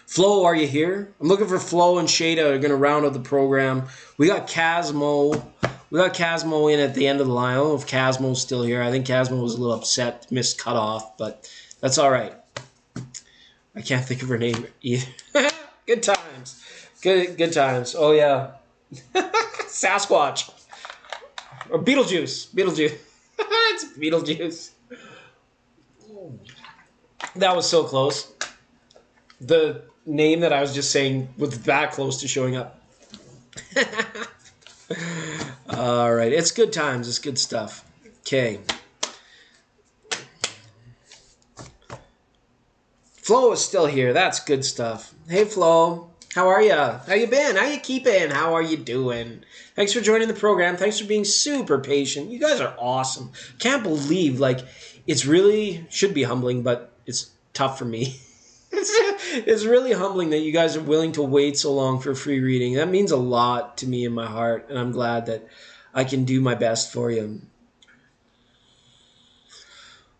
Flo, are you here? I'm looking for Flo and Shada are going to round up the program. We got Casmo. We got Casmo in at the end of the line. I don't know if Casmo's still here. I think Casmo was a little upset, missed cutoff, but that's all right. I can't think of her name either. Good times. Good times. Oh, yeah. Sasquatch. Or Beetlejuice. It's Beetlejuice. That was so close. The name that I was just saying was that close to showing up. All right. It's good times. It's good stuff. Okay. Flo is still here. That's good stuff. Hey, Flo. How are ya? How you been? How you keeping? How are you doing? Thanks for joining the program. Thanks for being super patient. You guys are awesome. Can't believe, it's really, should be humbling, but it's tough for me. It's really humbling that you guys are willing to wait so long for free reading. That means a lot to me in my heart, and I'm glad that I can do my best for you.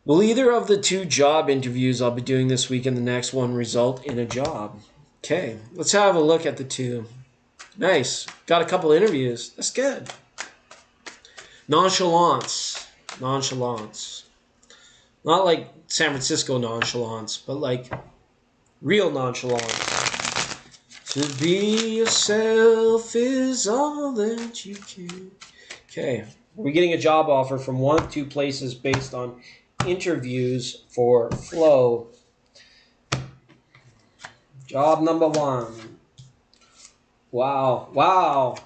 Will either of the 2 job interviews I'll be doing this week and the next one result in a job? Okay, let's have a look at the 2. Nice. Got a couple interviews. That's good. Nonchalance. Not like San Francisco nonchalance, but like real nonchalance. To be yourself is all that you can. Okay, we're getting a job offer from one of 2 places based on interviews for Flo. Job number 1. Wow.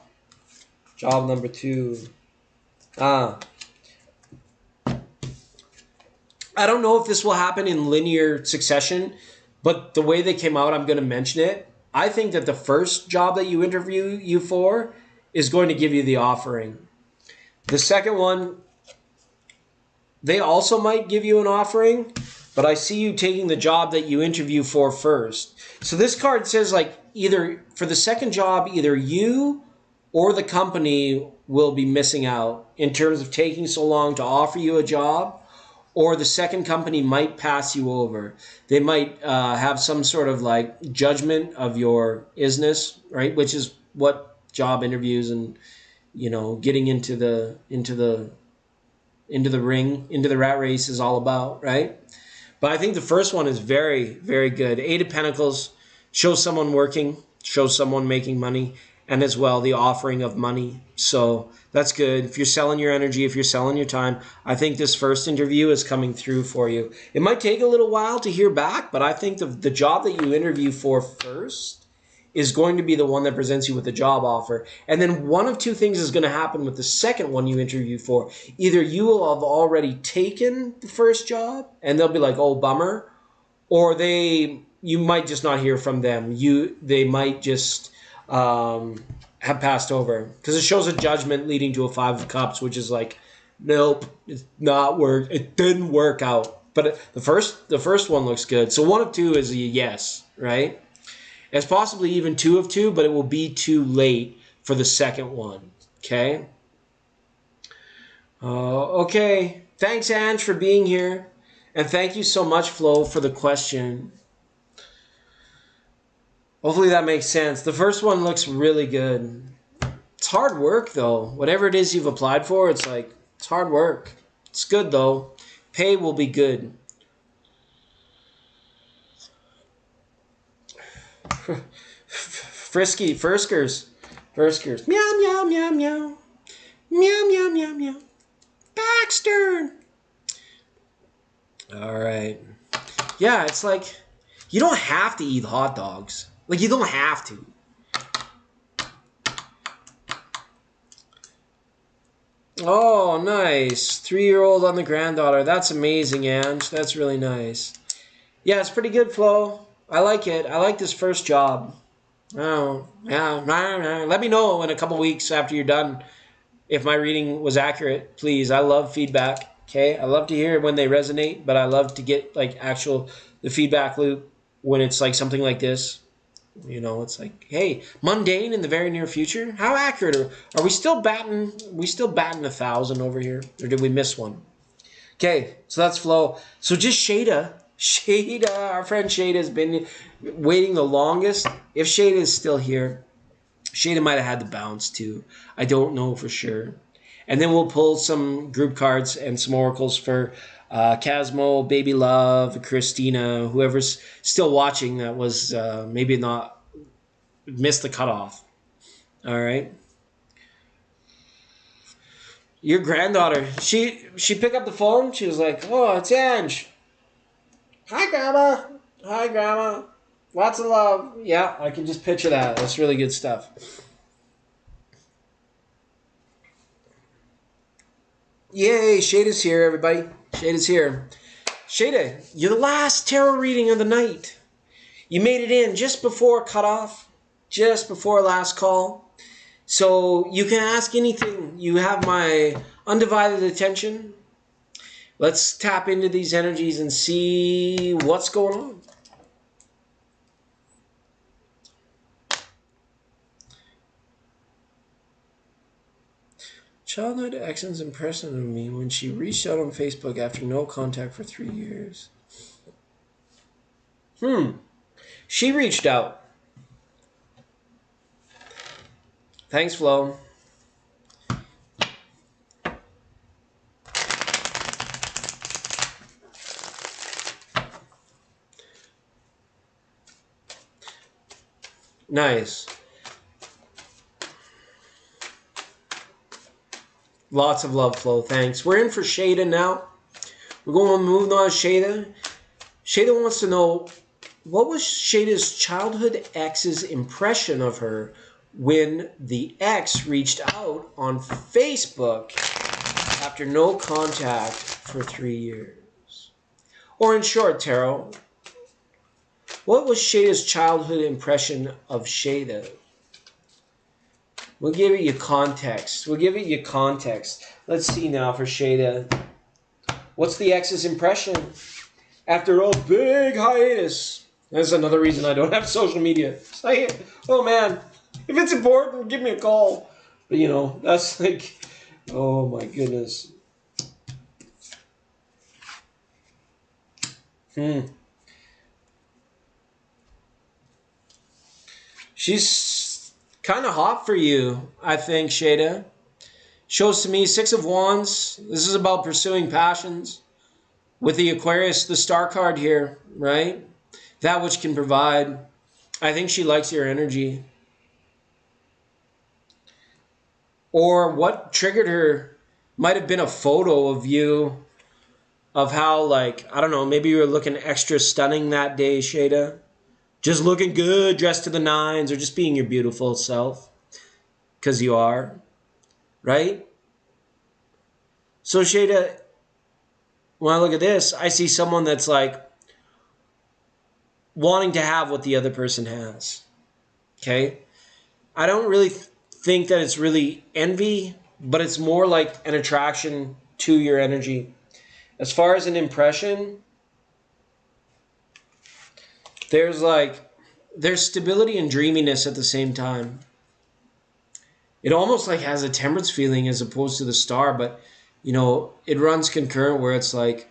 Job number 2. I don't know if this will happen in linear succession, but the way they came out, I'm going to mention it. I think that the first job that you interview you for is going to give you the offering. The second one, they also might give you an offering, but I see you taking the job that you interview for first. So this card says either for the second job, either you or the company will be missing out in terms of taking so long to offer you a job, or the second company might pass you over. They might have some sort of judgment of your isness, right? Which is what job interviews and getting into the into the ring, into the rat race is all about, right? But I think the first one is very, very good. Eight of Pentacles shows someone working, shows someone making money, and as well the offering of money. So that's good. If you're selling your energy, if you're selling your time, I think this first interview is coming through for you. It might take a little while to hear back, but I think the job that you interview for first is going to be the one that presents you with a job offer. And then one of two things is going to happen with the second one you interview for. Either you will have already taken the first job and they'll be like, oh, bummer. Or you might just not hear from them. They might just have passed over. Because it shows a judgment leading to a Five of Cups, which is like, nope, it's not work. It didn't work out. But the first one looks good. So one of two is a yes, right? It's possibly even two of two, but it will be too late for the second one. Okay? Okay. Thanks, Ange, for being here. And thank you so much, Flo, for the question. Hopefully that makes sense. The first one looks really good. It's hard work, though. Whatever it is you've applied for, it's hard work. It's good, though. Pay will be good. Friskers. Meow, meow, meow, meow. Meow, meow, meow, meow. Baxter. All right. Yeah, it's like, you don't have to eat hot dogs. Like, you don't have to. Oh, nice. 3-year-old on the granddaughter. That's amazing, Ange. That's really nice. Yeah, it's pretty good, Flo. I like it. I like this first job. Oh, yeah. Let me know in a couple weeks after you're done if my reading was accurate, please. I love feedback. Okay, I love to hear when they resonate, but I love to get the feedback loop when it's like something like this. You know, it's like, hey, mundane in the very near future. How accurate are we? Still batting? We still batting 1,000 over here, or did we miss one? Okay, so that's Flo. So just Shada, our friend Shada has been waiting the longest. If Shada is still here, Shada might have had the bounce too. I don't know for sure. And then we'll pull some group cards and some oracles for Casmo, Baby Love, Christina, whoever's still watching that was maybe not missed the cutoff. All right. Your granddaughter, she picked up the phone. She was like, "Oh, it's Ange. Hi, Grandma. Hi, Grandma. Lots of love." Yeah, I can just picture that. That's really good stuff. Yay, Shada's here, everybody. Shada's here. Shada, you're the last tarot reading of the night. You made it in just before cutoff, just before last call. So you can ask anything. You have my undivided attention. Let's tap into these energies and see what's going on. Childhood ex's impression of me when she reached out on Facebook after no contact for 3 years. She reached out. Thanks, Flo. Nice. Lots of love, Flo. Thanks. We're in for Shada now. We're going to move on to Shada. Shada wants to know, what was Shada's childhood ex's impression of her when the ex reached out on Facebook after no contact for 3 years? Or in short, Tarot, what was Shada's childhood impression of Shada? We'll give it you context. Let's see now for Shada. What's the ex's impression after a big hiatus? That's another reason I don't have social media. Oh man, if it's important, give me a call. But you know, that's like, oh my goodness. She's kind of hot for you, I think, Shada. Shows to me Six of Wands. This is about pursuing passions. With the Aquarius, the star card here, right? That which can provide. I think she likes your energy. Or what triggered her might have been a photo of you, of how, like, I don't know, maybe you were looking extra stunning that day, Shada. Just looking good, dressed to the nines, or just being your beautiful self. Because you are, right? So, Shada, when I look at this, I see someone that's like wanting to have what the other person has. Okay? I don't really think that it's really envy, but it's more like an attraction to your energy. As far as an impression, there's stability and dreaminess at the same time. It almost like has a temperance feeling as opposed to the star, but it runs concurrent where it's like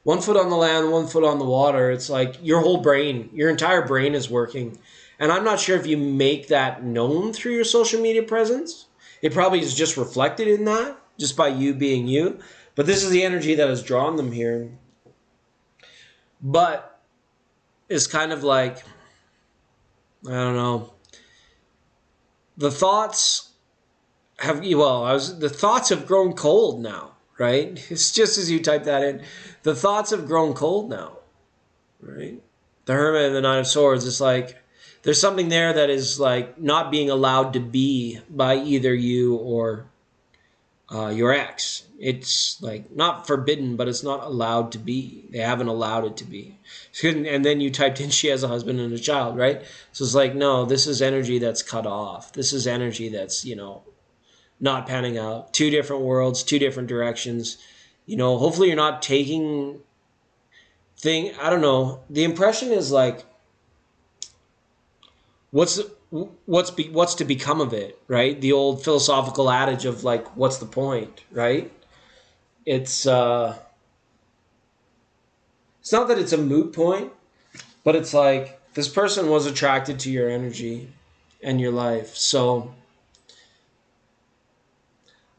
one foot on the land, one foot on the water. It's like your whole brain, your entire brain is working. And I'm not sure if you make that known through your social media presence. It probably is just reflected in that, just by you being you. But this is the energy that has drawn them here. But it's kind of like, I don't know. The thoughts the thoughts have grown cold now, right? It's just as you type that in. The thoughts have grown cold now, right? The Hermit and the Nine of Swords, it's like there's something there that is like not being allowed to be by either you or your ex. It's like not forbidden, but it's not allowed to be. They haven't allowed it to be. And then you typed in she has a husband and a child, right? So it's like, no, this is energy that's cut off. This is energy that's, not panning out. Two different worlds, two different directions. Hopefully you're not taking I don't know. The impression is like, what's to become of it, right? The old philosophical adage of like, what's the point, right? It's not that it's a moot point, but it's like this person was attracted to your energy and your life. So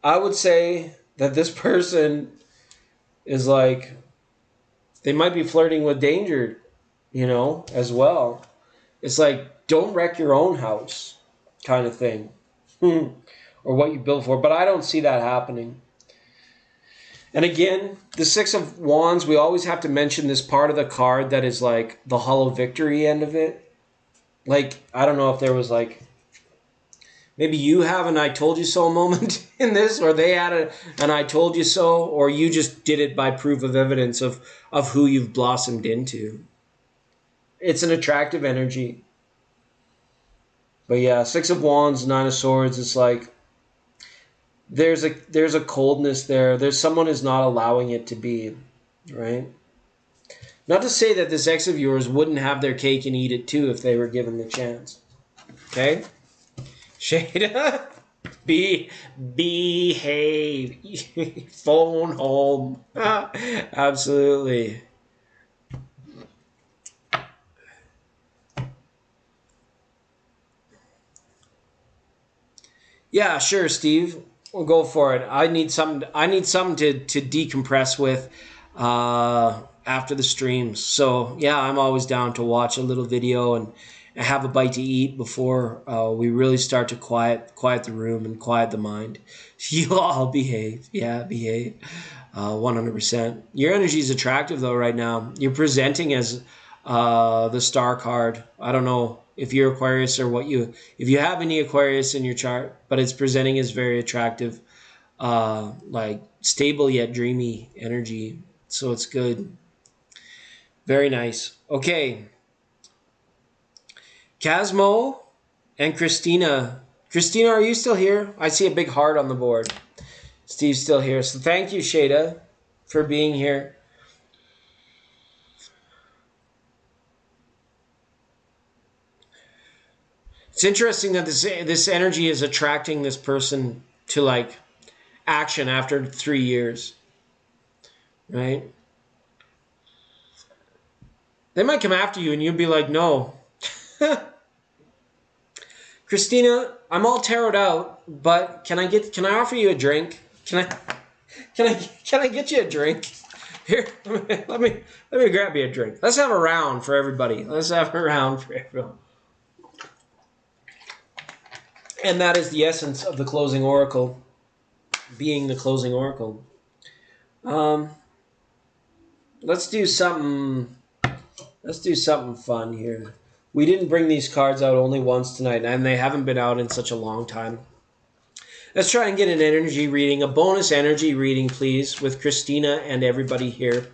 I would say that this person is like, they might be flirting with danger, as well. It's like, don't wreck your own house kind of thing. Or what you built for. But I don't see that happening. And again, the Six of Wands, we always have to mention this part of the card that is like the hollow victory end of it. Like, I don't know if there was like, maybe you have an I told you so moment in this, or they had an I told you so, or you just did it by proof of evidence of who you've blossomed into. It's an attractive energy. But yeah, Six of Wands, Nine of Swords, it's like there's a coldness there. There's someone who's not allowing it to be, right? Not to say that this ex of yours wouldn't have their cake and eat it too if they were given the chance. Okay? Shada, behave. Phone home. Absolutely. Yeah, sure, Steve. We'll go for it. I need something to decompress with after the streams. So yeah, I'm always down to watch a little video and have a bite to eat before we really start to quiet the room and quiet the mind. You all behave. Yeah, behave. 100%. Your energy is attractive though right now. You're presenting as the star card. I don't know if you're Aquarius or if you have any Aquarius in your chart, but it's presenting as very attractive, like stable yet dreamy energy. So it's good. Very nice. Okay. Casmo and Christina. Christina, are you still here? I see a big heart on the board. Steve's still here. So thank you, Shada, for being here. It's interesting that this energy is attracting this person to like action after 3 years, right? They might come after you and you'd be like, no. Christina, I'm all tarot out, but can I offer you a drink? Can I get you a drink? Here, let me grab you a drink. Let's have a round for everybody. Let's have a round for everyone. And that is the essence of the closing oracle, being the closing oracle. Let's do something fun here. We didn't bring these cards out only once tonight, and they haven't been out in such a long time. Let's try and get an energy reading, a bonus energy reading, please, with Christina and everybody here.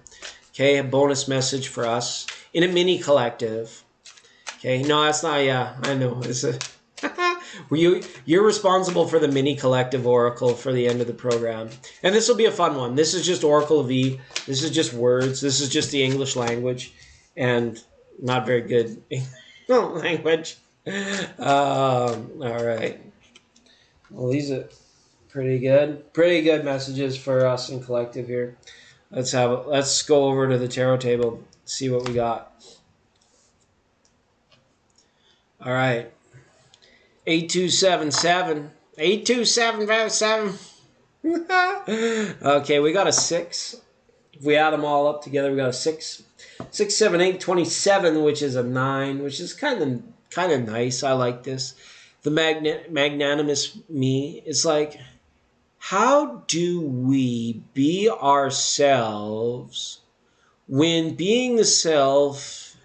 Okay, a bonus message for us in a mini collective. Okay, no, that's not, yeah, I know. It's a, you're responsible for the mini collective oracle for the end of the program. And this will be a fun one. This is just Oracle V. This is just words. This is just the English language. And not very good language. All right. Well, these are pretty good messages for us in collective here. Let's go over to the tarot table, see what we got. All right. 8277. 8277. Okay, we got a 6. If we add them all up together, we got a 6. 6, 7, 8, 27, which is a 9, which is kind of nice. I like this. The magnanimous me is like, how do we be ourselves when being the self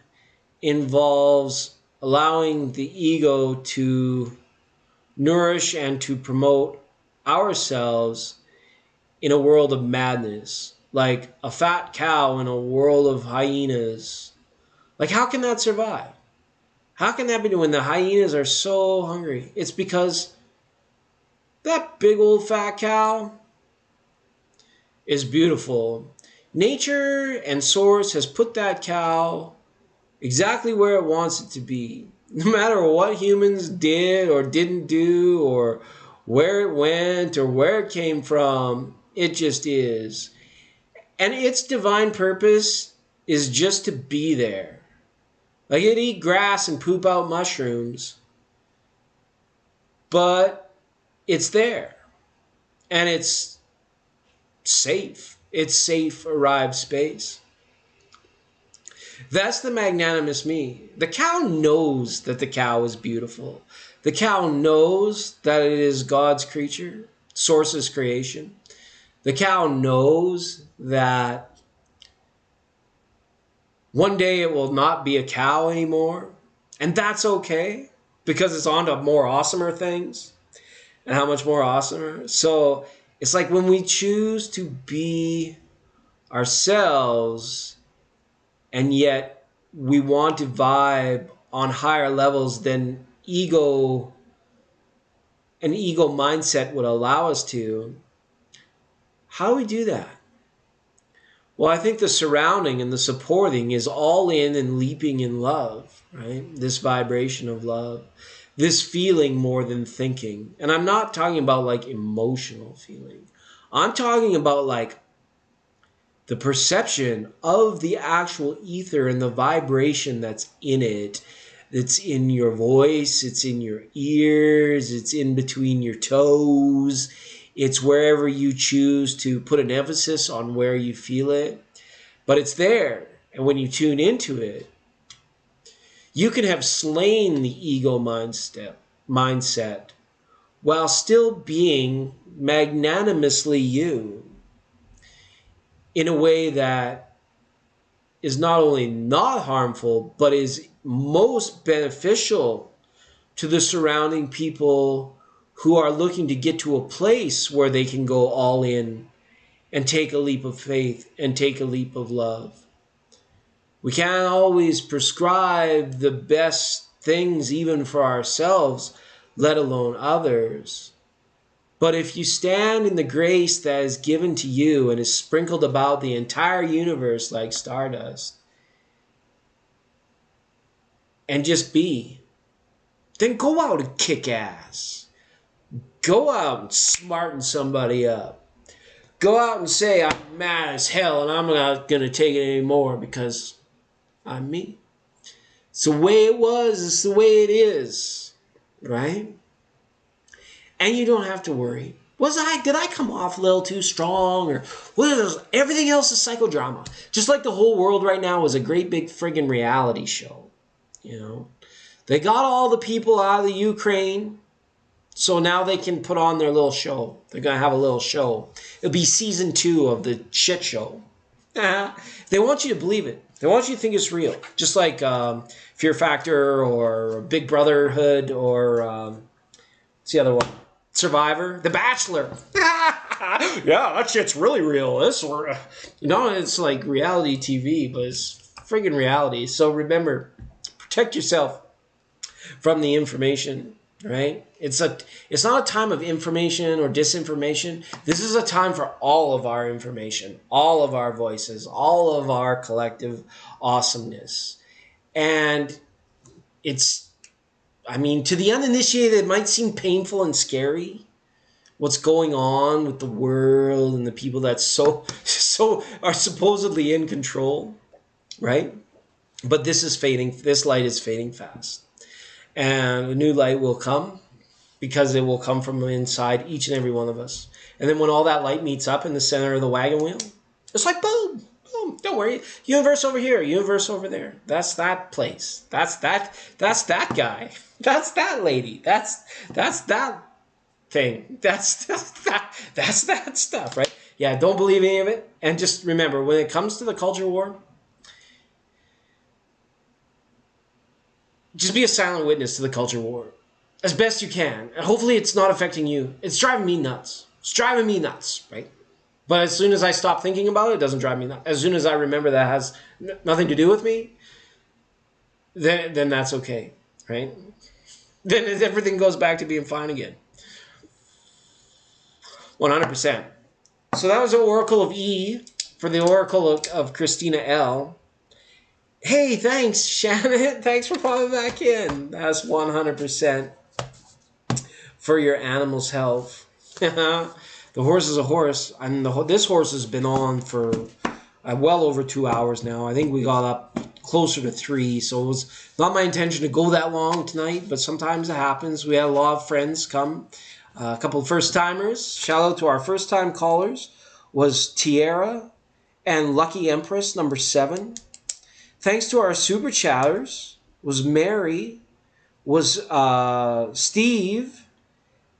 involves allowing the ego to nourish and to promote ourselves in a world of madness, like a fat cow in a world of hyenas? Like, how can that survive? How can that be when the hyenas are so hungry? It's because that big old fat cow is beautiful. Nature and Source has put that cow exactly where it wants it to be. No matter what humans did or didn't do, or where it went or where it came from, it just is. And its divine purpose is just to be there. Like, it'd eat grass and poop out mushrooms, but it's there. And it's safe. It's safe, arrived space. That's the magnanimous me. The cow knows that the cow is beautiful. The cow knows that it is God's creature, Source's creation. The cow knows that one day it will not be a cow anymore. And that's okay, because it's on to more awesomer things. And how much more awesomer. So it's like when we choose to be ourselves, and yet we want to vibe on higher levels than an ego mindset would allow us to, how do we do that? Well, I think the surrounding and the supporting is all in and leaping in love, right? This vibration of love, this feeling more than thinking. And I'm not talking about like emotional feeling. I'm talking about like the perception of the actual ether and the vibration that's in it. It's in your voice, it's in your ears, it's in between your toes. It's wherever you choose to put an emphasis on where you feel it. But it's there. And when you tune into it, you can have slain the ego mindset while still being magnanimously you in a way that is not only not harmful, but is most beneficial to the surrounding people who are looking to get to a place where they can go all in and take a leap of faith and take a leap of love. We can't always prescribe the best things even for ourselves, let alone others. But if you stand in the grace that is given to you and is sprinkled about the entire universe like stardust, and just be, then go out and kick ass. Go out and smarten somebody up. Go out and say, I'm mad as hell and I'm not going to take it anymore because I'm me. It's the way it was. It's the way it is. right? And you don't have to worry. Did I come off a little too strong? Or everything else is psychodrama. Just like the whole world right now is a great big friggin' reality show. You know? They got all the people out of the Ukraine, so now they can put on their little show. They're going to have a little show. It'll be season 2 of the shit show. They want you to believe it. They want you to think it's real. Just like Fear Factor or Big Brotherhood or what's the other one? Survivor, The Bachelor. Yeah, that shit's really real. It's like reality TV, but it's friggin' reality. So remember, protect yourself from the information, right? It's not a time of information or disinformation. This is a time for all of our information, all of our voices, all of our collective awesomeness. And to the uninitiated, it might seem painful and scary what's going on with the world and the people that so are supposedly in control, right? But this is fading. This light is fading fast. And a new light will come because it will come from inside each and every one of us. And then when all that light meets up in the center of the wagon wheel, it's like boom, boom, don't worry. Universe over here, universe over there. That's that place. That's that guy. That's that lady. That's that thing. That's that stuff, right? Yeah, don't believe any of it. And just remember, when it comes to the culture war, just be a silent witness to the culture war as best you can. And hopefully it's not affecting you. It's driving me nuts. It's driving me nuts, right? But as soon as I stop thinking about it, it doesn't drive me nuts. As soon as I remember that has nothing to do with me, then that's okay, right? Then everything goes back to being fine again. 100%. So that was the Oracle of E for the Oracle of Christina L. Hey, thanks, Shannon. Thanks for popping back in. That's 100% for your animal's health. The horse is a horse. And this horse has been on for well over 2 hours now. I think we got up closer to 3, so it was not my intention to go that long tonight, but sometimes it happens. We had a lot of friends come. A couple of first-timers. Shout out to our first-time callers was Tierra and Lucky Empress, number 7. Thanks to our super chatters was Mary, was Steve,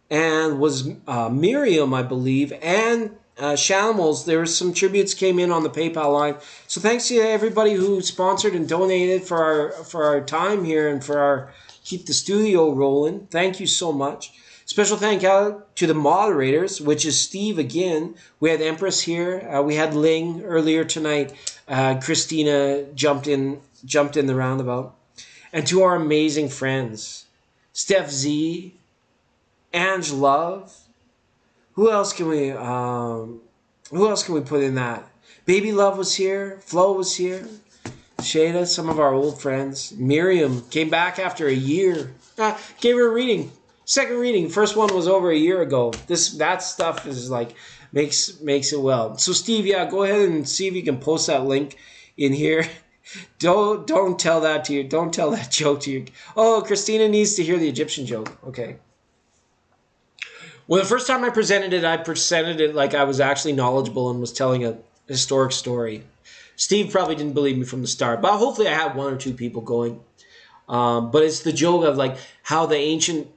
and was Miriam, I believe, and Shanimals. There were some tributes came in on the PayPal line. So thanks to everybody who sponsored and donated for our time here and for our keep the studio rolling. Thank you so much. Special thank out to the moderators, which is Steve again. We had Empress here. We had Ling earlier tonight. Christina jumped in the roundabout. And to our amazing friends, Steph Z, Ange Love. Who else can we put in that? Baby Love was here. Flo was here. Shada, some of our old friends. Miriam came back after a year. Gave her a reading. Second reading. First one was over a year ago. That stuff is like makes it well. So Steve, yeah, go ahead and see if you can post that link in here. Don't tell that joke to you. Oh, Christina needs to hear the Egyptian joke. Okay. Well, the first time I presented it like I was actually knowledgeable and was telling a historic story. Steve probably didn't believe me from the start, but hopefully I had 1 or 2 people going. But it's the joke of like how the ancient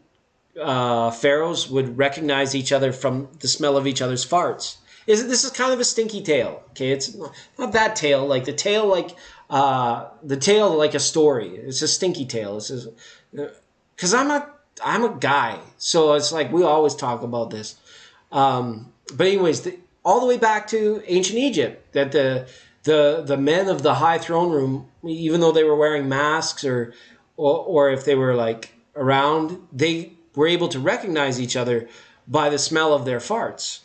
pharaohs would recognize each other from the smell of each other's farts. This is kind of a stinky tale. Okay, it's not that tale, like the tail like a story. It's a stinky tale. This is because I'm a guy, so it's like we always talk about this. But anyways, all the way back to ancient Egypt, that the men of the high throne room, even though they were wearing masks or if they were like around, they were able to recognize each other by the smell of their farts.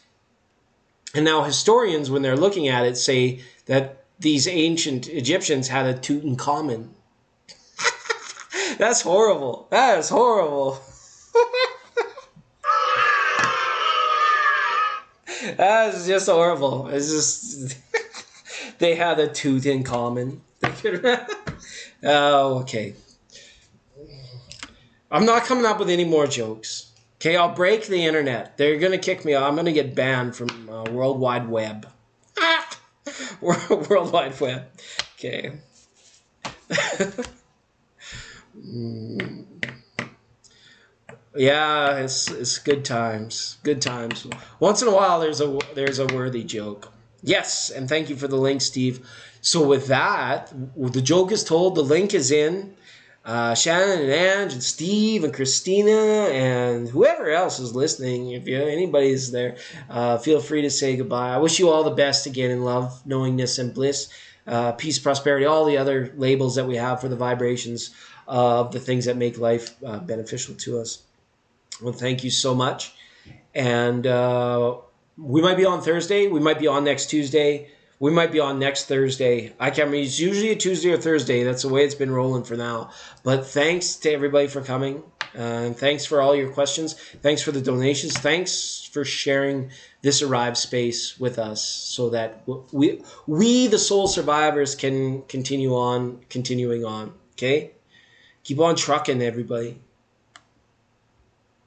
And now historians, when they're looking at it, say that these ancient Egyptians had a Tutankhamun. That's horrible. That is horrible. That is just horrible. It's just they had a Tutankhamun. Oh, okay. I'm not coming up with any more jokes. Okay, I'll break the internet. They're going to kick me off. I'm going to get banned from World Wide Web. World Wide Web. Okay. Yeah, it's good times. Good times. Once in a while, there's a worthy joke. Yes, and thank you for the link, Steve. So with that, the joke is told. The link is in. Shannon and Ange and Steve and Christina and whoever else is listening, if anybody's there, feel free to say goodbye. I wish you all the best again in love, knowingness, and bliss, peace, prosperity, all the other labels that we have for the vibrations of the things that make life beneficial to us. Well, thank you so much. And we might be on Thursday. We might be on next Tuesday. We might be on next Thursday. I can't remember. It's usually a Tuesday or Thursday. That's the way it's been rolling for now. But thanks to everybody for coming. And thanks for all your questions. Thanks for the donations. Thanks for sharing this Arrive space with us so that we the soul survivors, can continuing on. Okay? Keep on trucking, everybody.